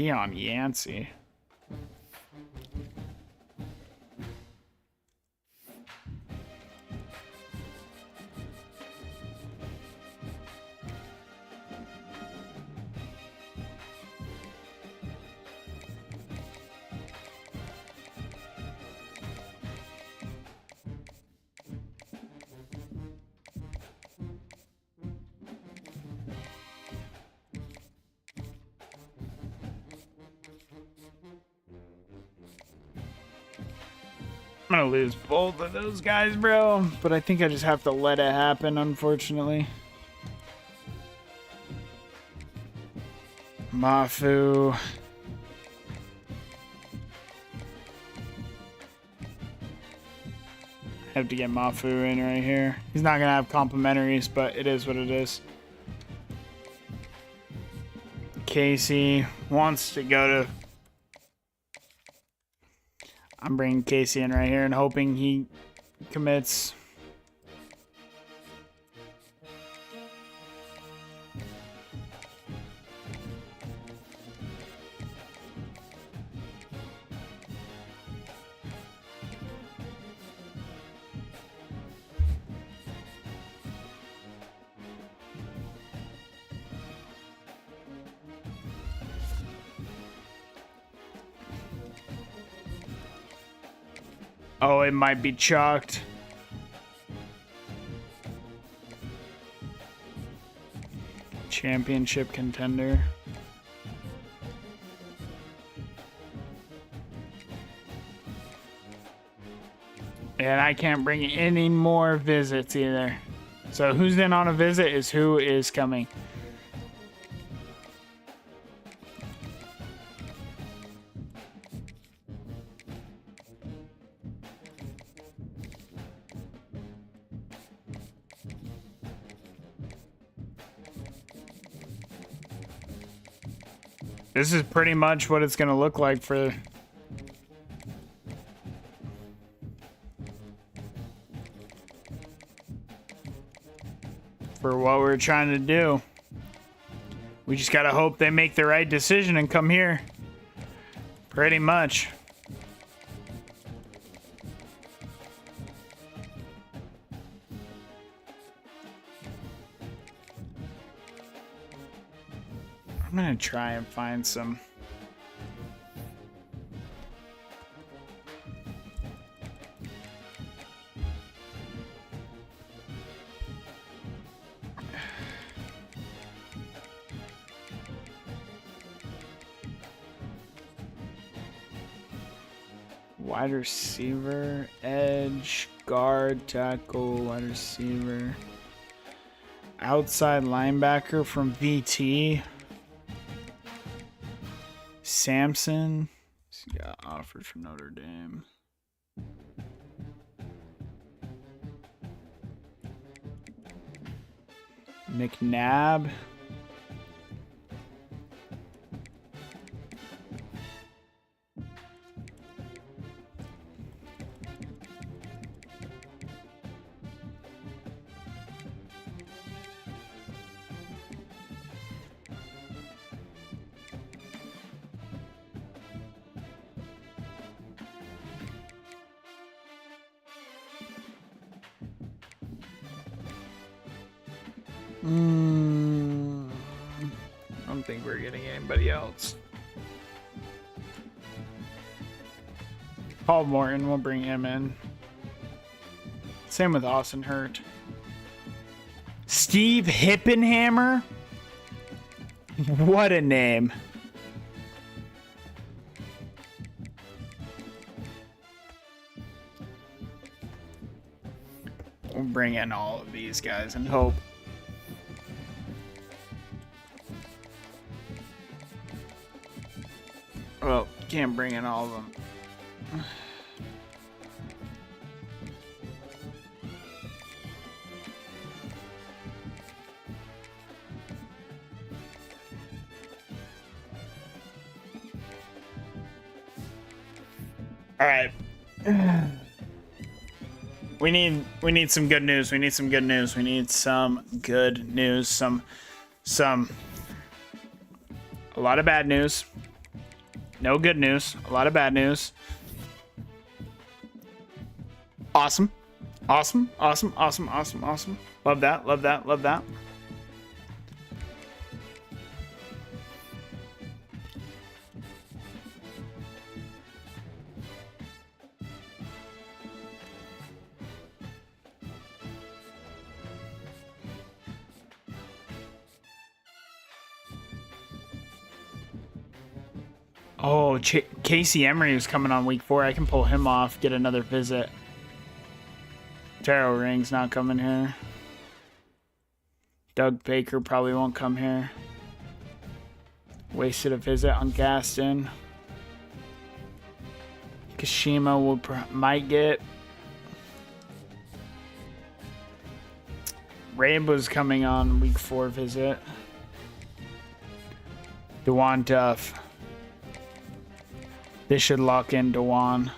Keon Yancey. I'm gonna lose both of those guys, bro. But I think I just have to let it happen, unfortunately. Mafu. Have to get Mafu in right here. He's not gonna have complimentaries, but it is what it is. Casey wants to go to... I'm bringing Casey in right here and hoping he commits. Oh, it might be chalked. Championship contender. And I can't bring any more visits either. So who's in on a visit is who is coming. This is pretty much what it's going to look like for what we're trying to do. We just got to hope they make the right decision and come here. Pretty much. I'm gonna try and find some. Wide receiver, edge, guard, tackle, wide receiver, outside linebacker from VT. Samson. He's got offers from Notre Dame. McNabb. I don't think we're getting anybody else. Paul Morton, we'll bring him in. Same with Austin Hurt. Steve Hippenhammer? What a name. We'll bring in all of these guys and hope. Well, can't bring in all of them. All right. We need some good news. We need some good news. We need some good news. A lot of bad news. No good news. A lot of bad news. Awesome. Awesome. Awesome. Awesome. Awesome. Awesome. Love that. Love that. Love that. Oh, Casey Emery is coming on week 4. I can pull him off, get another visit. Taro Ring's not coming here. Doug Baker probably won't come here. Wasted a visit on Gaston. Kashima might get. Rainbow's coming on week 4 visit. Dewan Duff. This should lock in Dewan.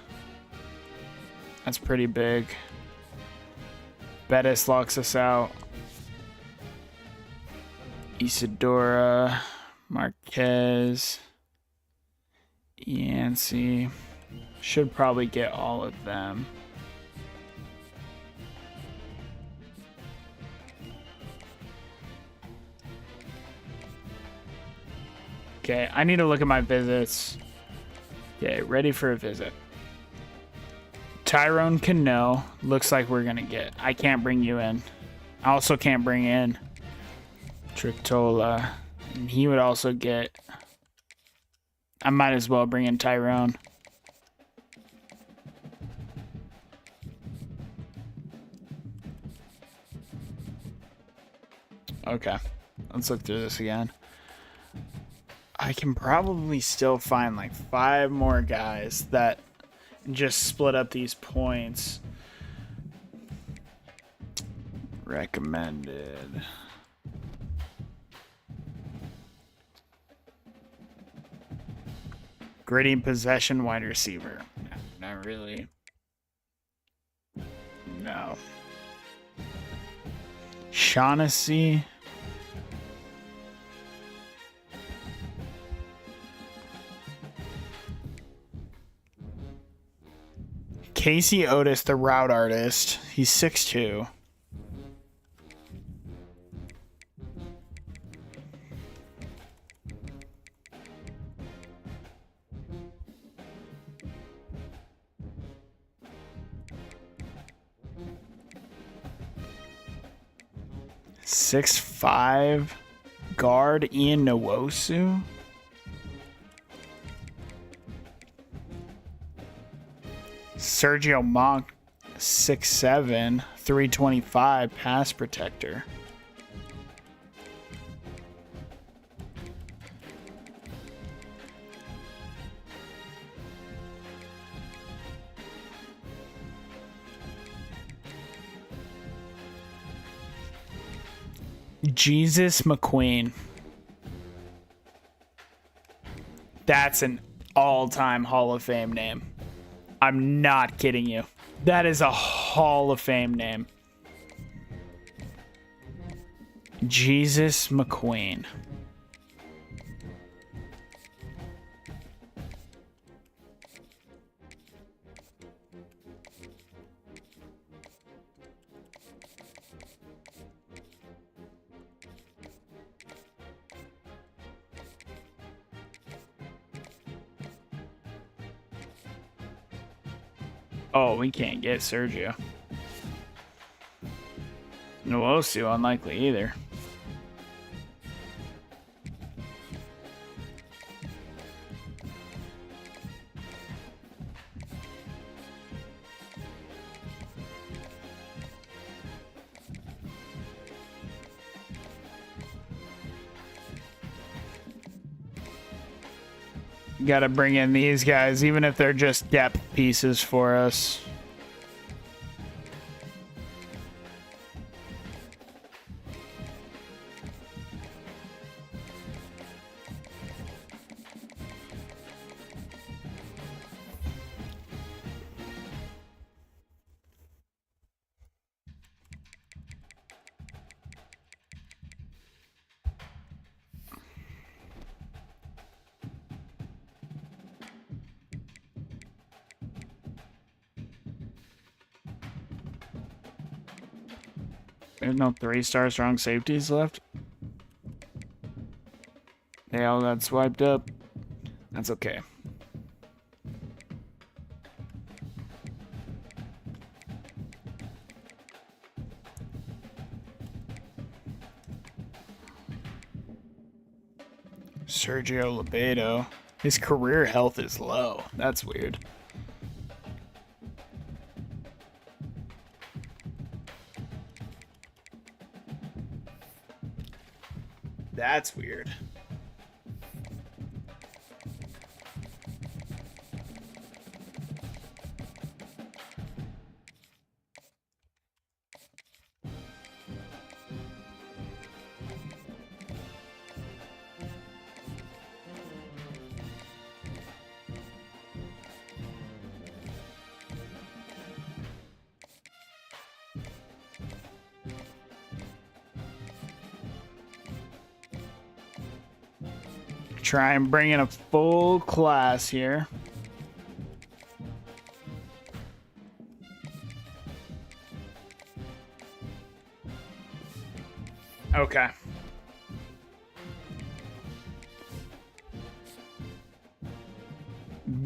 That's pretty big. Bettis locks us out. Isadora. Marquez. Yancey. Should probably get all of them. Okay, I need to look at my visits. Okay, ready for a visit. Tyrone Cano. Looks like we're going to get. I can't bring you in. I also can't bring in Tritola. And he would also get. I might as well bring in Tyrone. Okay, let's look through this again. I can probably still find like 5 more guys that just split up these points. Recommended. Gritty possession wide receiver. Not really. No. Shaughnessy. Casey Otis, the route artist. He's 6'2". .6'5" guard Ian Nwosu. Sergio Monk, 6'7", 325 pass protector. Jesus McQueen. That's an all-time Hall of Fame name. I'm not kidding you. That is a Hall of Fame name. Jesus McQueen. Oh, we can't get Sergio. Nwosu, unlikely either. Got to bring in these guys, even if they're just depth pieces for us. There's no 3-star strong safeties left. They all got swiped up. That's okay. Sergio Lebedo. His career health is low. That's weird. That's weird. Try and bring in a full class here. Okay.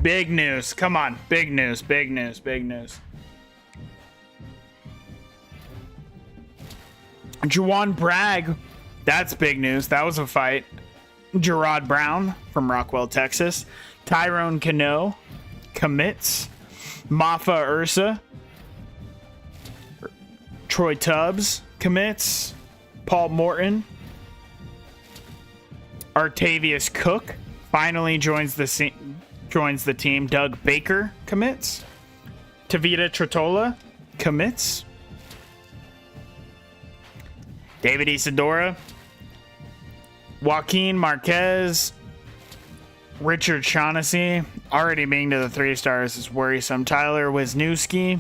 Big news. Come on. Big news. Big news. Big news. Juwan Bragg. That's big news. That was a fight. Gerard Brown from Rockwell, Texas. Tyrone Cano commits. Mafa Ursa. Troy Tubbs commits. Paul Morton. Artavius Cook finally joins the team. Doug Baker commits. Tavita Tretola commits. David Isadora. Joaquin Marquez. Richard Shaughnessy. Already being to the 3 stars is worrisome. Tyler Wisniewski.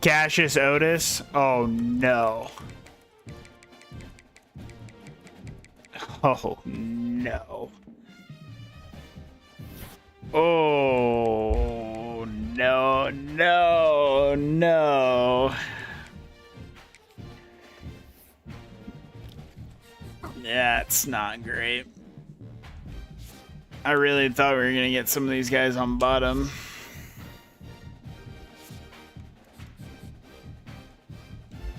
Cassius Otis. Oh no. Oh no. Oh no, no, no. That's not great. I really thought we were going to get some of these guys on bottom.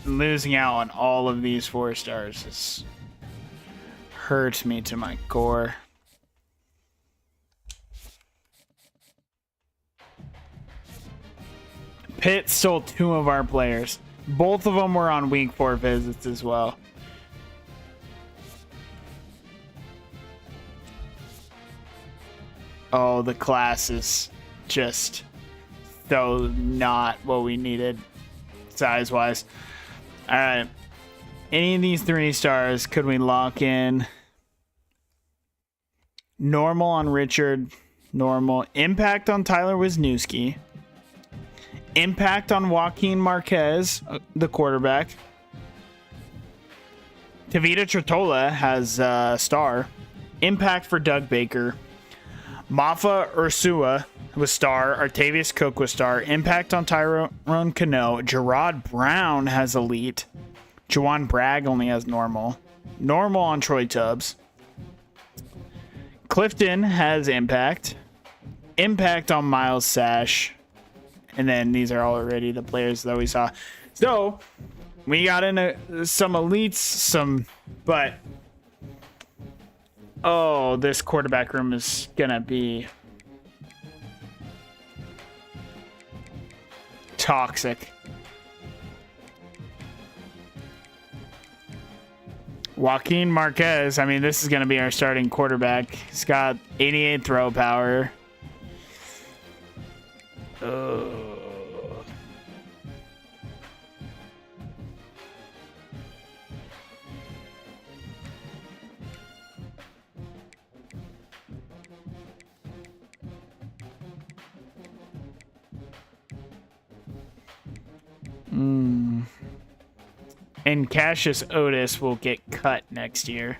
Losing out on all of these 4 stars is hurts me to my core. Pitt stole 2 of our players. Both of them were on week 4 visits as well. Oh, the class is just so not what we needed size-wise. All right. Any of these 3 stars, could we lock in? Normal on Richard. Normal. Impact on Tyler Wisniewski. Impact on Joaquin Marquez, the quarterback. Tavita Tretola has a star. Impact for Doug Baker. Mafa Ursua was star. Artavius Cook was star. Impact on Tyrone Cano. Gerard Brown has elite. Juwan Bragg only has normal. Normal on Troy Tubbs. Clifton has impact. Impact on Miles Sash. And then these are already the players that we saw. So we got into some elites, but oh, this quarterback room is gonna be toxic. Joaquin Marquez, I mean, this is gonna be our starting quarterback. He's got 88 throw power. And Cassius Otis will get cut next year.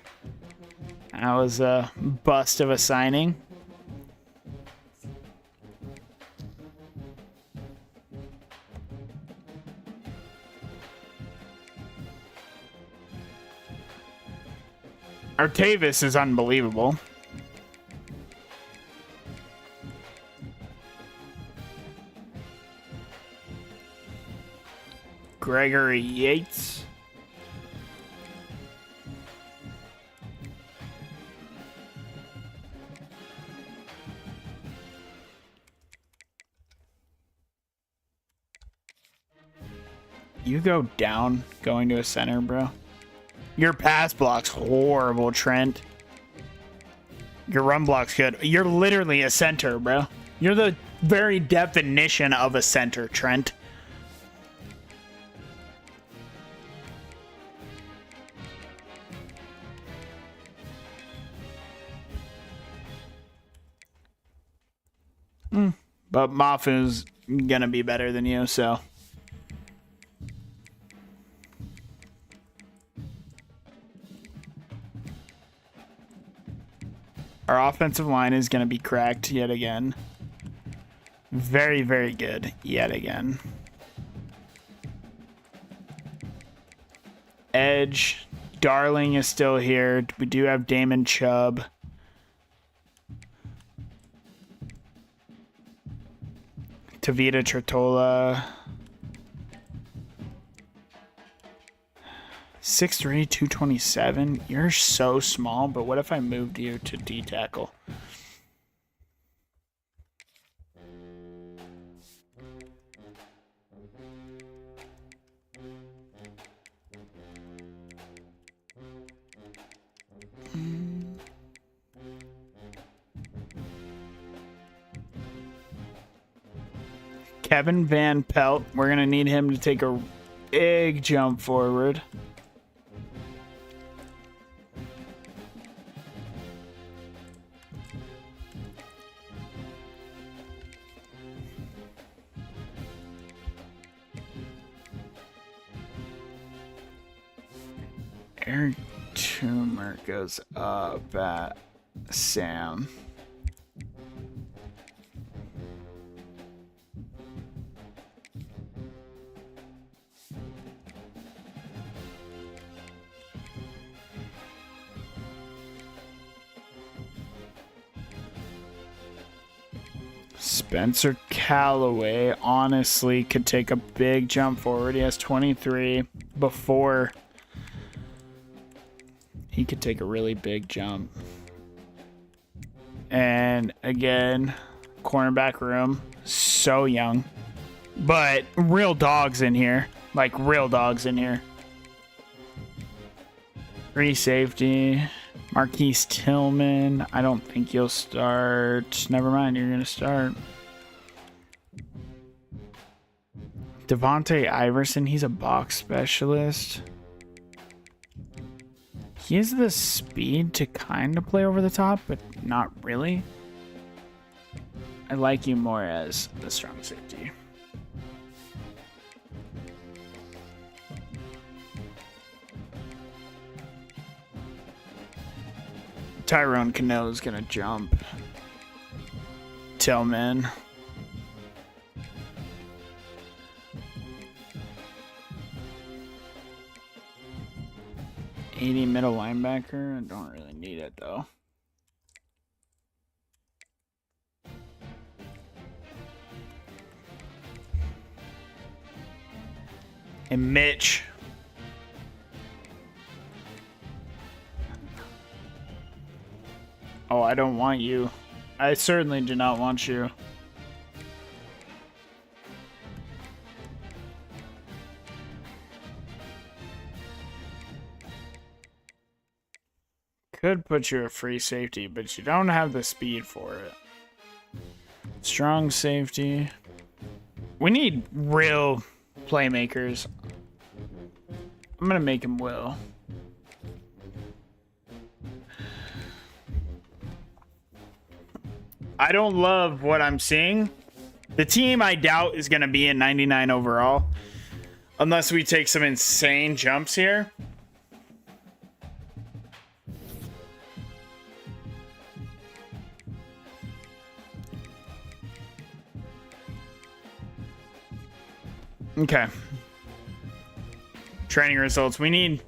That was a bust of a signing. Artavis is unbelievable. Gregory Yates. You go down going to a center, bro. Your pass block's horrible, Trent. Your run block's good. You're literally a center, bro. You're the very definition of a center, Trent. But Mafu's gonna be better than you, so. Our offensive line is going to be cracked yet again. Very, very good yet again. Edge. Darling is still here. We do have Damon Chubb. Tavita Tretola. 6'3", 227. You're so small, but what if I moved you to D tackle? Kevin Van Pelt. We're going to need him to take a big jump forward. Eric Toomer goes up at Sam. Spencer Callaway honestly could take a big jump forward. He has 23 before. He could take a really big jump. And again, cornerback room, so young. But real dogs in here. Like real dogs in here. Free safety. Marquise Tillman. I don't think you'll start. Never mind, you're going to start. Devontae Iverson, he's a box specialist. He has the speed to kind of play over the top, but not really. I like you more as the strong safety. Tyrone Cano is going to jump. Tillman. .80 middle linebacker. I don't really need it though. And Mitch. Oh, I don't want you. I certainly do not want you. Could put you a free safety, but you don't have the speed for it. Strong safety. We need real playmakers. I'm gonna make him Will. I don't love what I'm seeing. The team I doubt is gonna be in 99 overall. Unless we take some insane jumps here. Okay. Training results. We need...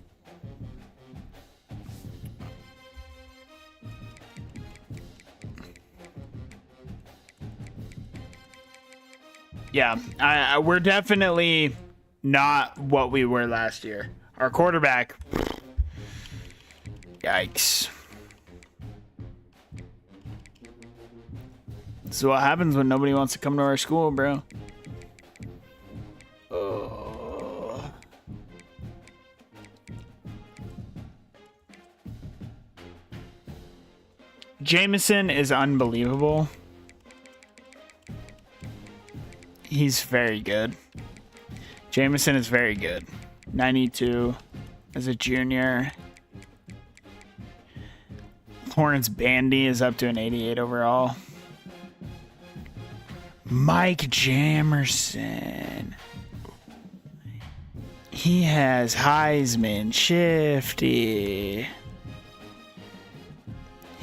Yeah, we're definitely not what we were last year. Our quarterback... Yikes. This is what happens when nobody wants to come to our school, bro. Jameson is unbelievable. He's very good. Jameson is very good. 92 as a junior. Lawrence Bandy is up to an 88 overall. Mike Jamerson. He has Heisman, Shifty.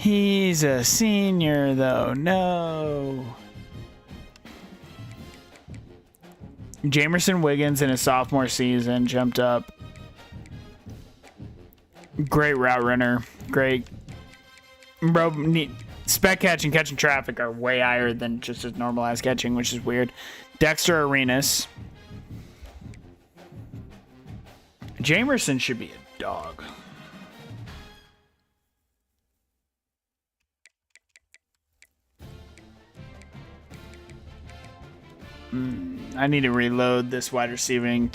He's a senior, though. No. Jamerson Wiggins in his sophomore season jumped up. Great route runner. Great. Bro, spec catch and catching traffic are way higher than just his normalized catching, which is weird. Dexter Arenas. Jamerson should be a dog. I need to reload this wide receiving.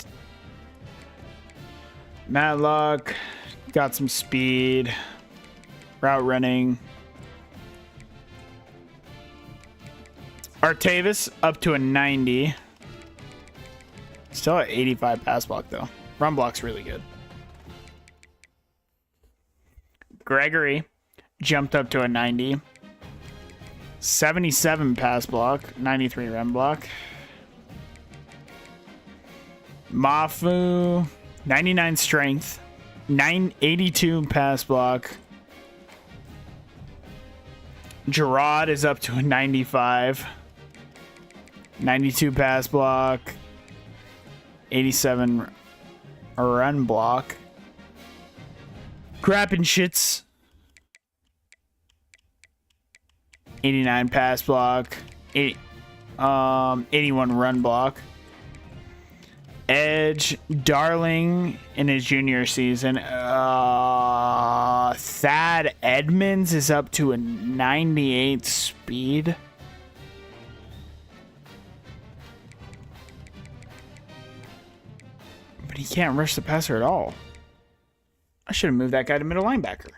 Matlock got some speed. Route running. Artavis up to a 90. Still at 85 pass block though. Run block's really good. Gregory jumped up to a 90. 77 pass block. 93 run block. Mafu, 99 strength, 982 pass block. Gerard is up to a 95, 92 pass block, 87 run block. Grappin shits, 89 pass block, 81 run block. Edge, Darling in his junior season. Thad Edmonds is up to a 98 speed. But he can't rush the passer at all. I should have moved that guy to middle linebacker.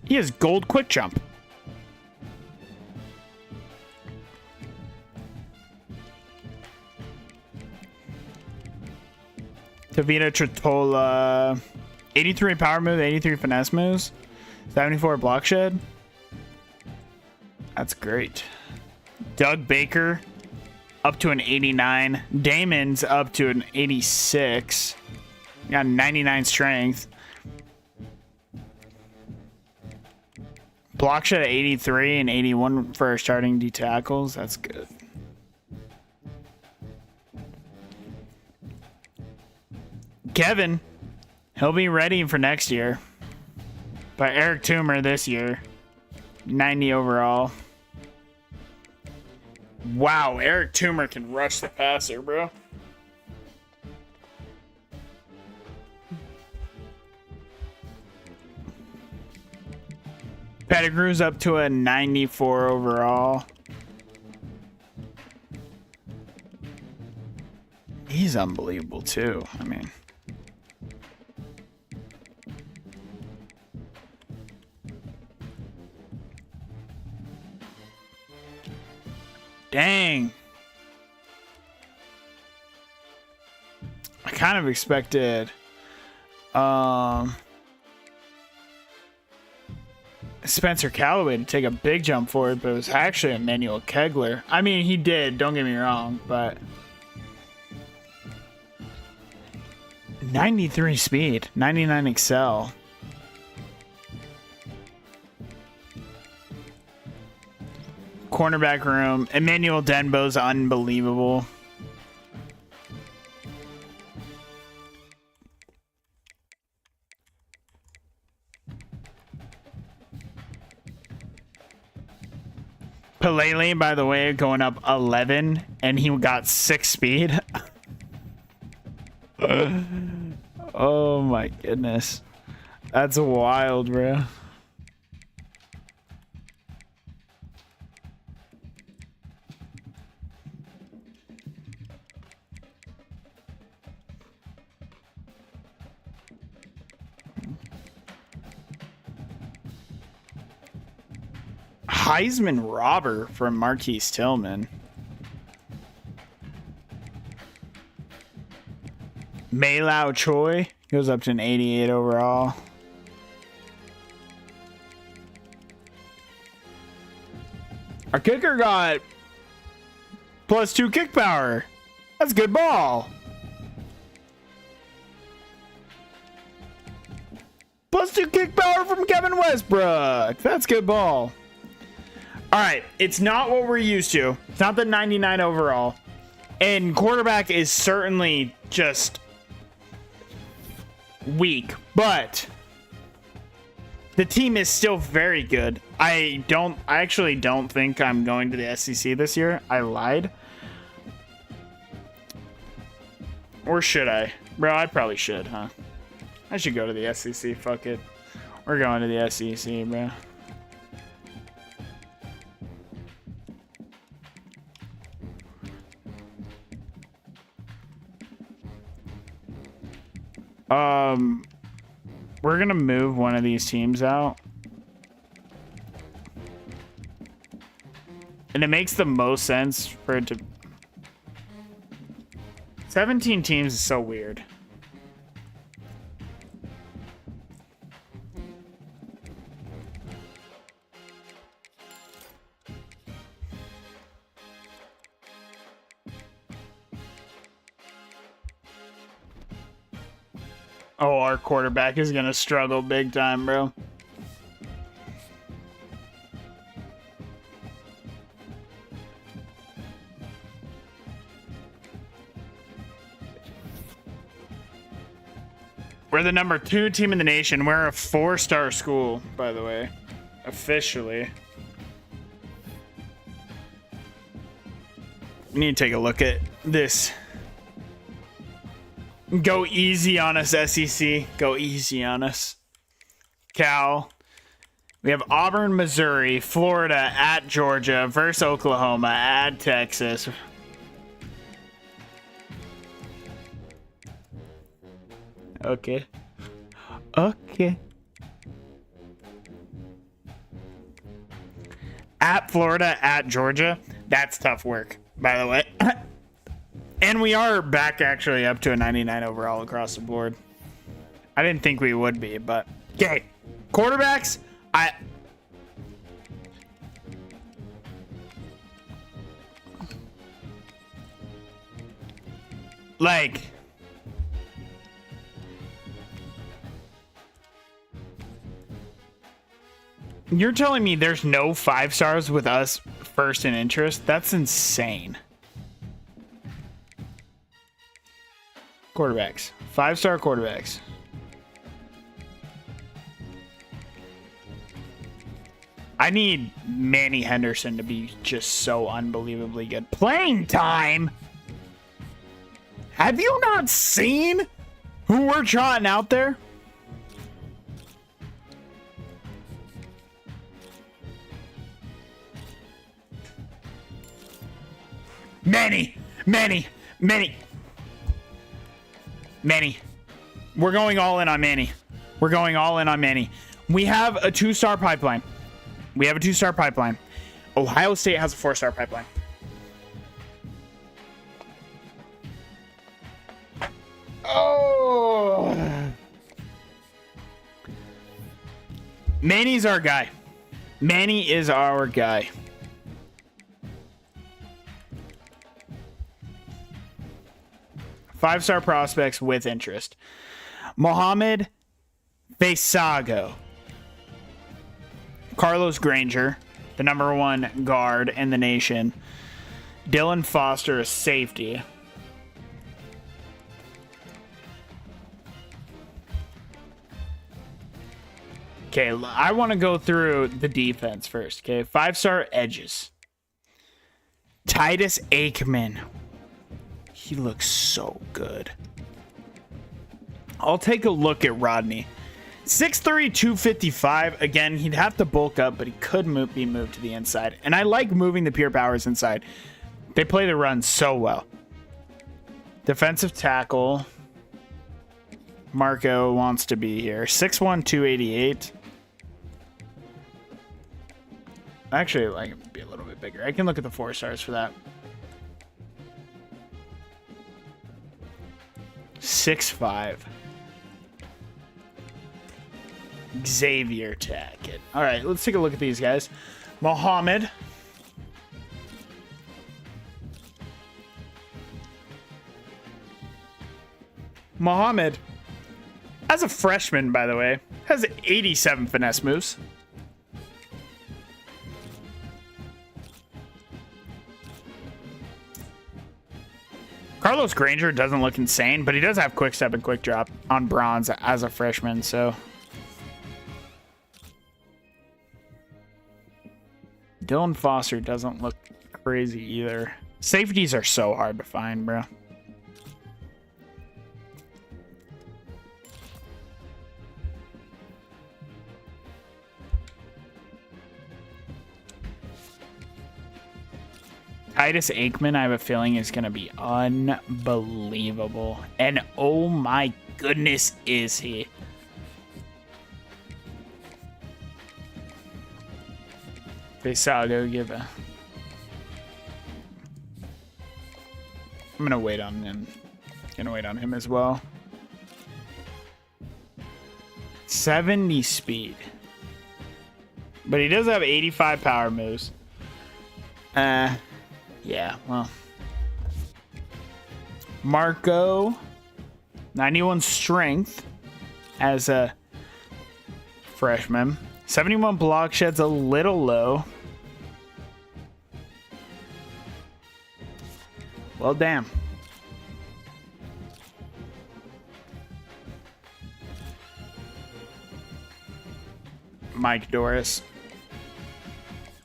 He has gold quick jump. Tavita Tritola. 83 power move, 83 finesse moves. 74 block shed. That's great. Doug Baker up to an 89. Damon's up to an 86. Got 99 strength. Block shed at 83 and 81 for our starting D tackles. That's good. Kevin, he'll be ready for next year. But Eric Toomer this year, 90 overall. Wow, Eric Toomer can rush the passer, bro. Pettigrew's up to a 94 overall. He's unbelievable too. I mean, dang. I kind of expected Spencer Callaway to take a big jump forward, but it was actually Emmanuel Kegler. I mean, he did, don't get me wrong, but 93 speed, 99 excel. Cornerback room, Emmanuel Denbo's unbelievable. Pelele, by the way, going up 11, and he got 6 speed. Oh my goodness. That's wild, bro. Heisman robber from Marquise Tillman. Mei Lao Choi goes up to an 88 overall. Our kicker got +2 kick power. That's good ball. +2 kick power from Kevin Westbrook. That's good ball. All right, it's not what we're used to. It's not the 99 overall. And quarterback is certainly just weak, but the team is still very good. I actually don't think I'm going to the SEC this year. I lied. Or should I? Bro, I probably should, huh? I should go to the SEC. Fuck it. We're going to the SEC, bro. We're gonna move one of these teams out. And it makes the most sense for it to... 17 teams is so weird. Oh, our quarterback is gonna struggle big time, bro. We're the number 2 team in the nation. We're a 4-star school, by the way. Officially. We need to take a look at this. Go easy on us, SEC. Go easy on us. Cal. We have Auburn, Missouri, Florida, at Georgia, versus Oklahoma, at Texas. Okay. Okay. At Florida, at Georgia. That's tough work, by the way. And we are back actually up to a 99 overall across the board. I didn't think we would be, but... Okay. Quarterbacks, like... You're telling me there's no 5-stars with us first in interest? That's insane. Quarterbacks. 5-star quarterbacks. I need Manny Henderson to be just so unbelievably good. Playing time? Have you not seen who we're trotting out there? Manny. We're going all in on Manny. We're going all in on Manny. We have a 2-star pipeline. Ohio State has a 4-star pipeline. Oh. Manny's our guy. Manny is our guy. Five-star prospects with interest. Mohamed Fasago. Carlos Granger, the number 1 guard in the nation. Dylan Foster, a safety. Okay, I want to go through the defense first. Okay, 5-star edges. Titus Aikman. He looks so good. I'll take a look at Rodney. 6'3", 255. Again, he'd have to bulk up, but he could be moved to the inside. And I like moving the pure powers inside. They play the run so well. Defensive tackle. Marco wants to be here. 6'1", 288. Actually, I like him to be a little bit bigger. I can look at the 4-stars for that. 6'5". Xavier Tackett. All right, let's take a look at these guys. Mohamed. Mohammed, as a freshman, by the way, has 87 finesse moves. Carlos Granger doesn't look insane, but he does have quick step and quick drop on bronze as a freshman, so. Dylan Foster doesn't look crazy either. Safeties are so hard to find, bro. Titus Aikman, I have a feeling, is going to be unbelievable. And oh my goodness, is he. Besago, give a... I'm going to wait on him. Gonna wait on him as well. 70 speed. But he does have 85 power moves. Yeah, well. Marco, 91 strength as a freshman. 71 block shed's a little low. Well, damn. Mike Doris.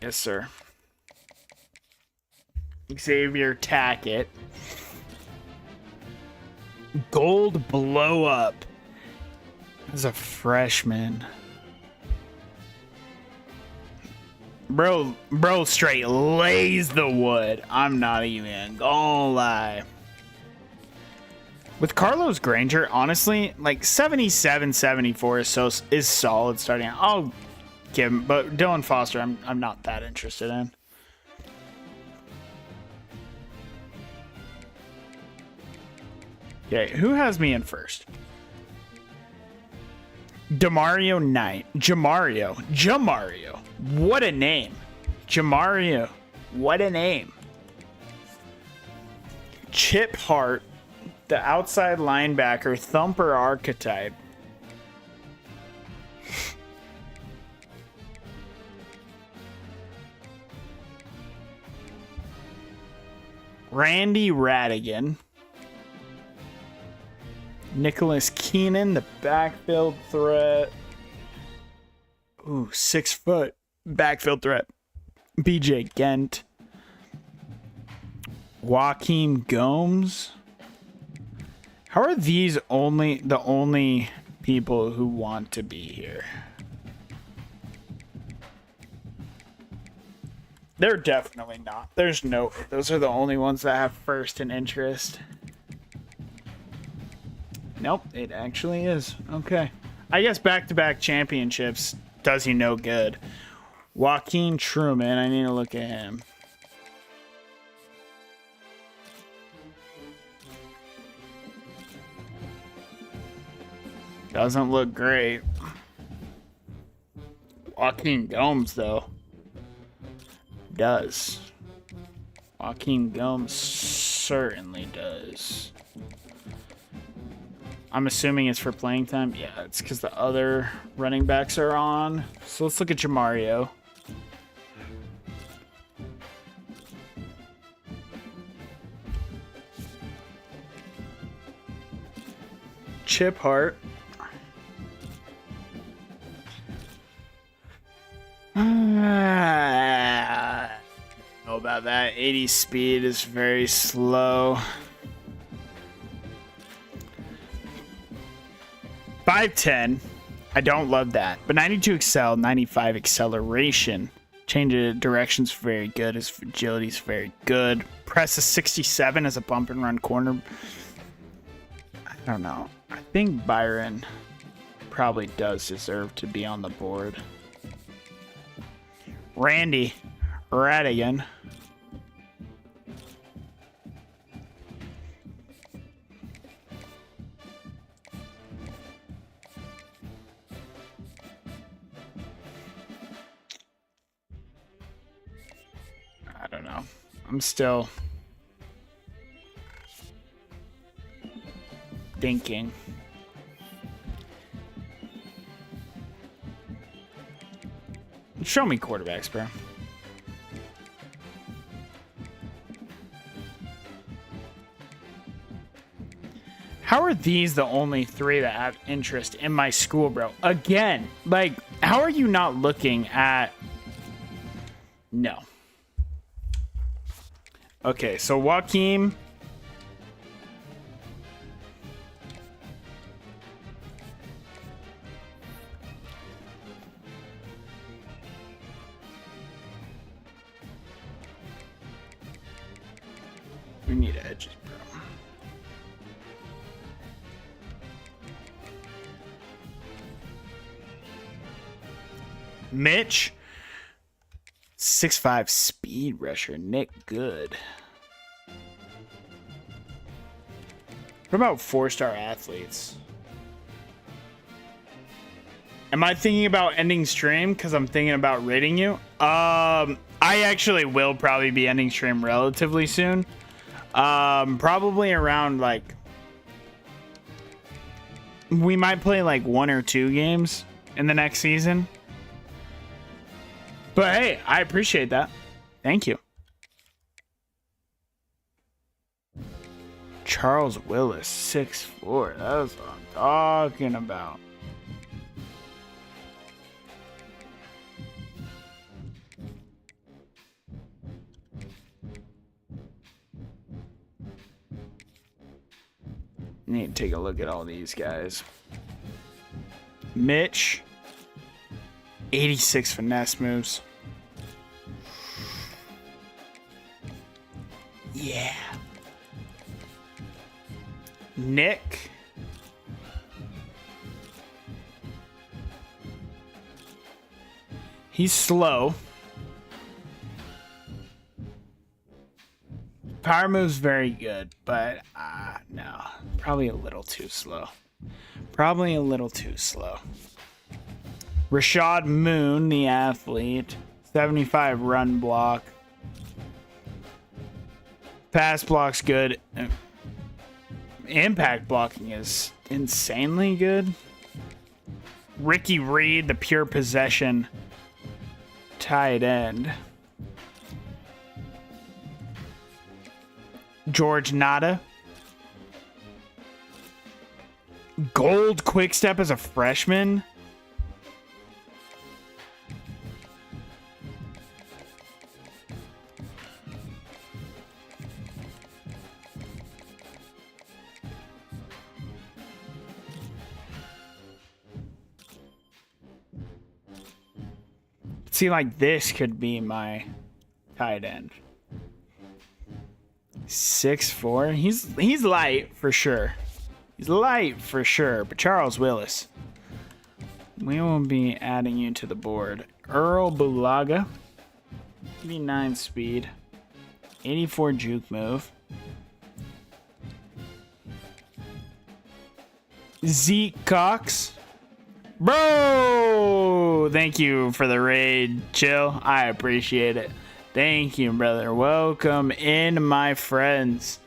Yes, sir. Xavier Tackett. Gold blow up as a freshman. Bro straight lays the wood. I'm not even gonna lie. With Carlos Granger, honestly, like 77, 74 is solid starting out. I'll give him, but Dylan Foster, I'm not that interested in. Okay, who has me in first? Demario Knight. Jamario. What a name. Jamario. What a name. Chip Hart, the outside linebacker, thumper archetype. Randy Radigan. Nicholas Keenan, the backfield threat. Ooh, 6 foot backfield threat. BJ Gent. Joaquin Gomes. How are these the only people who want to be here? They're definitely not. Those are the only ones that have first in interest. Nope, it actually is. Okay. I guess back-to-back championships does you no good. Joaquin Truman, I need to look at him. Doesn't look great. Joaquin Gomes, though, does. Joaquin Gomes certainly does. I'm assuming it's for playing time. Yeah, it's because the other running backs are on. So let's look at Jamario. Chip Hart. I don't know about that. 80 speed is very slow. 5'10". I don't love that. But 92 excel, 95 acceleration. Change of direction's very good. His agility's very good. Press a 67 as a bump and run corner. I don't know. I think Byron probably does deserve to be on the board. Randy Radigan. I don't know. I'm still stinking. Show me quarterbacks, bro. How are these the only 3 that have interest in my school, bro? Again, like, how are you not looking at... No. Okay, so Joaquin... We need edges, bro. Mitch, 6'5" speed rusher. Nick Good. What about 4-star athletes? Am I thinking about ending stream because I'm thinking about rating you? I actually will probably be ending stream relatively soon. Probably around like... We might play like 1 or 2 games in the next season. But hey, I appreciate that. Thank you. Charles Willis, 6'4". That's what I'm talking about. Need to take a look at all these guys. Mitch, 86 finesse moves. Yeah. Nick. He's slow. Power move's very good, but no. Probably a little too slow. Probably a little too slow. Rashad Moon, the athlete. 75 run block. Pass block's good. Impact blocking is insanely good. Ricky Reed, the pure possession tight end. George Nada. Gold quick step as a freshman. See, like this could be my tight end. 6'4". He's light for sure. He's light for sure. But Charles Willis, we will be adding you to the board. Earl Bulaga, 89 speed, 84 juke move. Zeke Cox. Bro, thank you for the raid, Chill. I appreciate it. Thank you, brother. Welcome in, my friends.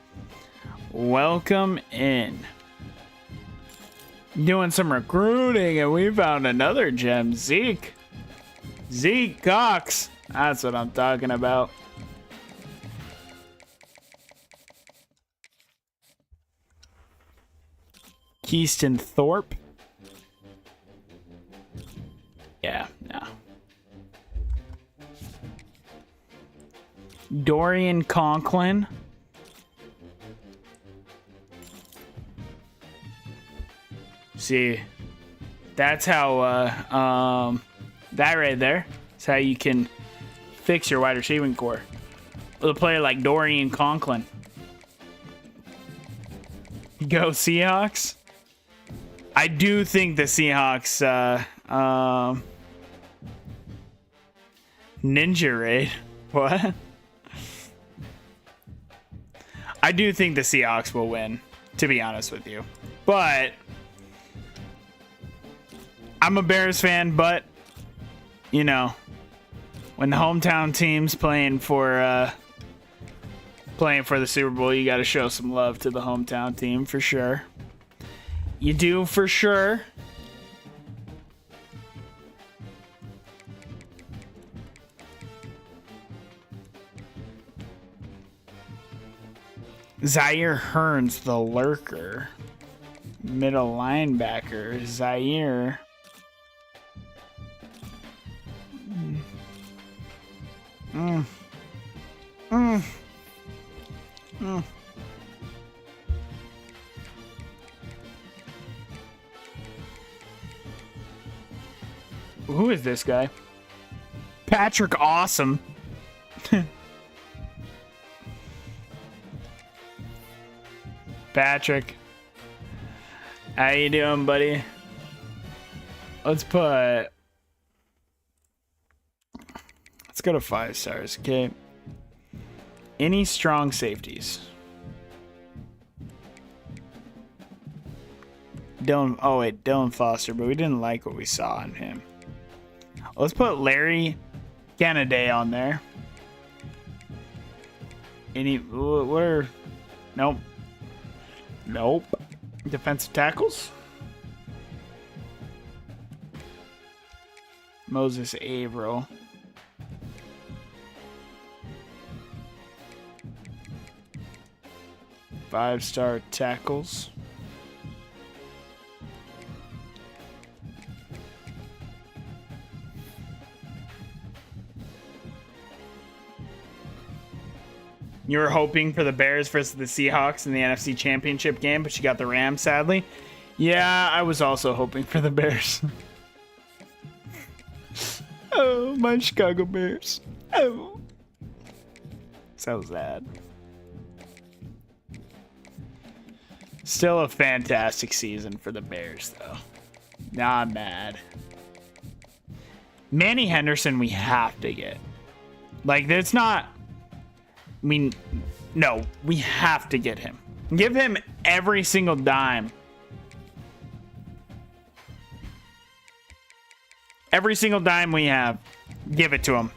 Welcome in. Doing some recruiting, and we found another gem. Zeke Cox. That's what I'm talking about. Keyston Thorpe. Yeah, no. Dorian Conklin. See, that's how that right there is how you can fix your wide receiving core with a player like Dorian Conklin. Go Seahawks. I do think the Seahawks Ninja Raid. What? I do think the Seahawks will win, to be honest with you. But I'm a Bears fan, but you know, when the hometown team's playing for the Super Bowl, you got to show some love to the hometown team for sure. You do for sure. Zaire Hearns, the lurker. Middle linebacker. Zaire. Who is this guy? Patrick Awesome. Patrick. How you doing, buddy? Let's go to 5 stars, okay? Any strong safeties? Dylan Foster, but we didn't like what we saw in him. Let's put Larry Kennedy on there. Nope. Defensive tackles? Moses Averill. Five-star tackles. You were hoping for the Bears versus the Seahawks in the NFC Championship game, but you got the Rams, sadly. Yeah, I was also hoping for the Bears. Oh, my Chicago Bears. Oh. So sad. Still a fantastic season for the Bears, though. Not bad. Manny Henderson, we have to get. Like, it's not... I mean, no, we have to get him. Give him every single dime. Every single dime we have, give it to him.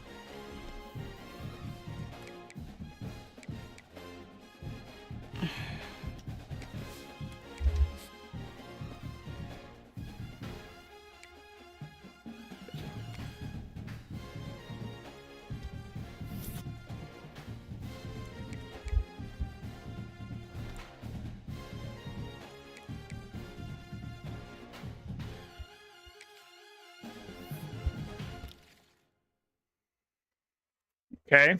Okay.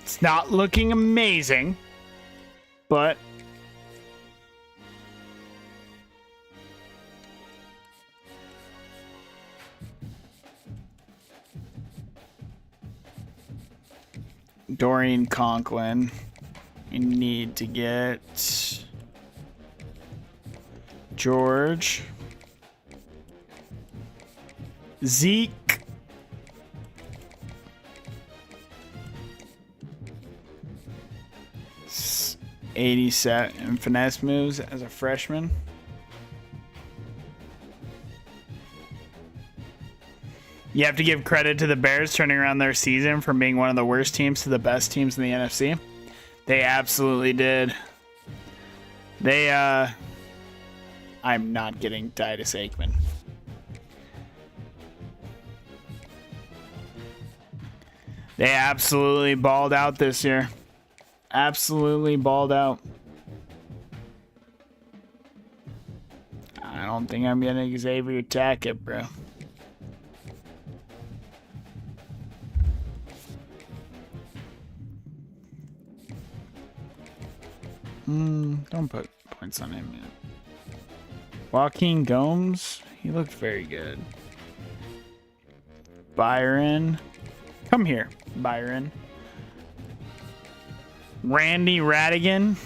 It's not looking amazing, but Dorian Conklin. We need to get George. Zeke. .80 and finesse moves as a freshman. You have to give credit to the Bears turning around their season from being one of the worst teams to the best teams in the NFC. They absolutely did. I'm not getting Titus Aikman. They absolutely balled out this year. Absolutely balled out. I don't think I'm getting Xavier Tackett, bro. Don't put points on him yet. Joaquin Gomes, he looked very good. Byron. Come here, Byron. Randy Radigan.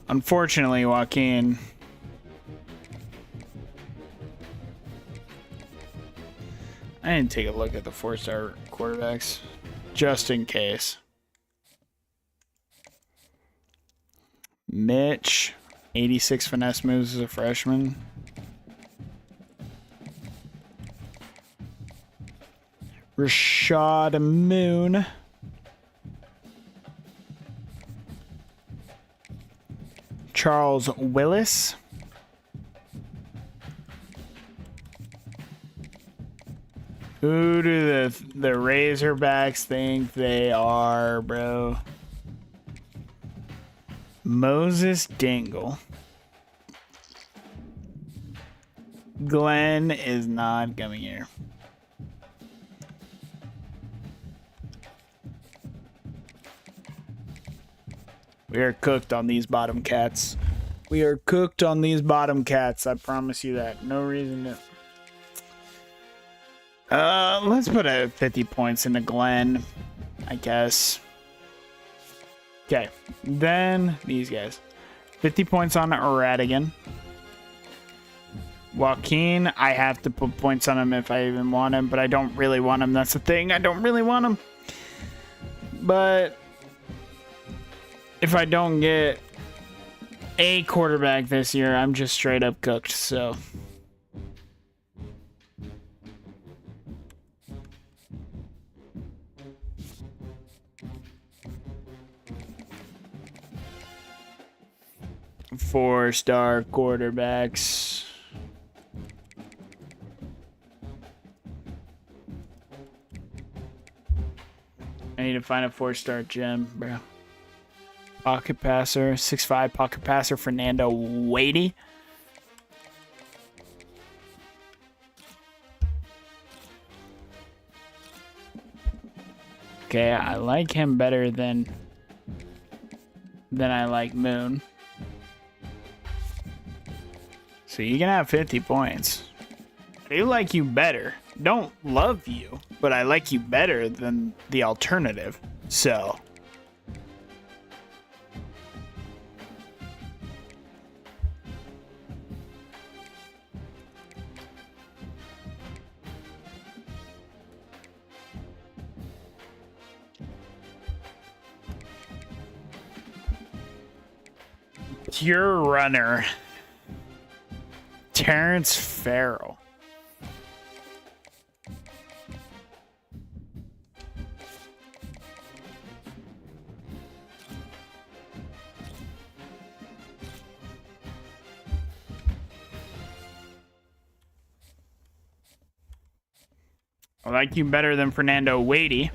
Unfortunately, Joaquin. I didn't take a look at the 4-star quarterbacks, just in case. Mitch, 86 finesse moves as a freshman. Rashad Moon. Charles Willis. Who do the Razorbacks think they are, bro? Moses Dingle. Glenn is not coming here. We are cooked on these bottom cats. We are cooked on these bottom cats. I promise you that. No reason to... let's put a 50 points into Glenn, I guess. Okay, then these guys. 50 points on Radigan. Joaquin, I have to put points on him if I even want him, but I don't really want him. That's the thing. I don't really want him. But if I don't get a quarterback this year, I'm just straight up cooked, so... Four-star quarterbacks. I need to find a four-star gem, bro. Pocket passer, 6'5" pocket passer, Fernando Wadey. Okay, I like him better than I like Moon. So you can have 50 points. I do like you better. Don't love you, but I like you better than the alternative. So. Pure runner. Terrence Farrell. I like you better than Fernando Wadey.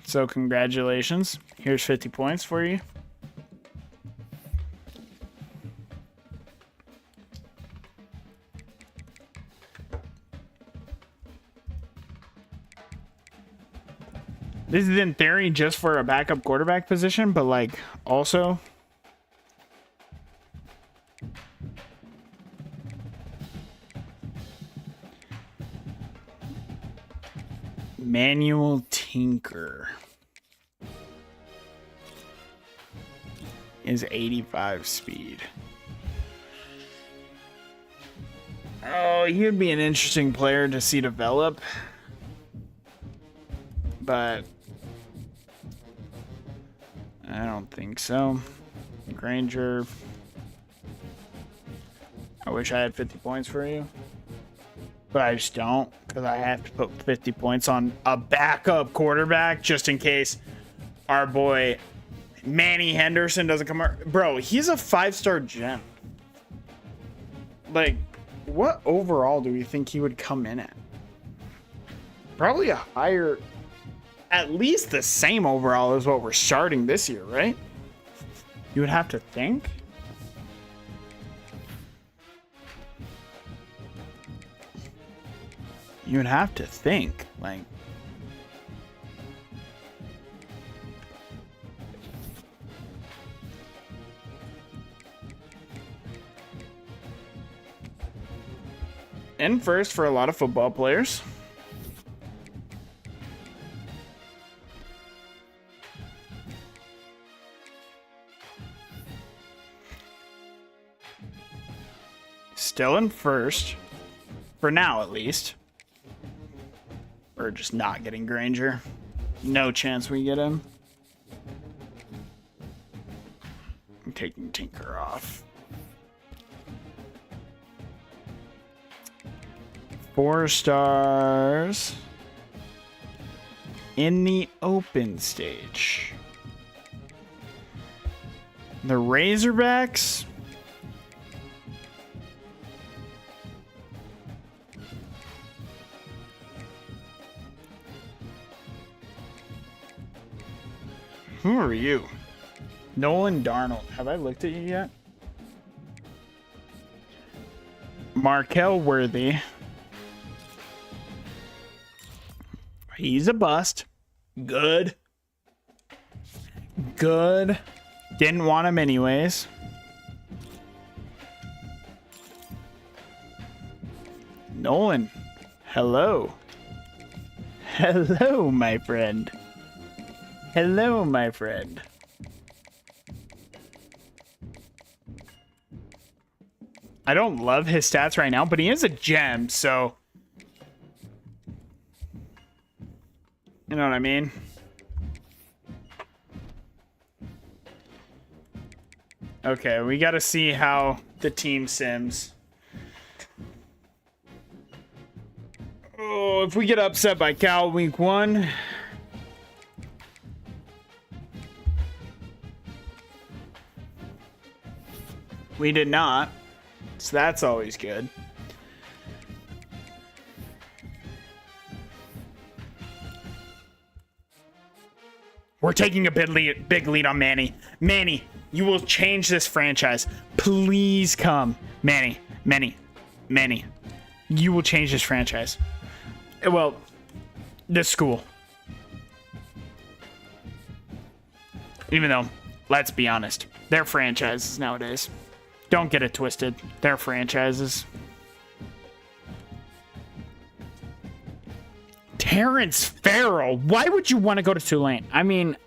So congratulations. Here's 50 points for you. This is in theory just for a backup quarterback position, but like also Manuel Tinker is 85 speed. Oh, he'd be an interesting player to see develop. But I don't think so. Granger. I wish I had 50 points for you. But I just don't, because I have to put 50 points on a backup quarterback just in case our boy Manny Henderson doesn't come out. Bro, he's a 5-star gem. Like, what overall do we think he would come in at? Probably a higher... At least the same overall as what we're starting this year, right? You would have to think. You would have to think, like... And first for a lot of football players. Still in first. For now, at least. We're just not getting Granger. No chance we get him. I'm taking Tinker off. 4 stars in the open stage. The Razorbacks. Who are you? Nolan Darnold. Have I looked at you yet? Markel Worthy. He's a bust. Good. Good. Didn't want him anyways. Nolan. Hello. Hello, my friend. Hello, my friend. I don't love his stats right now, but he is a gem, so... You know what I mean? Okay, we gotta see how the team sims. Oh, if we get upset by Cal week 1... We did not. So that's always good. We're taking a big lead on Manny. Manny, you will change this franchise. Please come. Manny. You will change this franchise. Well, this school. Even though, let's be honest, they're franchises nowadays. Don't get it twisted. They're franchises. Terrence Farrell. Why would you want to go to Tulane? I mean,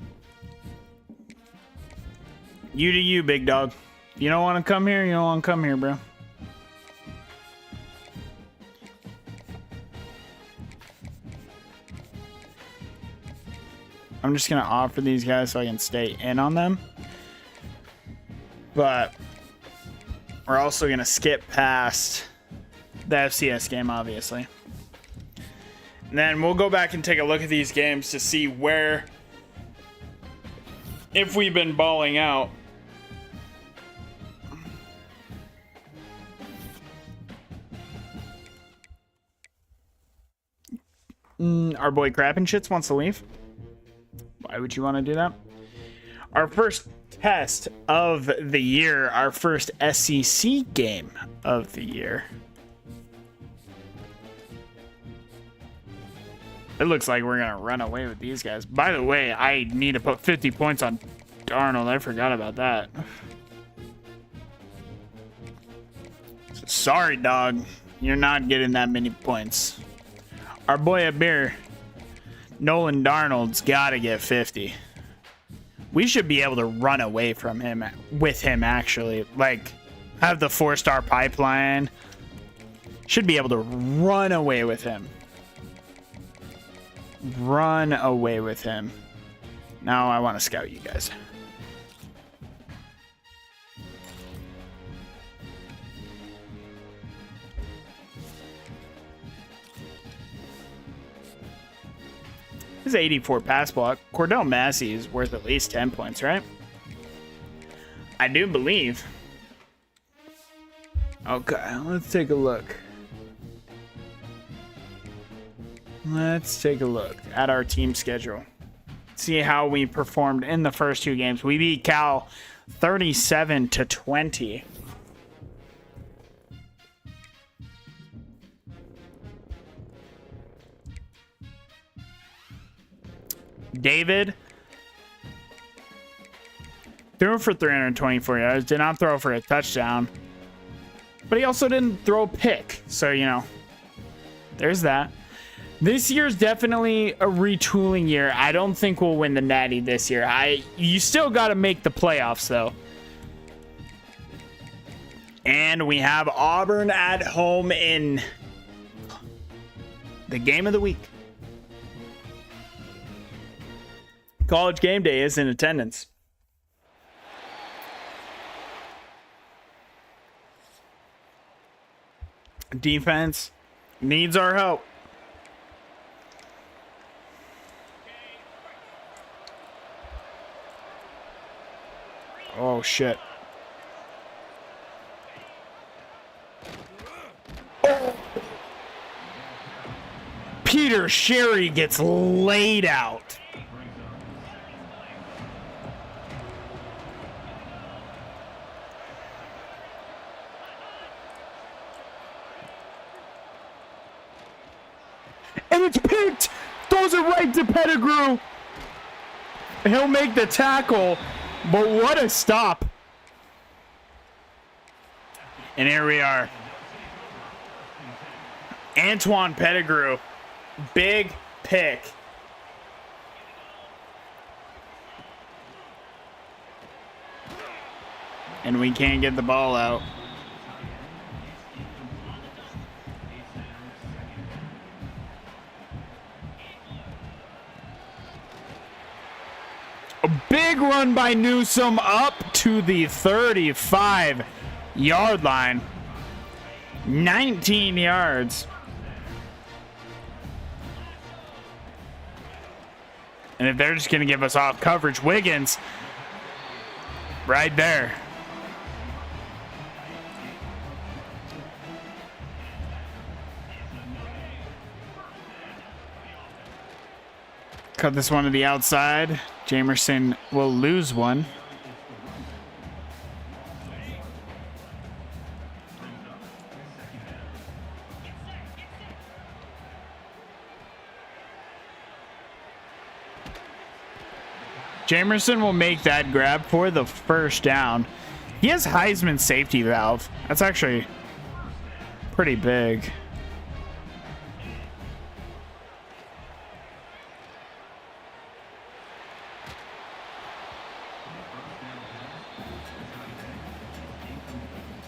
you to you, big dog. You don't want to come here? You don't want to come here, bro. I'm just going to offer these guys so I can stay in on them. But... we're also going to skip past the FCS game, obviously. And then we'll go back and take a look at these games to see where, if we've been balling out. Our boy Crappin' Shits wants to leave. Why would you want to do that? Our first test of the year, our first SEC game of the year. It looks like we're gonna run away with these guys. By the way, I need to put 50 points on Darnold. I forgot about that. Sorry, dog. You're not getting that many points. Our boy Abir, Nolan Darnold's gotta get 50. We should be able to run away from him, with him, actually. Like, have the 4-star pipeline. Should be able to run away with him. Run away with him. Now I want to scout you guys. This is 84 pass block. Cordell Massey is worth at least 10 points, right? I do believe. Okay, let's take a look. Let's take a look at our team schedule. See how we performed in the first 2 games. We beat Cal 37-20. David threw for 324 yards, did not throw for a touchdown, but he also didn't throw a pick. So, you know, there's that. This year's definitely a retooling year. I don't think we'll win the Natty this year. You still got to make the playoffs, though. And we have Auburn at home in the game of the week. College game day is in attendance. Defense, needs our help. Oh, shit. Oh. Peter Sherry gets laid out. And it's picked. Throws it right to Pettigrew. He'll make the tackle, but what a stop. And here we are. Antoine Pettigrew. Big pick. And we can't get the ball out. A big run by Newsome up to the 35-yard line. 19 yards. And if they're just going to give us off coverage, Wiggins, right there. Cut this one to the outside. Jamerson will lose one. Jamerson will make that grab for the first down. He has Heisman safety valve. That's actually pretty big.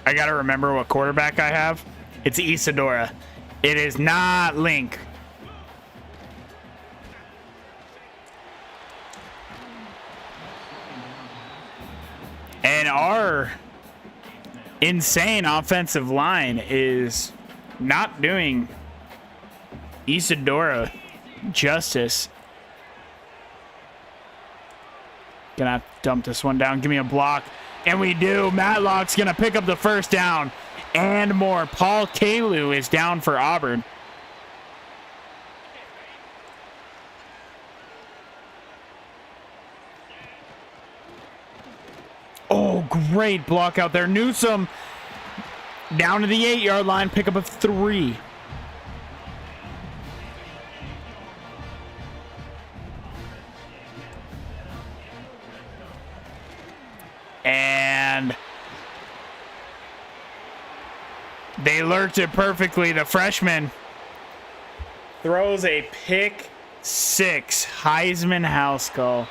I gotta remember what quarterback I have. It's Isadora. It is not Link. And our insane offensive line is not doing Isadora justice. Gonna have to dump this one down. Give me a block. And we do. Matlock's gonna pick up the first down and more. Paul Kalu is down for Auburn. Oh, great block out there. Newsome down to the 8-yard line. Pick up a 3. And they lurked it perfectly. The freshman throws a pick 6. Heisman house call.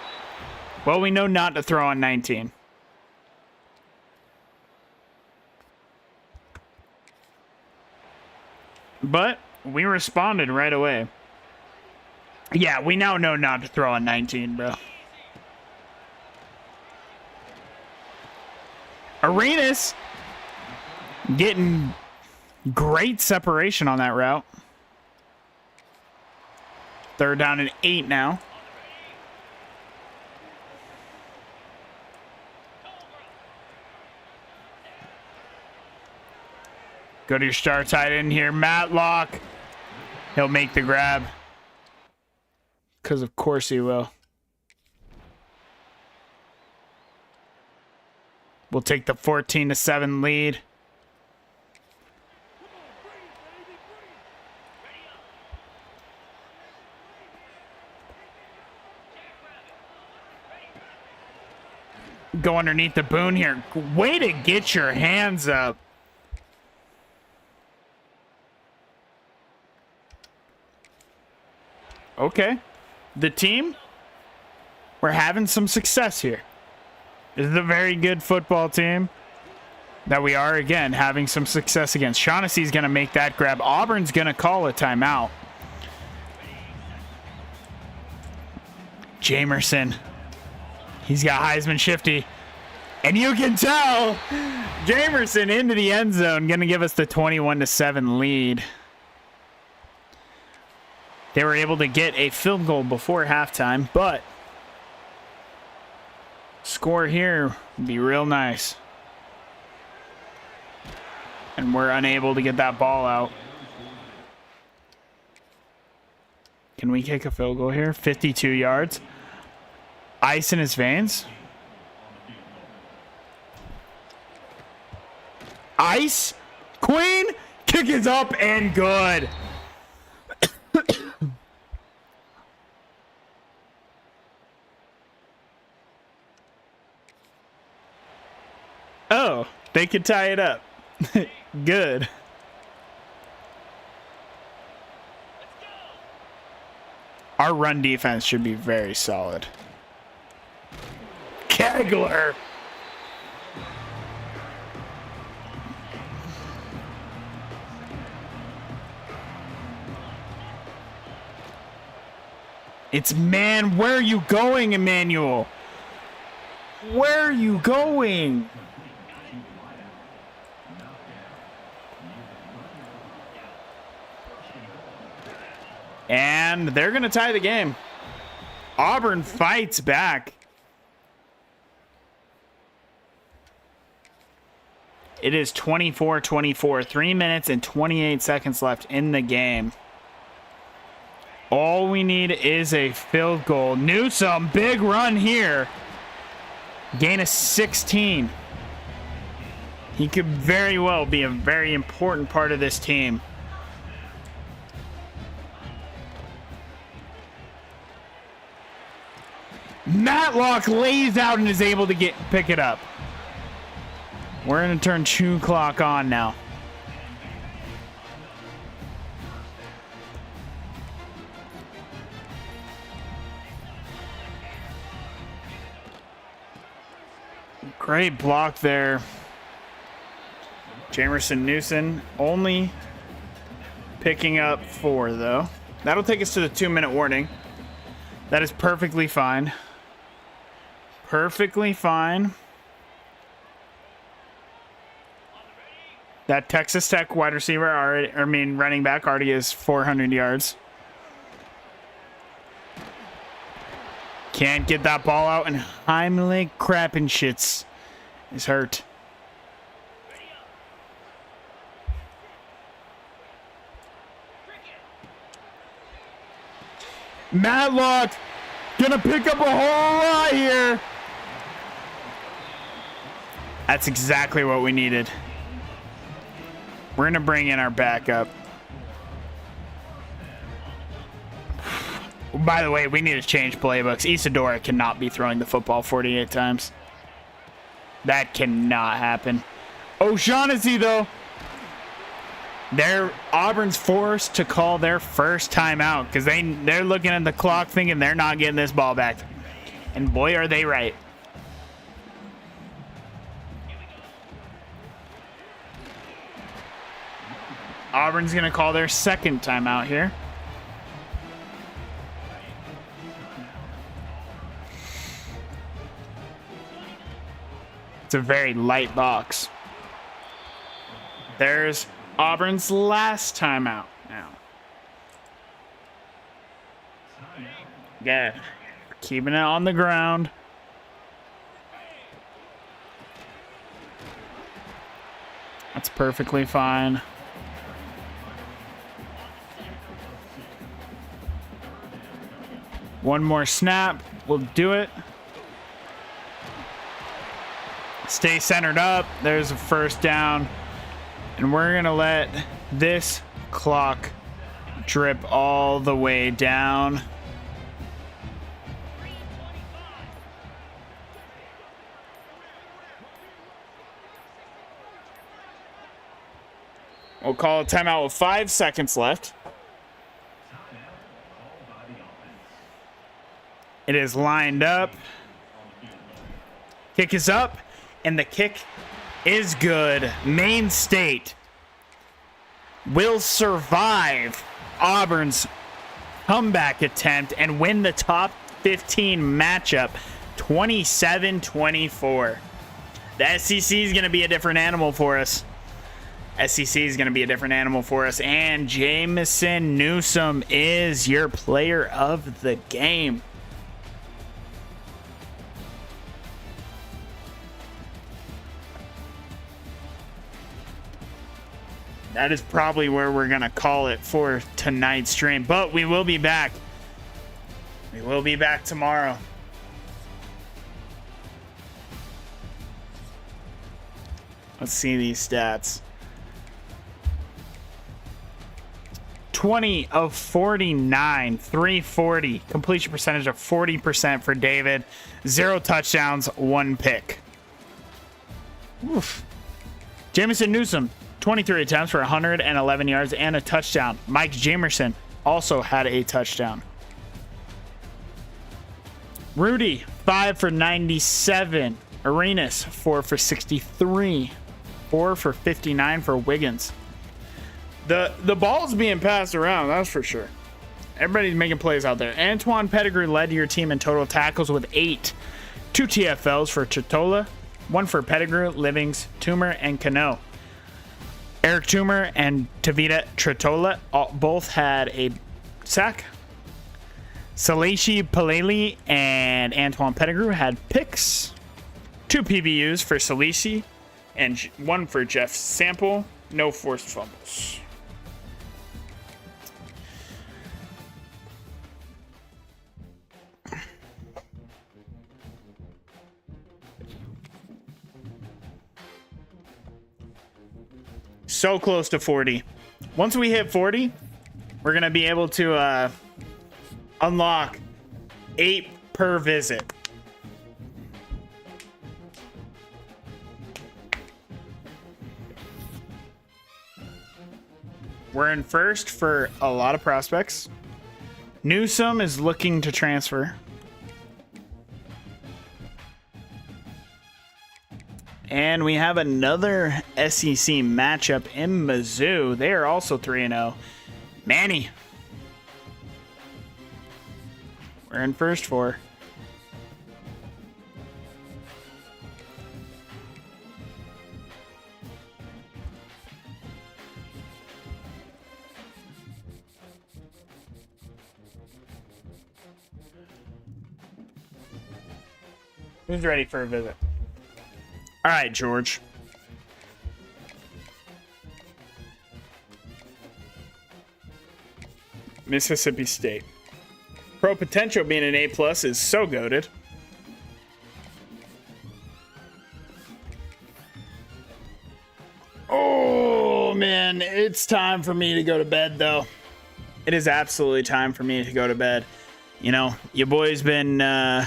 Well, we know not to throw on 19. But we responded right away. Yeah, we now know not to throw on 19, bro. Arenas getting great separation on that route. 3rd down and 8 now. Go to your star tight end here, Matlock. He'll make the grab. Because of course he will. We'll take the 14-7 lead. Go underneath the boon here. Way to get your hands up. Okay. The team, we're having some success here. This is a very good football team that we are, again, having some success against. Shaughnessy's going to make that grab. Auburn's going to call a timeout. Jamerson. He's got Heisman shifty. And you can tell Jamerson into the end zone. Going to give us the 21-7 lead. They were able to get a field goal before halftime, but score here would be real nice. And we're unable to get that ball out. Can we kick a field goal here? 52 yards. Ice in his veins. Ice. Queen. Kick is up and good. Oh, they could tie it up. Good. Our run defense should be very solid. Kegler. It's man, where are you going, Emmanuel? Where are you going? And they're going to tie the game. Auburn fights back. It is 24-24. 3 minutes and 28 seconds left in the game. All we need is a field goal. Newsome, big run here. Gain of 16. He could very well be a very important part of this team. Matlock lays out and is able to pick it up. We're going to turn 2 clock on now. Great block there. Jamerson Newsom only picking up 4, though. That'll take us to the 2-minute warning. That is perfectly fine. Perfectly fine. That Texas Tech wide receiver, running back already is 400 yards. Can't get that ball out, and Heimlich Krappenschitz is hurt. Matlock gonna pick up a whole lot here. That's exactly what we needed. We're gonna bring in our backup. By the way, we need to change playbooks. Isadora cannot be throwing the football 48 times. That cannot happen. O'Shaughnessy, though. Auburn's forced to call their first timeout because they're looking at the clock thinking they're not getting this ball back. And boy, are they right. Auburn's going to call their second timeout here. It's a very light box. There's Auburn's last timeout now. Yeah, keeping it on the ground. That's perfectly fine. One more snap will do it. Stay centered up. There's a first down. And we're going to let this clock drip all the way down. We'll call a timeout with 5 seconds left. It is lined up. Kick is up. And the kick is good. Maine State will survive Auburn's comeback attempt and win the top 15 matchup 27-24. The SEC is going to be a different animal for us. SEC is going to be a different animal for us. And Jamison Newsom is your player of the game. That is probably where we're going to call it for tonight's stream. But we will be back. We will be back tomorrow. Let's see these stats. 20 of 49, 340. Completion percentage of 40% for David. 0 touchdowns, 1 pick. Oof. Jamison Newsom, 23 attempts for 111 yards and a touchdown. Mike Jamerson also had a touchdown. Rudy, 5 for 97. Arenas, 4 for 63. 4 for 59 for Wiggins. The ball's being passed around, that's for sure. Everybody's making plays out there. Antoine Pettigrew led your team in total tackles with 8. 2 TFLs for Tritola, 1 for Pettigrew, Livings, Toomer, and Cano. Eric Toomer and Tavita Tritola both had a sack. Salishi Paleli and Antoine Pettigrew had picks. 2 PBUs for Salishi and 1 for Jeff Sample. No forced fumbles. So close to 40. Once we hit 40, we're going to be able to unlock 8 per visit. We're in first for a lot of prospects. Newsom is looking to transfer. And we have another SEC matchup in Mizzou. They are also 3-0. Manny. We're in first for. Who's ready for a visit? All right, George. Mississippi State. Pro potential being an A+ is so goated. Oh, man. It's time for me to go to bed, though. It is absolutely time for me to go to bed. You know, your boy's been...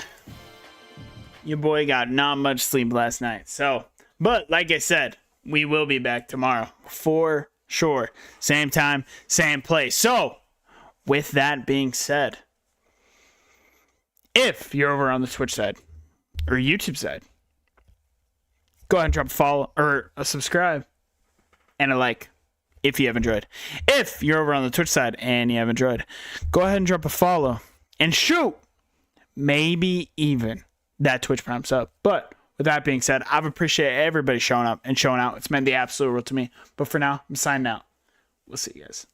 Your boy got not much sleep last night. So, but like I said, we will be back tomorrow for sure. Same time, same place. So, with that being said, if you're over on the Twitch side or YouTube side, go ahead and drop a follow or a subscribe and a like if you have enjoyed. If you're over on the Twitch side and you have enjoyed, go ahead and drop a follow and shoot, maybe even that Twitch prompts up. But with that being said, I've appreciated everybody showing up and showing out. It's meant the absolute world to me. But for now, I'm signing out. We'll see you guys.